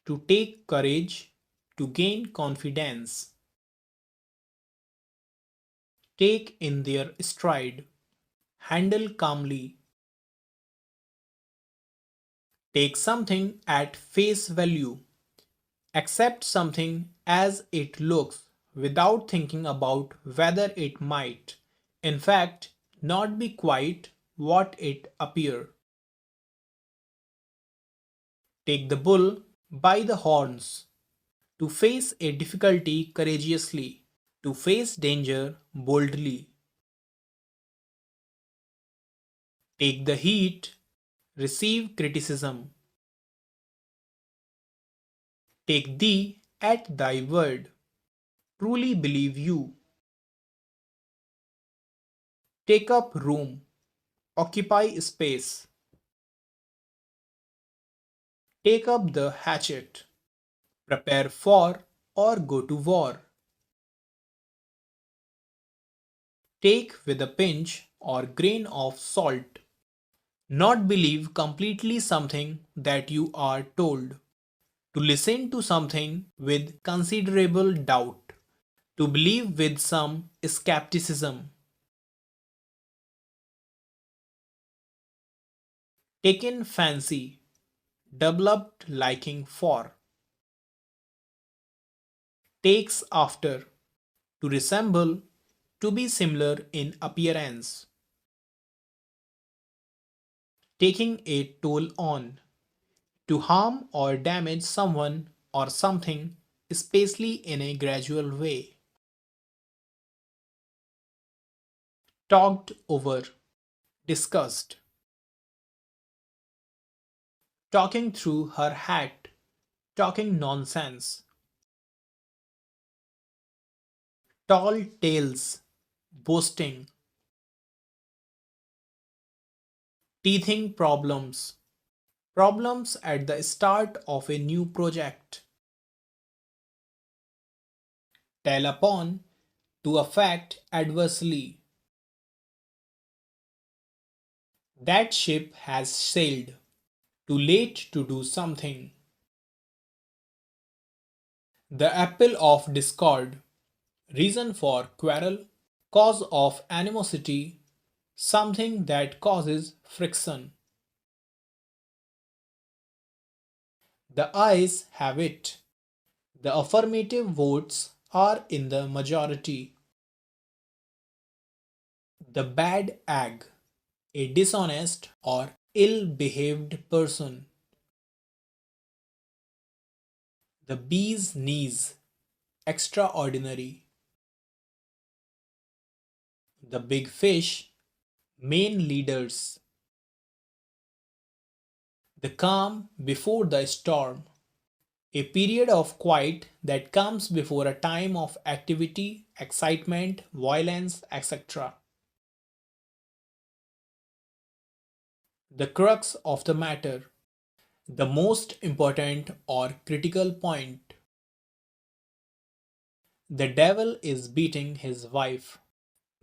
To take courage. To gain confidence. Take in their stride. Handle calmly. Take something at face value. Accept something as it looks without thinking about whether it might, in fact, not be quite what it appears. Take the bull by the horns. To face a difficulty courageously. To face danger boldly. Take the heat. Receive criticism. Take thee at thy word. Truly believe you. Take up room. Occupy space. Take up the hatchet. Prepare for or go to war. Take with a pinch or grain of salt. Not believe completely something that you are told. To listen to something with considerable doubt. To believe with some skepticism. Taken fancy. Developed liking for. Takes after. To resemble. To be similar in appearance. Taking a toll on. To harm or damage someone or something, especially in a gradual way. Talked over, discussed. Talking through her hat, talking nonsense. Tall tales, boasting. Teething problems, problems at the start of a new project. Tell upon, to affect adversely. That ship has sailed. Too late to do something. The apple of discord, reason for quarrel, cause of animosity, something that causes friction. The ayes have it. The affirmative votes are in the majority. The bad egg, a dishonest or ill behaved person. The bee's knees, extraordinary. The big fish, main leaders. The calm before the storm, a period of quiet that comes before a time of activity, excitement, violence, etc. The crux of the matter, the most important or critical point. The devil is beating his wife.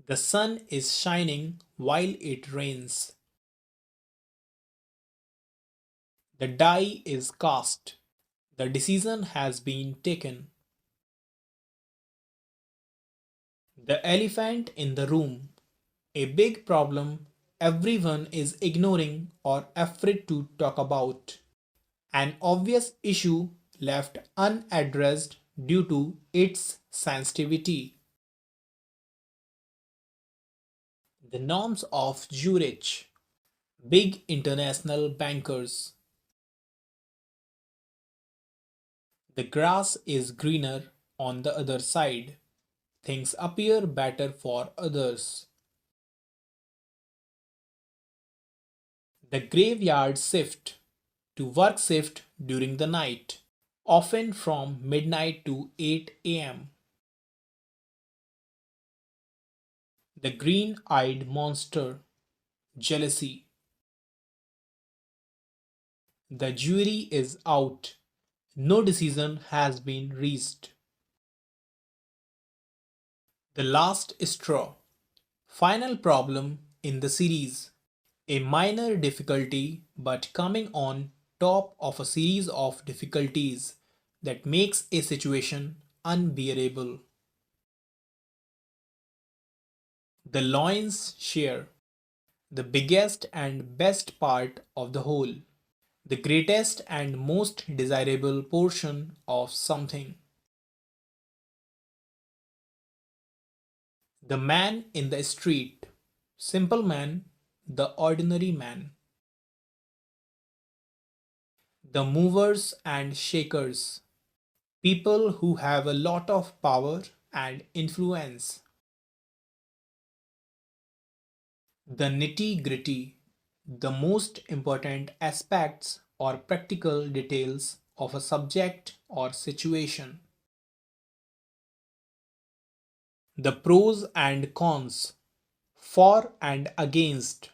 The sun is shining while it rains. The die is cast. The decision has been taken. The elephant in the room. A big problem everyone is ignoring or afraid to talk about. An obvious issue left unaddressed due to its sensitivity. The norms of Zurich. Big international bankers. The grass is greener on the other side. Things appear better for others. The graveyard shift. To work shift during the night, often from midnight to 8 am. The green eyed monster. Jealousy. The jury is out. No decision has been reached. The last straw. Final problem in the series. A minor difficulty but coming on top of a series of difficulties that makes a situation unbearable. The lion's share. The biggest and best part of the whole. The greatest and most desirable portion of something. The man in the street. Simple man, the ordinary man. The movers and shakers. People who have a lot of power and influence. The nitty gritty. The most important aspects or practical details of a subject or situation. The pros and cons. For and against.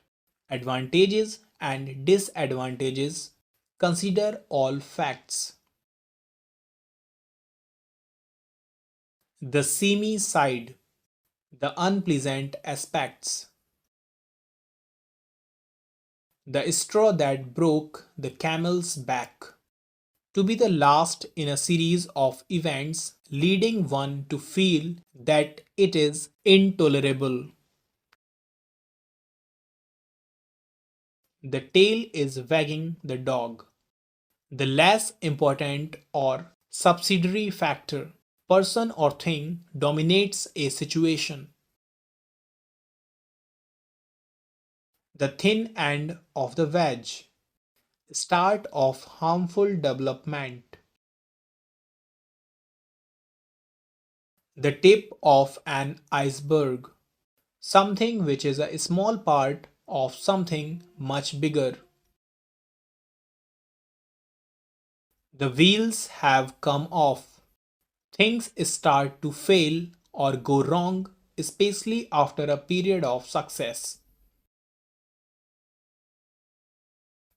Advantages and disadvantages. Consider all facts. The seamy side. The unpleasant aspects. The straw that broke the camel's back. To be the last in a series of events leading one to feel that it is intolerable. The tail is wagging the dog. The less important or subsidiary factor, person or thing, dominates a situation. The thin end of the wedge, start of harmful development. The tip of an iceberg, something which is a small part of something much bigger. The wheels have come off. Things start to fail or go wrong, especially after a period of success.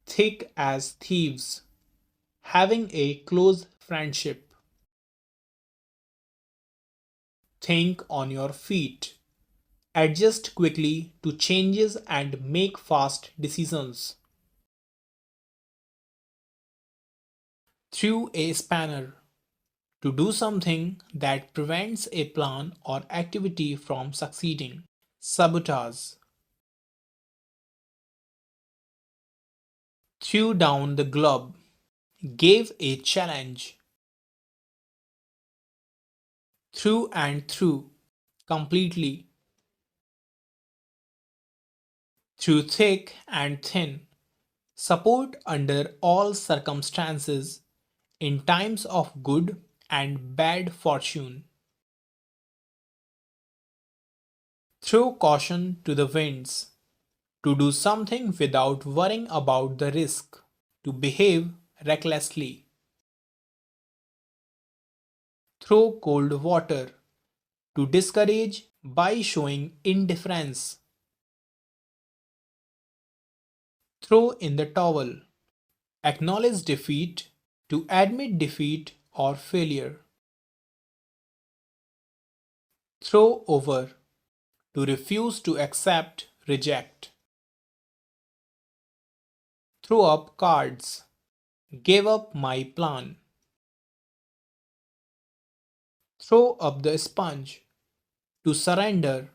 Thick as thieves, having a close friendship. Think on your feet. Adjust quickly to changes and make fast decisions. Through a spanner. To do something that prevents a plan or activity from succeeding. Sabotage. Threw down the globe. Gave a challenge. Through and through. Completely. Through thick and thin. Support under all circumstances in times of good and bad fortune. Throw caution to the winds. To do something without worrying about the risk. To behave recklessly. Throw cold water. To discourage by showing indifference. Throw in the towel. Acknowledge defeat. To admit defeat or failure. Throw over. To refuse to accept, reject. Throw up cards. Gave up my plan. Throw up the sponge. to surrender,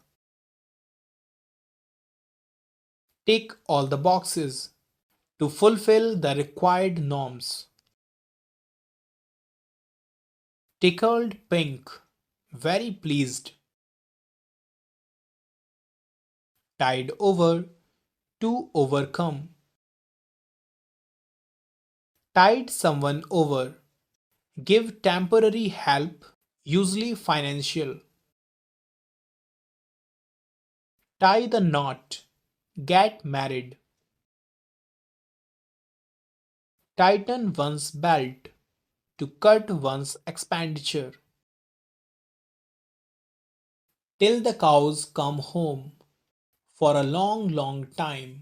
tick all the boxes, to fulfill the required norms. Tickled pink, very pleased, tide over, to overcome, tide someone over, give temporary help, usually financial, tie the knot, get married, tighten one's belt, to cut one's expenditure, till the cows come home, for a long, long time,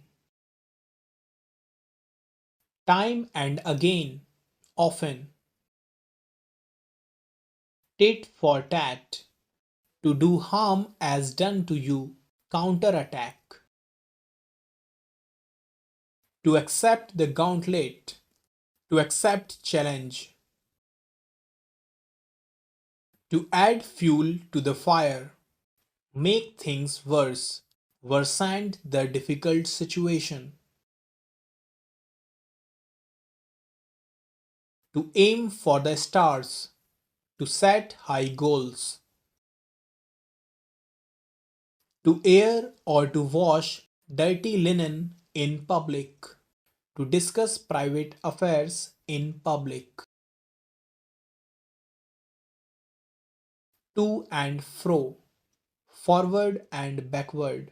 time and again, often, tit for tat, to do harm as done to you, counterattack, to accept the gauntlet, to accept challenge, to add fuel to the fire, make things worse, worsen the difficult situation, to aim for the stars, to set high goals, to air or to wash dirty linen in public, to discuss private affairs in public, to and fro, forward and backward,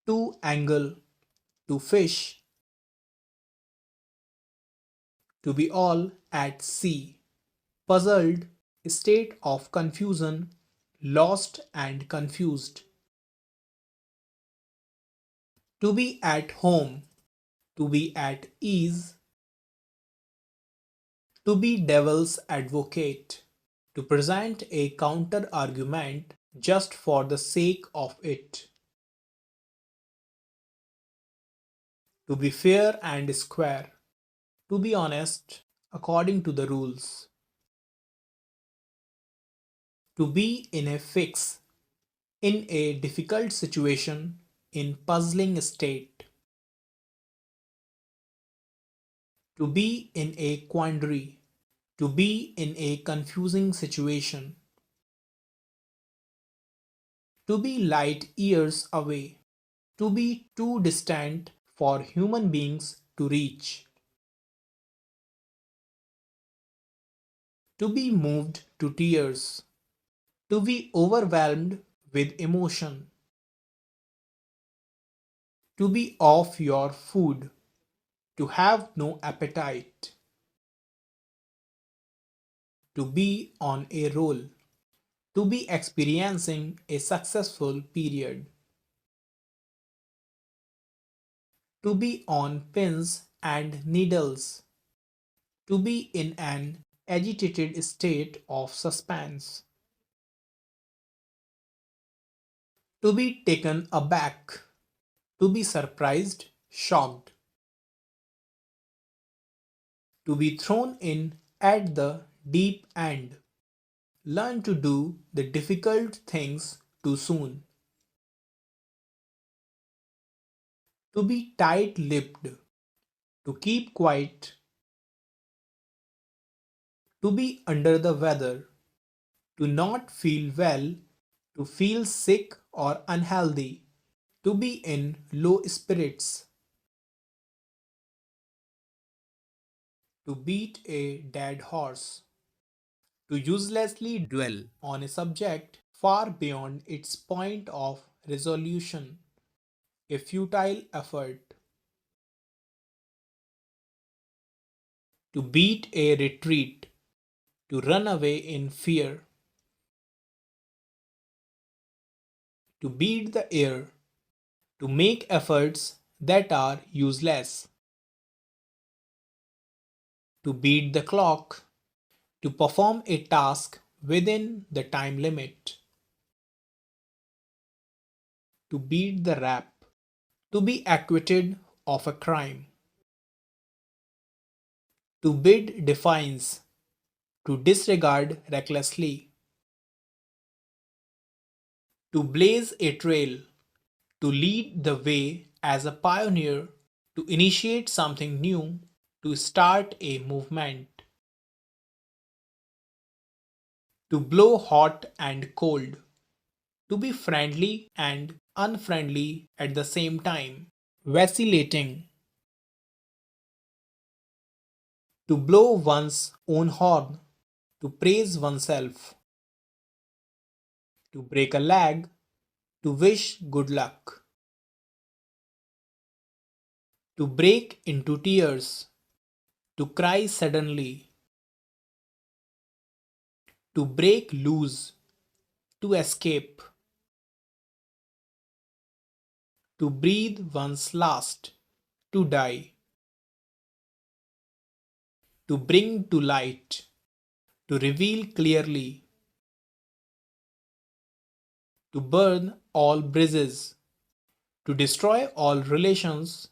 to angle, to fish, to be all at sea, puzzled, state of confusion, lost and confused, to be at home, to be at ease, to be devil's advocate, to present a counter argument just for the sake of it, to be fair and square, to be honest according to the rules, to be in a fix, in a difficult situation, in puzzling state, to be in a quandary, to be in a confusing situation, to be light years away, to be too distant for human beings to reach, to be moved to tears, to be overwhelmed with emotion, to be off your food, to have no appetite, to be on a roll, to be experiencing a successful period, to be on pins and needles, to be in an agitated state of suspense, to be taken aback, to be surprised, shocked, to be thrown in at the deep end. Learn to do the difficult things too soon. To be tight lipped, to keep quiet, to be under the weather, to not feel well, to feel sick or unhealthy, to be in low spirits, to beat a dead horse, to uselessly dwell on a subject far beyond its point of resolution, a futile effort, to beat a retreat, to run away in fear, to beat the air, to make efforts that are useless, to beat the clock, to perform a task within the time limit, to beat the rap, to be acquitted of a crime, to bid defiance, to disregard recklessly, to blaze a trail, to lead the way as a pioneer, to initiate something new, to start a movement, to blow hot and cold, to be friendly and unfriendly at the same time, vacillating, to blow one's own horn, to praise oneself, to break a leg, to wish good luck, to break into tears, to cry suddenly, to break loose, to escape, to breathe one's last, to die, to bring to light, to reveal clearly, to burn all bridges, to destroy all relations,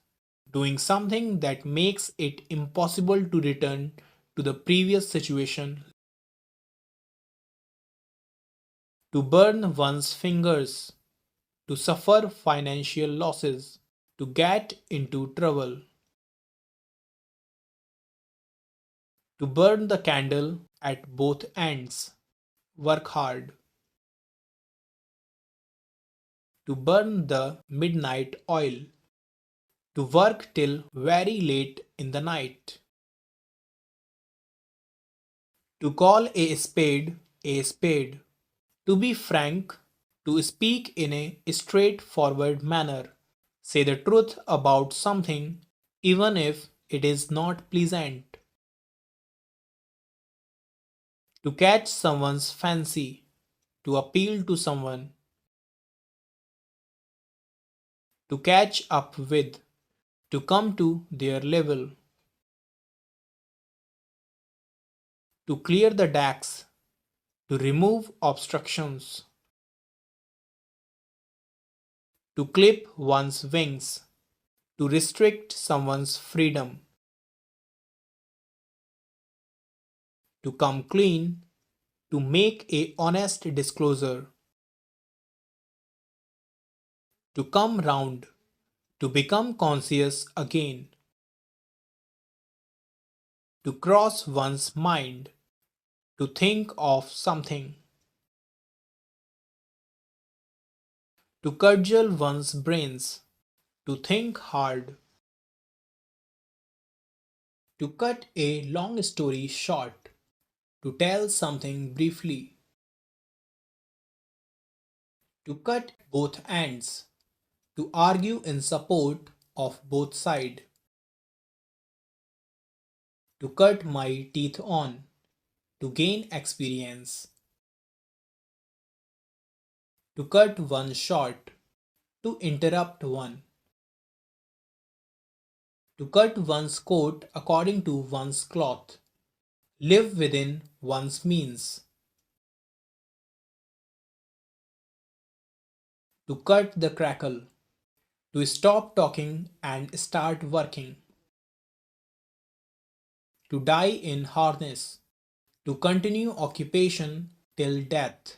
doing something that makes it impossible to return to the previous situation, to burn one's fingers, to suffer financial losses, to get into trouble, to burn the candle at both ends, work hard, to burn the midnight oil, to work till very late in the night, to call a spade, to be frank, to speak in a straightforward manner, say the truth about something even if it is not pleasant, to catch someone's fancy, to appeal to someone, to catch up with, to come to their level, to clear the decks, to remove obstructions, to clip one's wings, to restrict someone's freedom, to come clean, to make a honest disclosure, to come round, to become conscious again, to cross one's mind, to think of something, to cudgel one's brains, to think hard, to cut a long story short, to tell something briefly, to cut both ends, to argue in support of both sides, to cut my teeth on, to gain experience, to cut one short, to interrupt one, to cut one's coat according to one's cloth, live within one's means, to cut the crackle, to stop talking and start working, to die in harness, to continue occupation till death,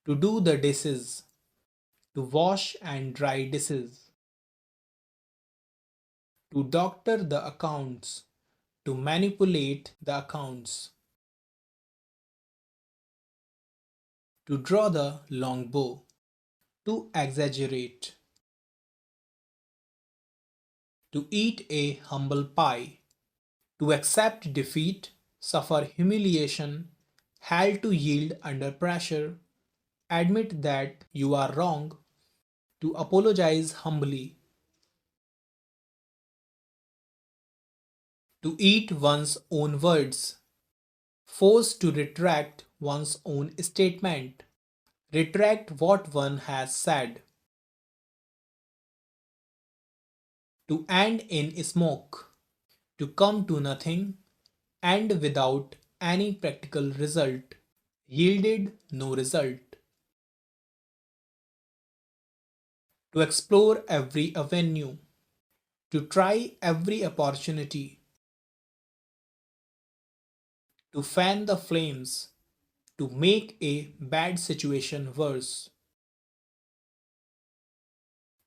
to do the dishes, to wash and dry dishes, to doctor the accounts, to manipulate the accounts, to draw the long bow, to exaggerate, to eat a humble pie, to accept defeat, suffer humiliation, held to yield under pressure, admit that you are wrong, to apologize humbly, to eat one's own words, forced to retract one's own statement, retract what one has said, to end in smoke, to come to nothing, and without any practical result, yielded no result, to explore every avenue, to try every opportunity, to fan the flames, to make a bad situation worse,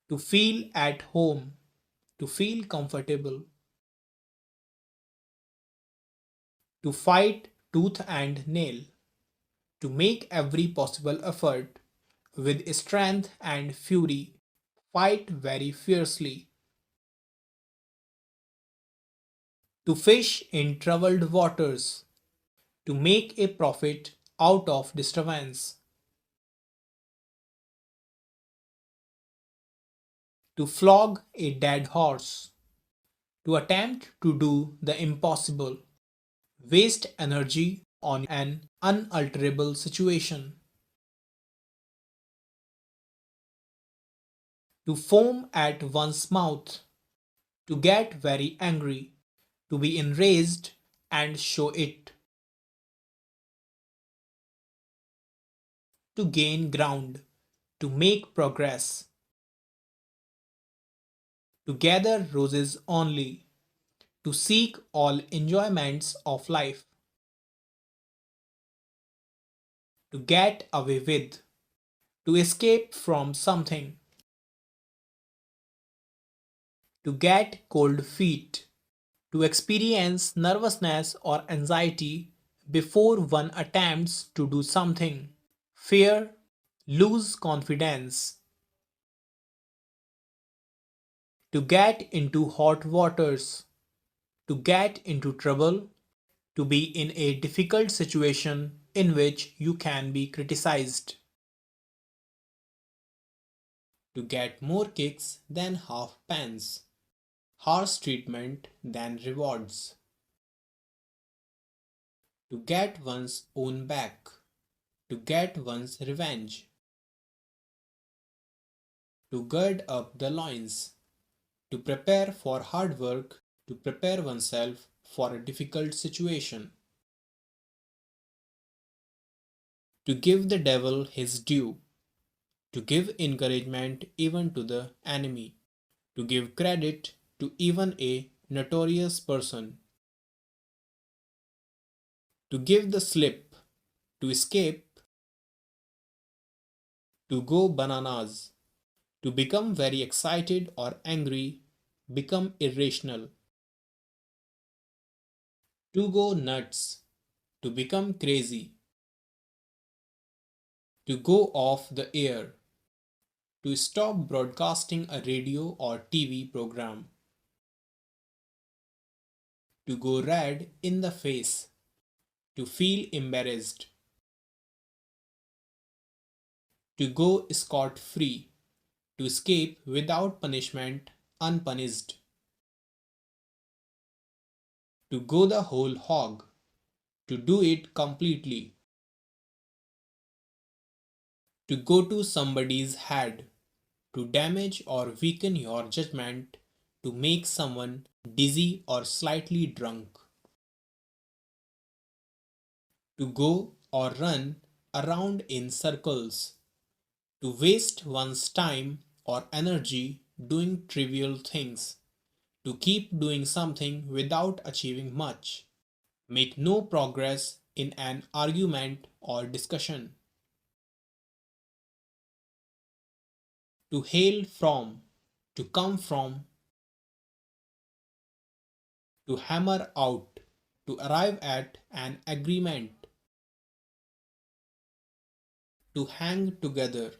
to feel at home, to feel comfortable, to fight tooth and nail, to make every possible effort with strength and fury, fight very fiercely, to fish in troubled waters, to make a profit out of disturbance, to flog a dead horse, to attempt to do the impossible, waste energy on an unalterable situation, to foam at one's mouth, to get very angry, to be enraged and show it, to gain ground, to make progress, to gather roses only, to seek all enjoyments of life, to get away with, to escape from something, to get cold feet, to experience nervousness or anxiety before one attempts to do something, fear, lose confidence, to get into hot waters, to get into trouble, to be in a difficult situation in which you can be criticized, to get more kicks than half pence, harsh treatment than rewards, to get one's own back, to get one's revenge, to gird up the loins, to prepare for hard work, to prepare oneself for a difficult situation, to give the devil his due, to give encouragement even to the enemy, to give credit to even a notorious person, to give the slip, to escape, to go bananas, to become very excited or angry, become irrational, to go nuts, to become crazy, to go off the air, to stop broadcasting a radio or TV program, to go red in the face, to feel embarrassed, to go scot free, to escape without punishment unpunished, to go the whole hog, to do it completely, to go to somebody's head, to damage or weaken your judgment, to make someone dizzy or slightly drunk, to go or run around in circles, to waste one's time or energy doing trivial things, to keep doing something without achieving much, make no progress in an argument or discussion, to hail from, to come from, to hammer out, to arrive at an agreement, to hang together,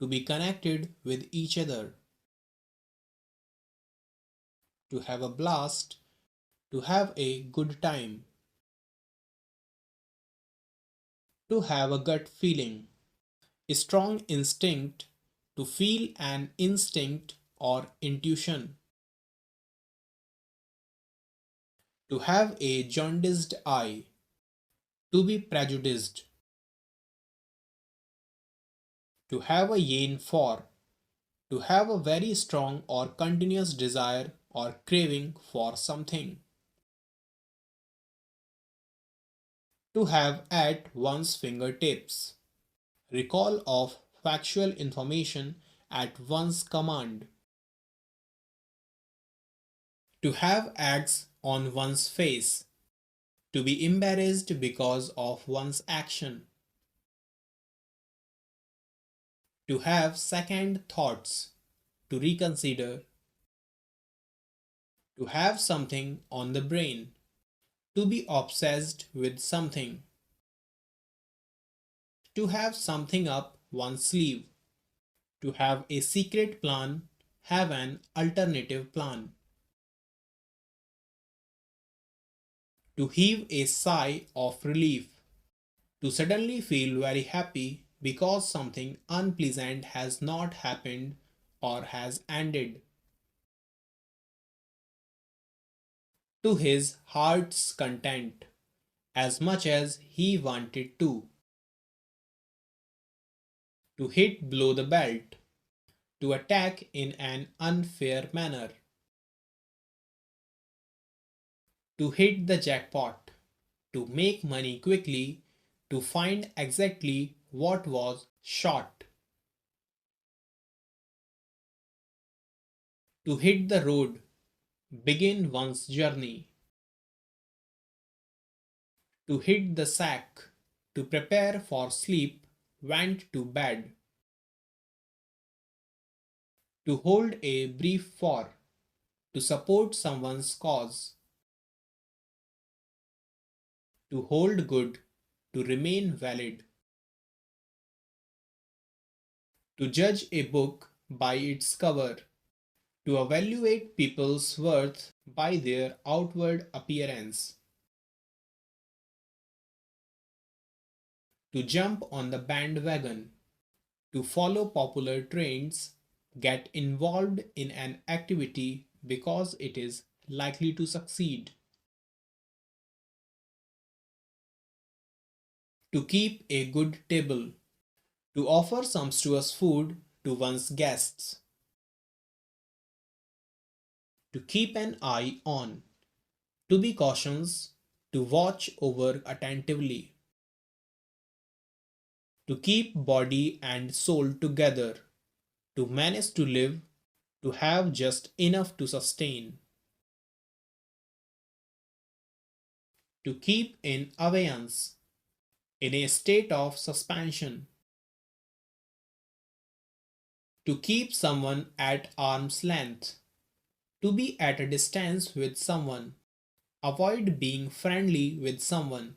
to be connected with each other, to have a blast, to have a good time, to have a gut feeling, a strong instinct, to feel an instinct or intuition, to have a jaundiced eye, to be prejudiced, to have a yearn for, to have a very strong or continuous desire or craving for something, to have at one's fingertips, recall of factual information at one's command, to have ads on one's face, to be embarrassed because of one's action, to have second thoughts, to reconsider, to have something on the brain, to be obsessed with something, to have something up one's sleeve, to have a secret plan, have an alternative plan, to heave a sigh of relief, to suddenly feel very happy because something unpleasant has not happened or has ended, to his heart's content as much as he wanted to hit below the belt, to attack in an unfair manner, to hit the jackpot, to make money quickly, to find exactly what was short, to hit the road, begin one's journey, to hit the sack, to prepare for sleep, went to bed, to hold a brief for, to support someone's cause, to hold good, to remain valid, to judge a book by its cover, to evaluate people's worth by their outward appearance, to jump on the bandwagon, to follow popular trends, get involved in an activity because it is likely to succeed, to keep a good table, to offer sumptuous food to one's guests, to keep an eye on, to be cautious, to watch over attentively, to keep body and soul together, to manage to live, to have just enough to sustain, to keep in abeyance, in a state of suspension, to keep someone at arm's length, to be at a distance with someone, avoid being friendly with someone,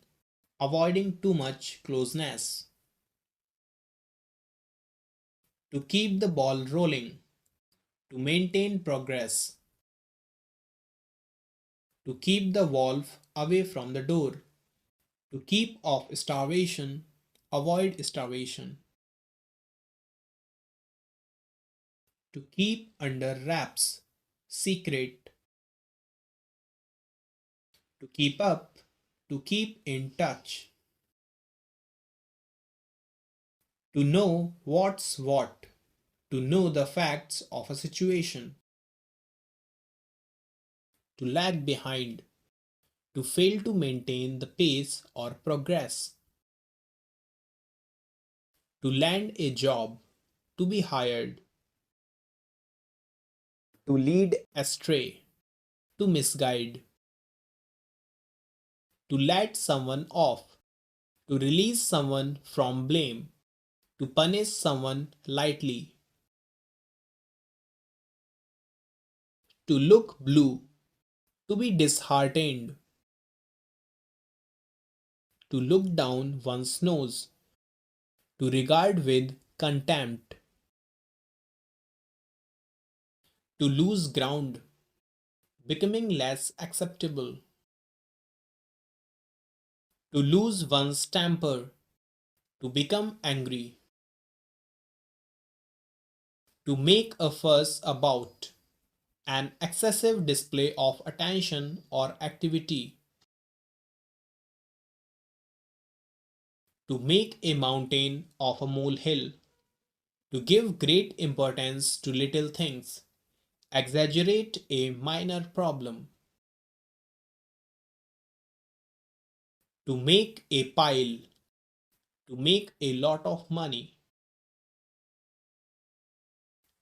avoiding too much closeness, to keep the ball rolling, to maintain progress, to keep the wolf away from the door, to keep off starvation, avoid starvation, to keep under wraps, secret, to keep up, to keep in touch, to know what's what, to know the facts of a situation, to lag behind, to fail to maintain the pace or progress, to land a job, to be hired, to lead astray, to misguide, to let someone off, to release someone from blame, to punish someone lightly, to look blue, to be disheartened, to look down one's nose, to regard with contempt, to lose ground, becoming less acceptable, to lose one's temper, to become angry, to make a fuss about an excessive display of attention or activity, to make a mountain of a molehill, to give great importance to little things, exaggerate a minor problem, to make a pile, to make a lot of money,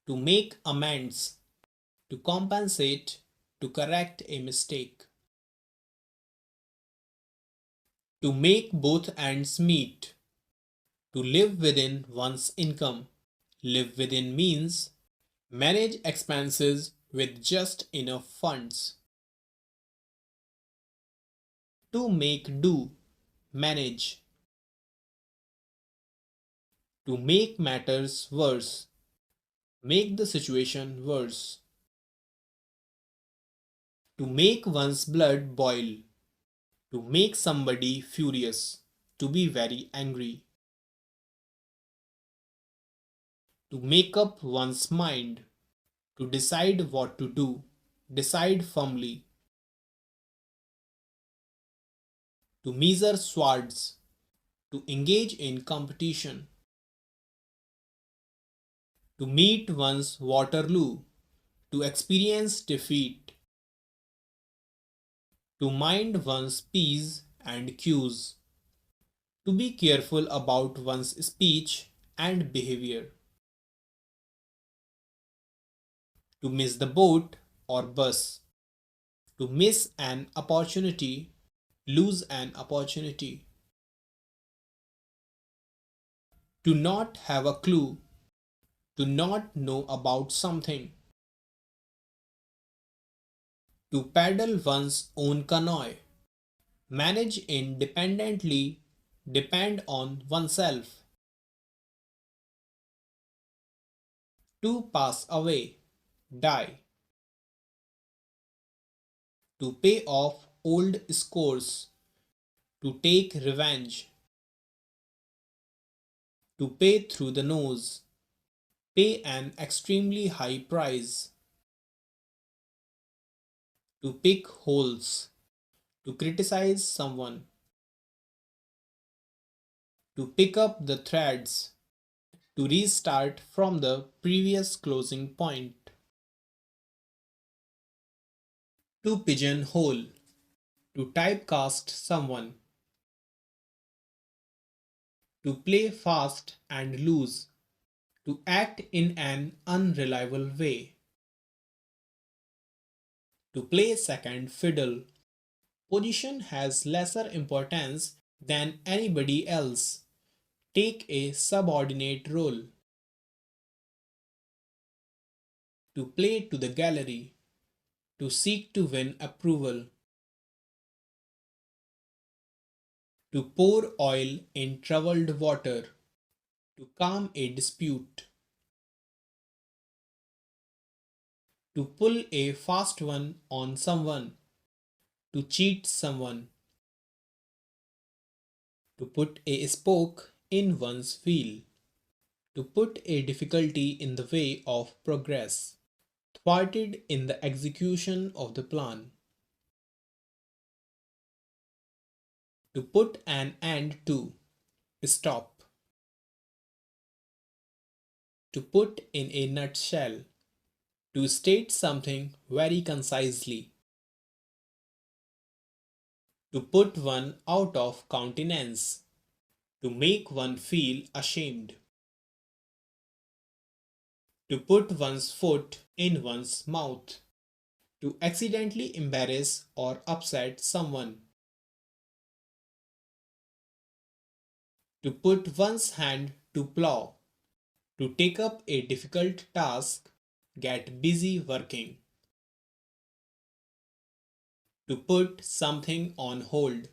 to make amends, to compensate, to correct a mistake, To make both ends meet. To live within one's income. Live within means manage expenses with just enough funds. To make do. Manage. To make matters worse. Make the situation worse. To make one's blood boil. To make somebody furious. To be very angry. To make up one's mind. To decide what to do. Decide firmly. To measure swords. To engage in competition. To meet one's Waterloo. To experience defeat. To mind one's P's and Q's. To be careful about one's speech and behavior. To miss the boat or bus. To miss an opportunity, lose an opportunity. To not have a clue, to not know about something. To paddle one's own canoe. Manage independently, depend on oneself. To pass away, die. To pay off old scores. To take revenge. To pay through the nose. Pay an extremely high price. To pick holes. To criticize someone. To pick up the threads. To restart from the previous closing point. To pigeonhole. To typecast someone. To play fast and loose. To act in an unreliable way. To play second fiddle. Position has lesser importance than anybody else. Take a subordinate role. To play to the gallery. To seek to win approval. To pour oil in troubled water. To calm a dispute. To pull a fast one on someone. To cheat someone. To put a spoke in one's wheel. To put a difficulty in the way of progress. Thwarted in the execution of the plan. To put an end to. Stop. To put in a nutshell. To state something very concisely. To put one out of countenance. To make one feel ashamed. To put one's foot in one's mouth. To accidentally embarrass or upset someone. To put one's hand to plow. To take up a difficult task, get busy working. To put something on hold.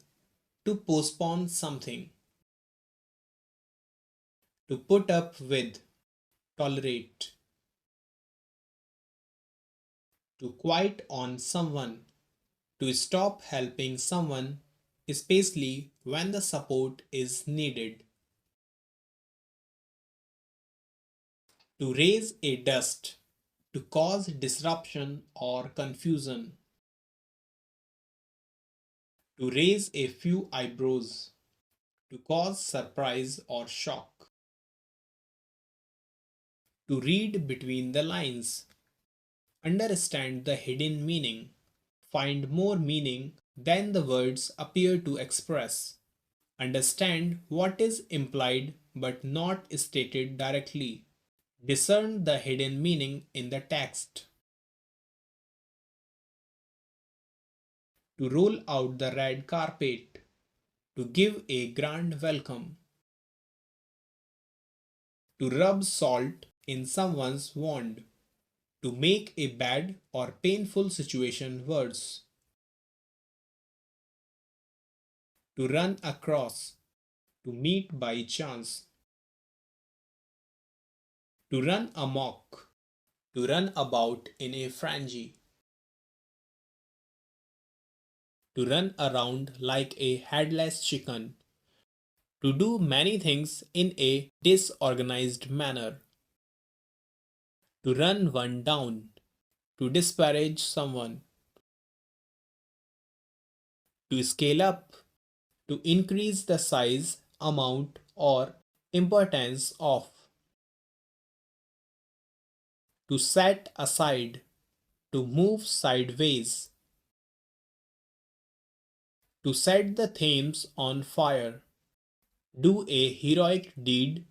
To postpone something. To put up with, tolerate. To quit on someone. To stop helping someone, especially when the support is needed. To raise a dust. To cause disruption or confusion. To raise a few eyebrows. To cause surprise or shock. To read between the lines. Understand the hidden meaning. Find more meaning than the words appear to express. Understand what is implied but not stated directly. Discern the hidden meaning in the text. To roll out the red carpet. to give a grand welcome, to rub salt in someone's wound, to make a bad or painful situation worse, to run across, to meet by chance, to run amok, to run about in a frenzy, to run around like a headless chicken, to do many things in a disorganized manner, to run one down, to disparage someone, to scale up, to increase the size, amount, or importance of, to set aside, to move sideways, to set the themes on fire, do a heroic deed,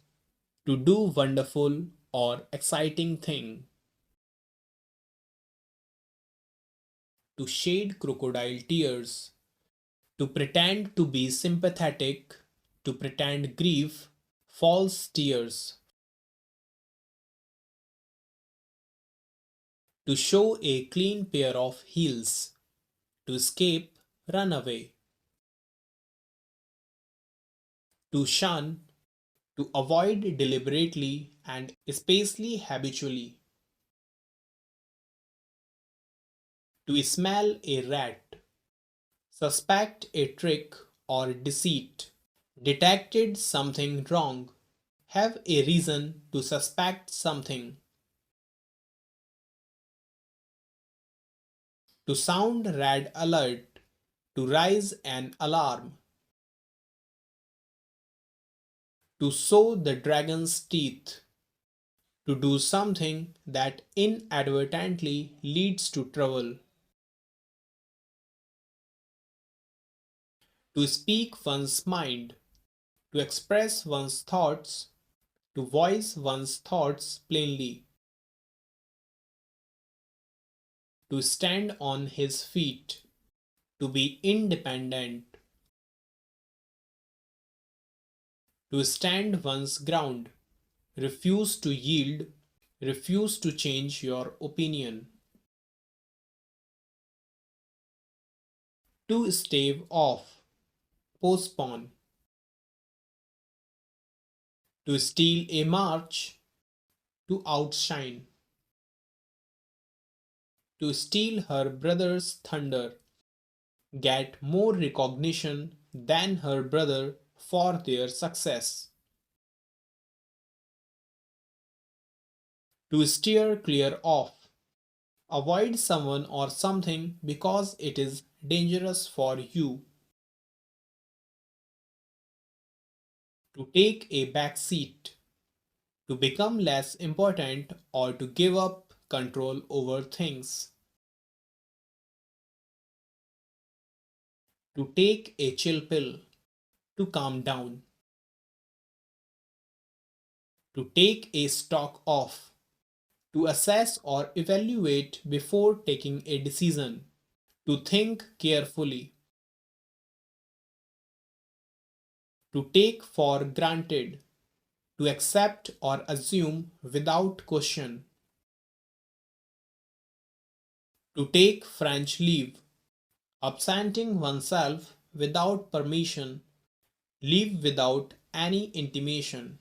to do wonderful or exciting thing, to shed crocodile tears, to pretend to be sympathetic, to pretend grief, false tears, to show a clean pair of heels, to escape, run away, to shun, to avoid deliberately and especially habitually, to smell a rat, suspect a trick or deceit, detected something wrong, have a reason to suspect something, to sound red alert, to raise an alarm, to sow the dragon's teeth, to do something that inadvertently leads to trouble, to speak one's mind, to express one's thoughts, to voice one's thoughts plainly, to stand on his feet, to be independent, to stand one's ground, refuse to yield, refuse to change your opinion, to stave off, postpone, to steal a march, to outshine, to steal her brother's thunder, get more recognition than her brother for their success, to steer clear of, avoid someone or something because it is dangerous for you, to take a back seat, to become less important or to give up control over things, to take a chill pill, to calm down, to take a stock of, to assess or evaluate before taking a decision, to think carefully, to take for granted, to accept or assume without question, to take French leave, absenting oneself without permission, leave without any intimation,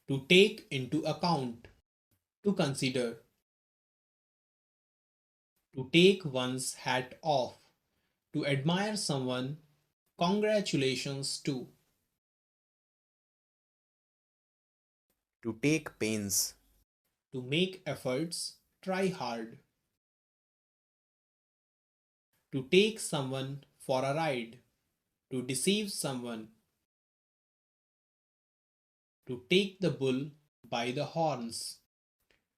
to take into account, to consider, to take one's hat off, to admire someone, congratulations to, To take pains, to make efforts, try hard, to take someone for a ride, to deceive someone, to take the bull by the horns,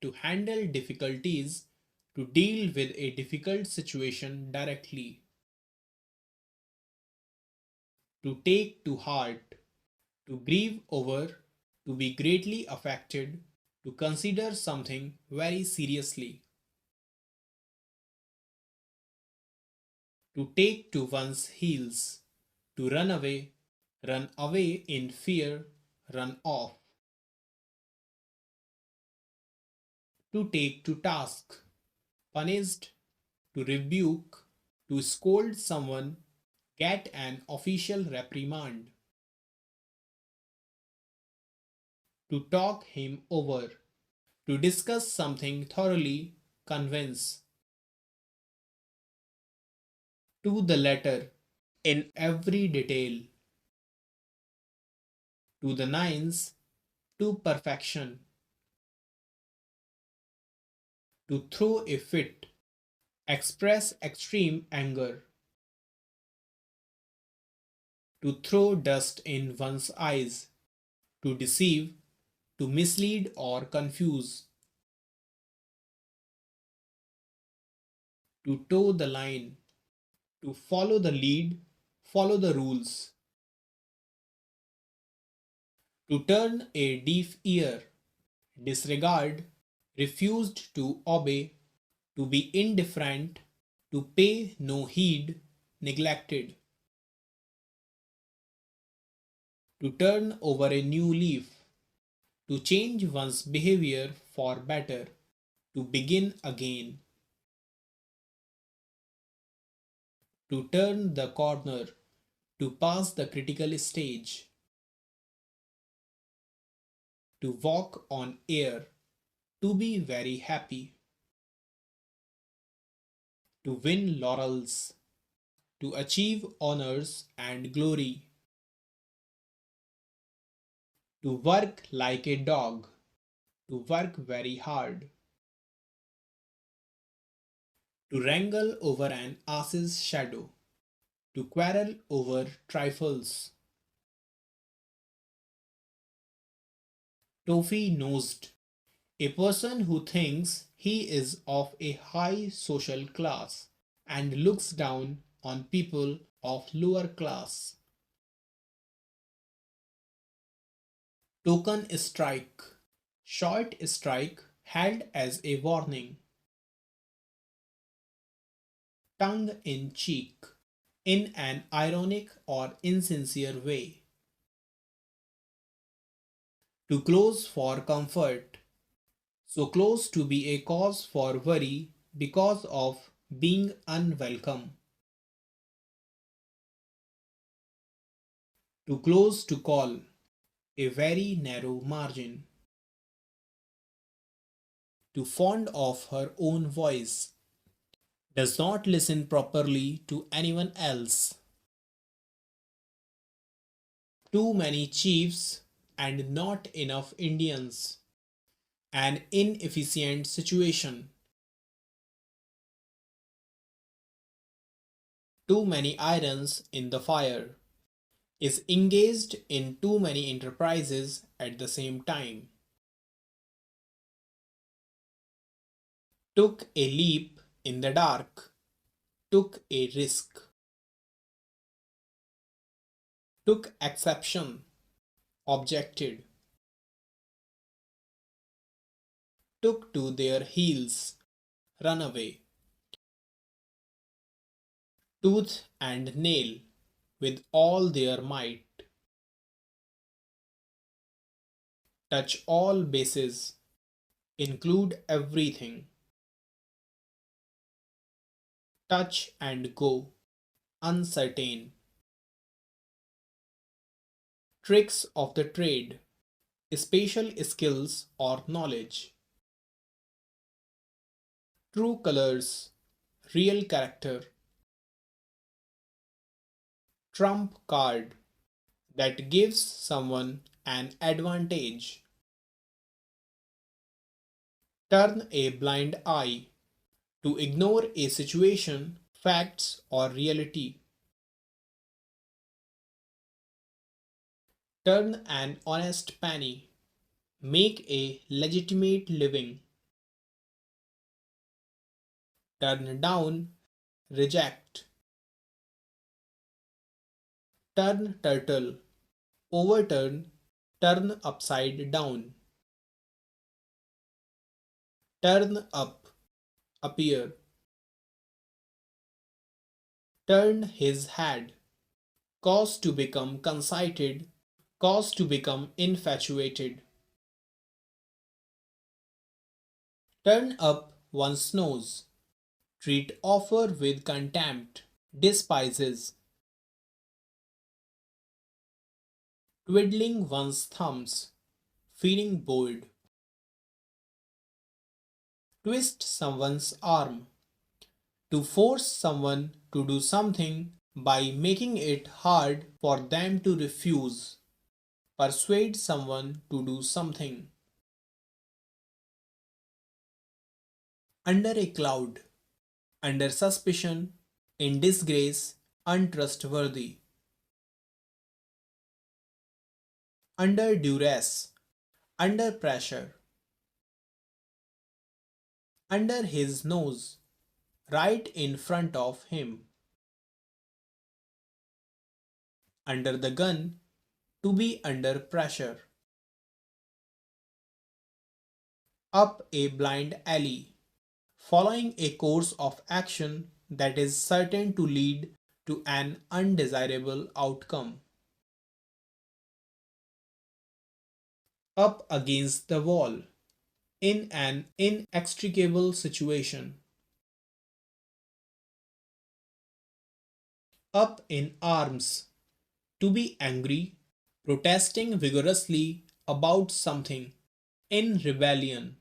to handle difficulties, to deal with a difficult situation directly, to take to heart, to grieve over, to be greatly affected, to consider something very seriously, to take to one's heels, to run away in fear, run off, to take to task, punished, to rebuke, to scold someone, get an official reprimand, to talk him over, to discuss something thoroughly, convince, to the letter, in every detail, to the nines, to perfection, to throw a fit, express extreme anger, to throw dust in one's eyes, to deceive, to mislead or confuse, to toe the line, to follow the lead, follow the rules, to turn a deaf ear, disregard, refused to obey, to be indifferent, to pay no heed, neglected, to turn over a new leaf, to change one's behavior for better, to begin again, to turn the corner, to pass the critical stage, to walk on air, to be very happy, to win laurels, to achieve honors and glory, to work like a dog, to work very hard, to wrangle over an ass's shadow, to quarrel over trifles, toffee nosed, a person who thinks he is of a high social class and looks down on people of lower class. Token strike, short strike held as a warning. Tongue in cheek, in an ironic or insincere way. Too close for comfort, so close to be a cause for worry because of being unwelcome. Too close to call, a very narrow margin. Too fond of her own voice, does not listen properly to anyone else. Too many chiefs and not enough Indians. An inefficient situation. Too many irons in the fire. Is engaged in too many enterprises at the same time. Took a leap in the dark. Took a risk. Took exception. Objected. Took to their heels. Run away. Tooth and nail with all their might. Touch all bases. Include everything. Touch and go. Uncertain. Tricks of the trade. Special skills or knowledge. True colors. Real character. Trump card that gives someone an advantage. Turn a blind eye to ignore a situation, facts, or reality. Turn an honest penny. Make a legitimate living. Turn down, reject. Turn turtle. Overturn, turn upside down. Turn up, appear. turn his head, cause to become conceited, cause to become infatuated, turn up one's nose, treat offer with contempt, despises, twiddling one's thumbs, feeling bored, twist someone's arm, to force someone to do something by making it hard for them to refuse, persuade someone to do something. Under a cloud, under suspicion, in disgrace, untrustworthy. Under duress, under pressure, under his nose, right in front of him. Under the gun, to be under pressure. Up a blind alley, following a course of action that is certain to lead to an undesirable outcome. Up against the wall, in an inextricable situation. Up in arms, to be angry, protesting vigorously about something, in rebellion.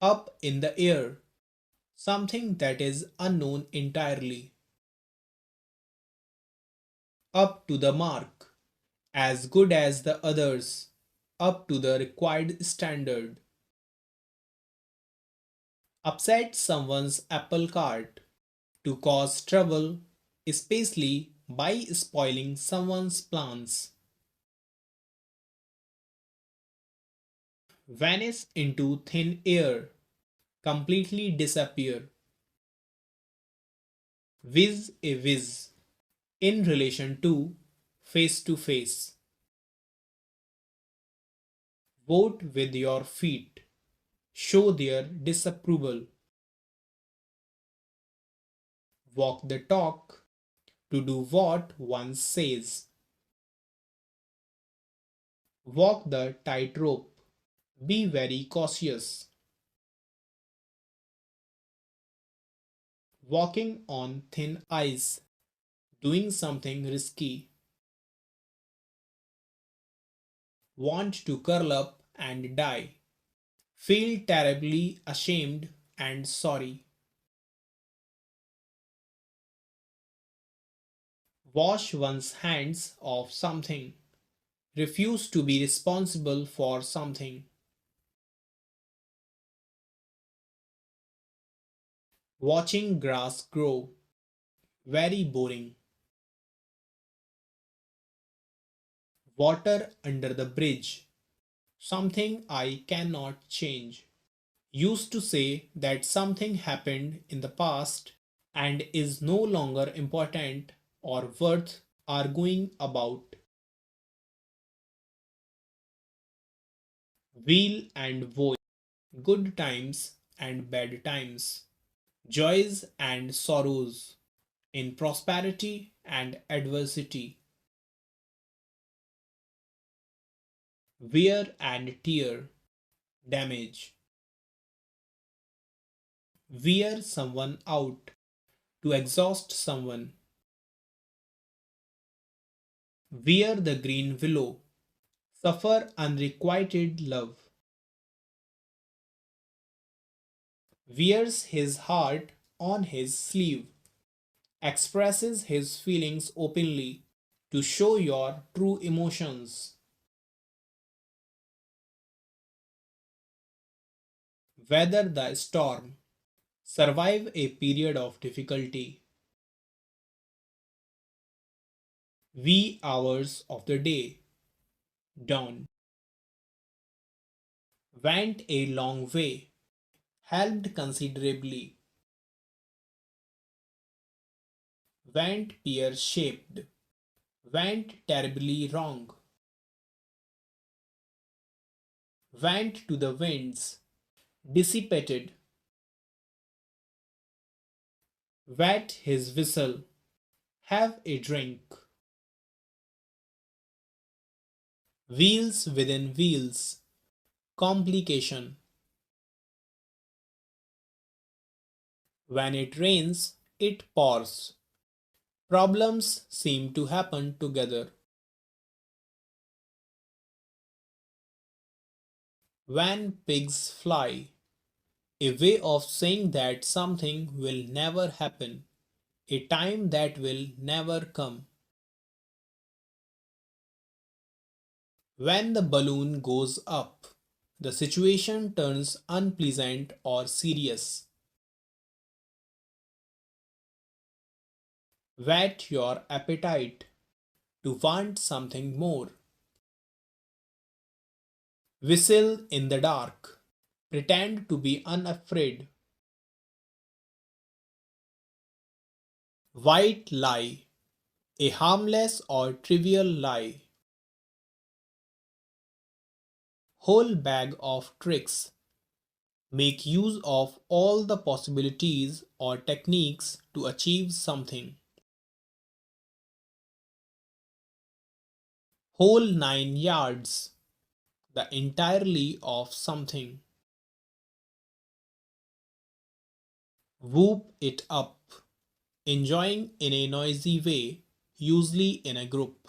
Up in the air, something that is unknown entirely. Up to the mark, as good as the others, up to the required standard. Upset someone's apple cart, to cause trouble, especially by spoiling someone's plans. Vanish into thin air, completely disappear. Viz a viz, in relation to face. Vote with your feet, show their disapproval. Walk the talk, to do what one says. Walk the tightrope, be very cautious. Walking on thin ice, doing something risky. Want to curl up and die. Feel terribly ashamed and sorry. Wash one's hands of something. Refuse to be responsible for something. Watching grass grow. Very boring. Water under the bridge. Something I cannot change. Used to say that something happened in the past and is no longer important or worth arguing about. Wheel and woe. Good times and bad times. Joys and sorrows. In prosperity and adversity. Wear and tear. Damage. Wear someone out. To exhaust someone. Wear the green willow. Suffer unrequited love. Wears his heart on his sleeve. Expresses his feelings openly to show your true emotions. Weather the storm. Survive a period of difficulty. Wee hours of the day. Dawn. Went a long way. Helped considerably. Went pear shaped. Went terribly wrong. Went to the winds. Dissipated. Wet his whistle. Have a drink. Wheels within wheels. Complication. When it rains, it pours. Problems seem to happen together. When pigs fly. A way of saying that something will never happen. A time that will never come. When the balloon goes up, the situation turns unpleasant or serious. Whet your appetite to want something more. Whistle in the dark. Pretend to be unafraid. White lie. A harmless or trivial lie. Whole bag of tricks. Make use of all the possibilities or techniques to achieve something. Whole 9 yards. The entirely of something. Whoop it up. Enjoying in a noisy way, usually in a group.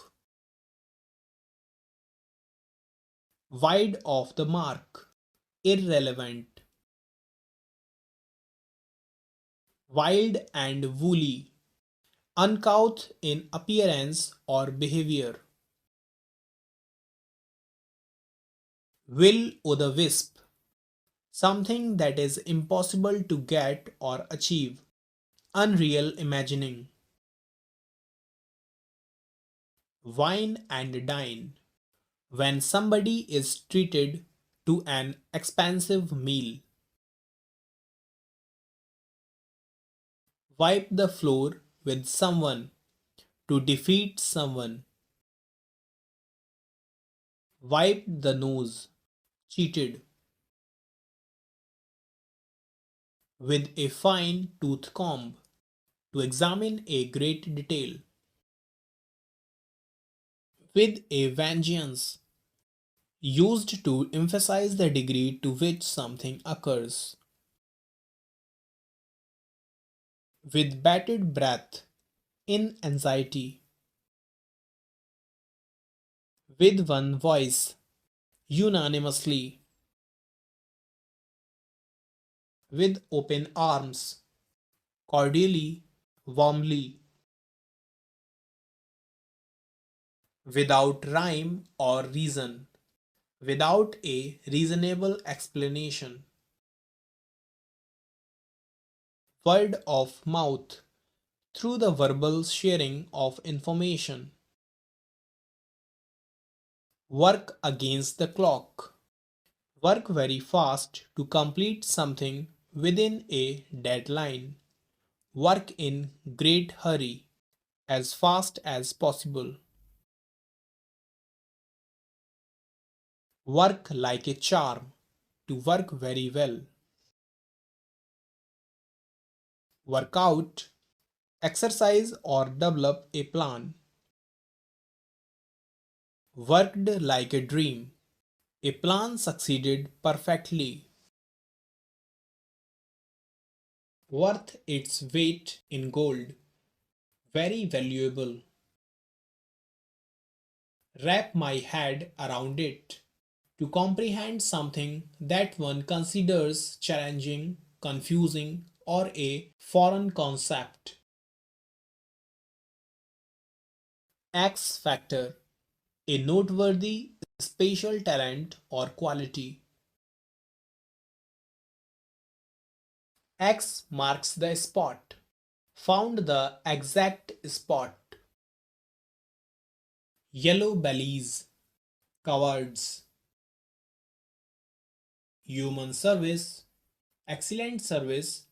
Wide of the mark. Irrelevant. Wild and woolly. Uncouth in appearance or behavior. Will o' the wisp. Something that is impossible to get or achieve. Unreal imagining. Wine and dine. When somebody is treated to an expensive meal. Wipe the floor with someone. To defeat someone. Wipe the nose. Cheated. With a fine tooth comb. To examine a great detail. With a vengeance. Used to emphasize the degree to which something occurs. With bated breath. In anxiety. With one voice. Unanimously. With open arms. Cordially. Warmly. Without rhyme or reason. Without a reasonable explanation. Word of mouth. Through the verbal sharing of information. Work against the clock. Work very fast to complete something within a deadline. Work in great hurry, as fast as possible. Work like a charm, to work very well. Work out, exercise or develop a plan. Worked like a dream, a plan succeeded perfectly. Worth its weight in gold, very valuable. Wrap my head around it, to comprehend something that one considers challenging, confusing, or a foreign concept. X factor, a noteworthy special talent or quality. X marks the spot. Found the exact spot. Yellow bellies, cowards. Human service, excellent service,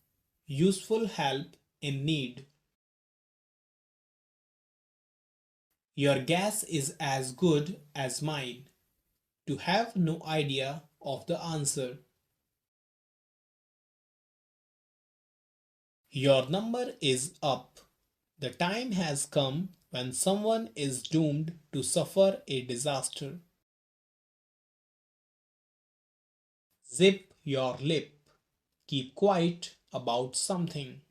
useful help in need. Your guess is as good as mine. To have no idea of the answer. Your number is up. The time has come when someone is doomed to suffer a disaster. Zip your lip. Keep quiet about something.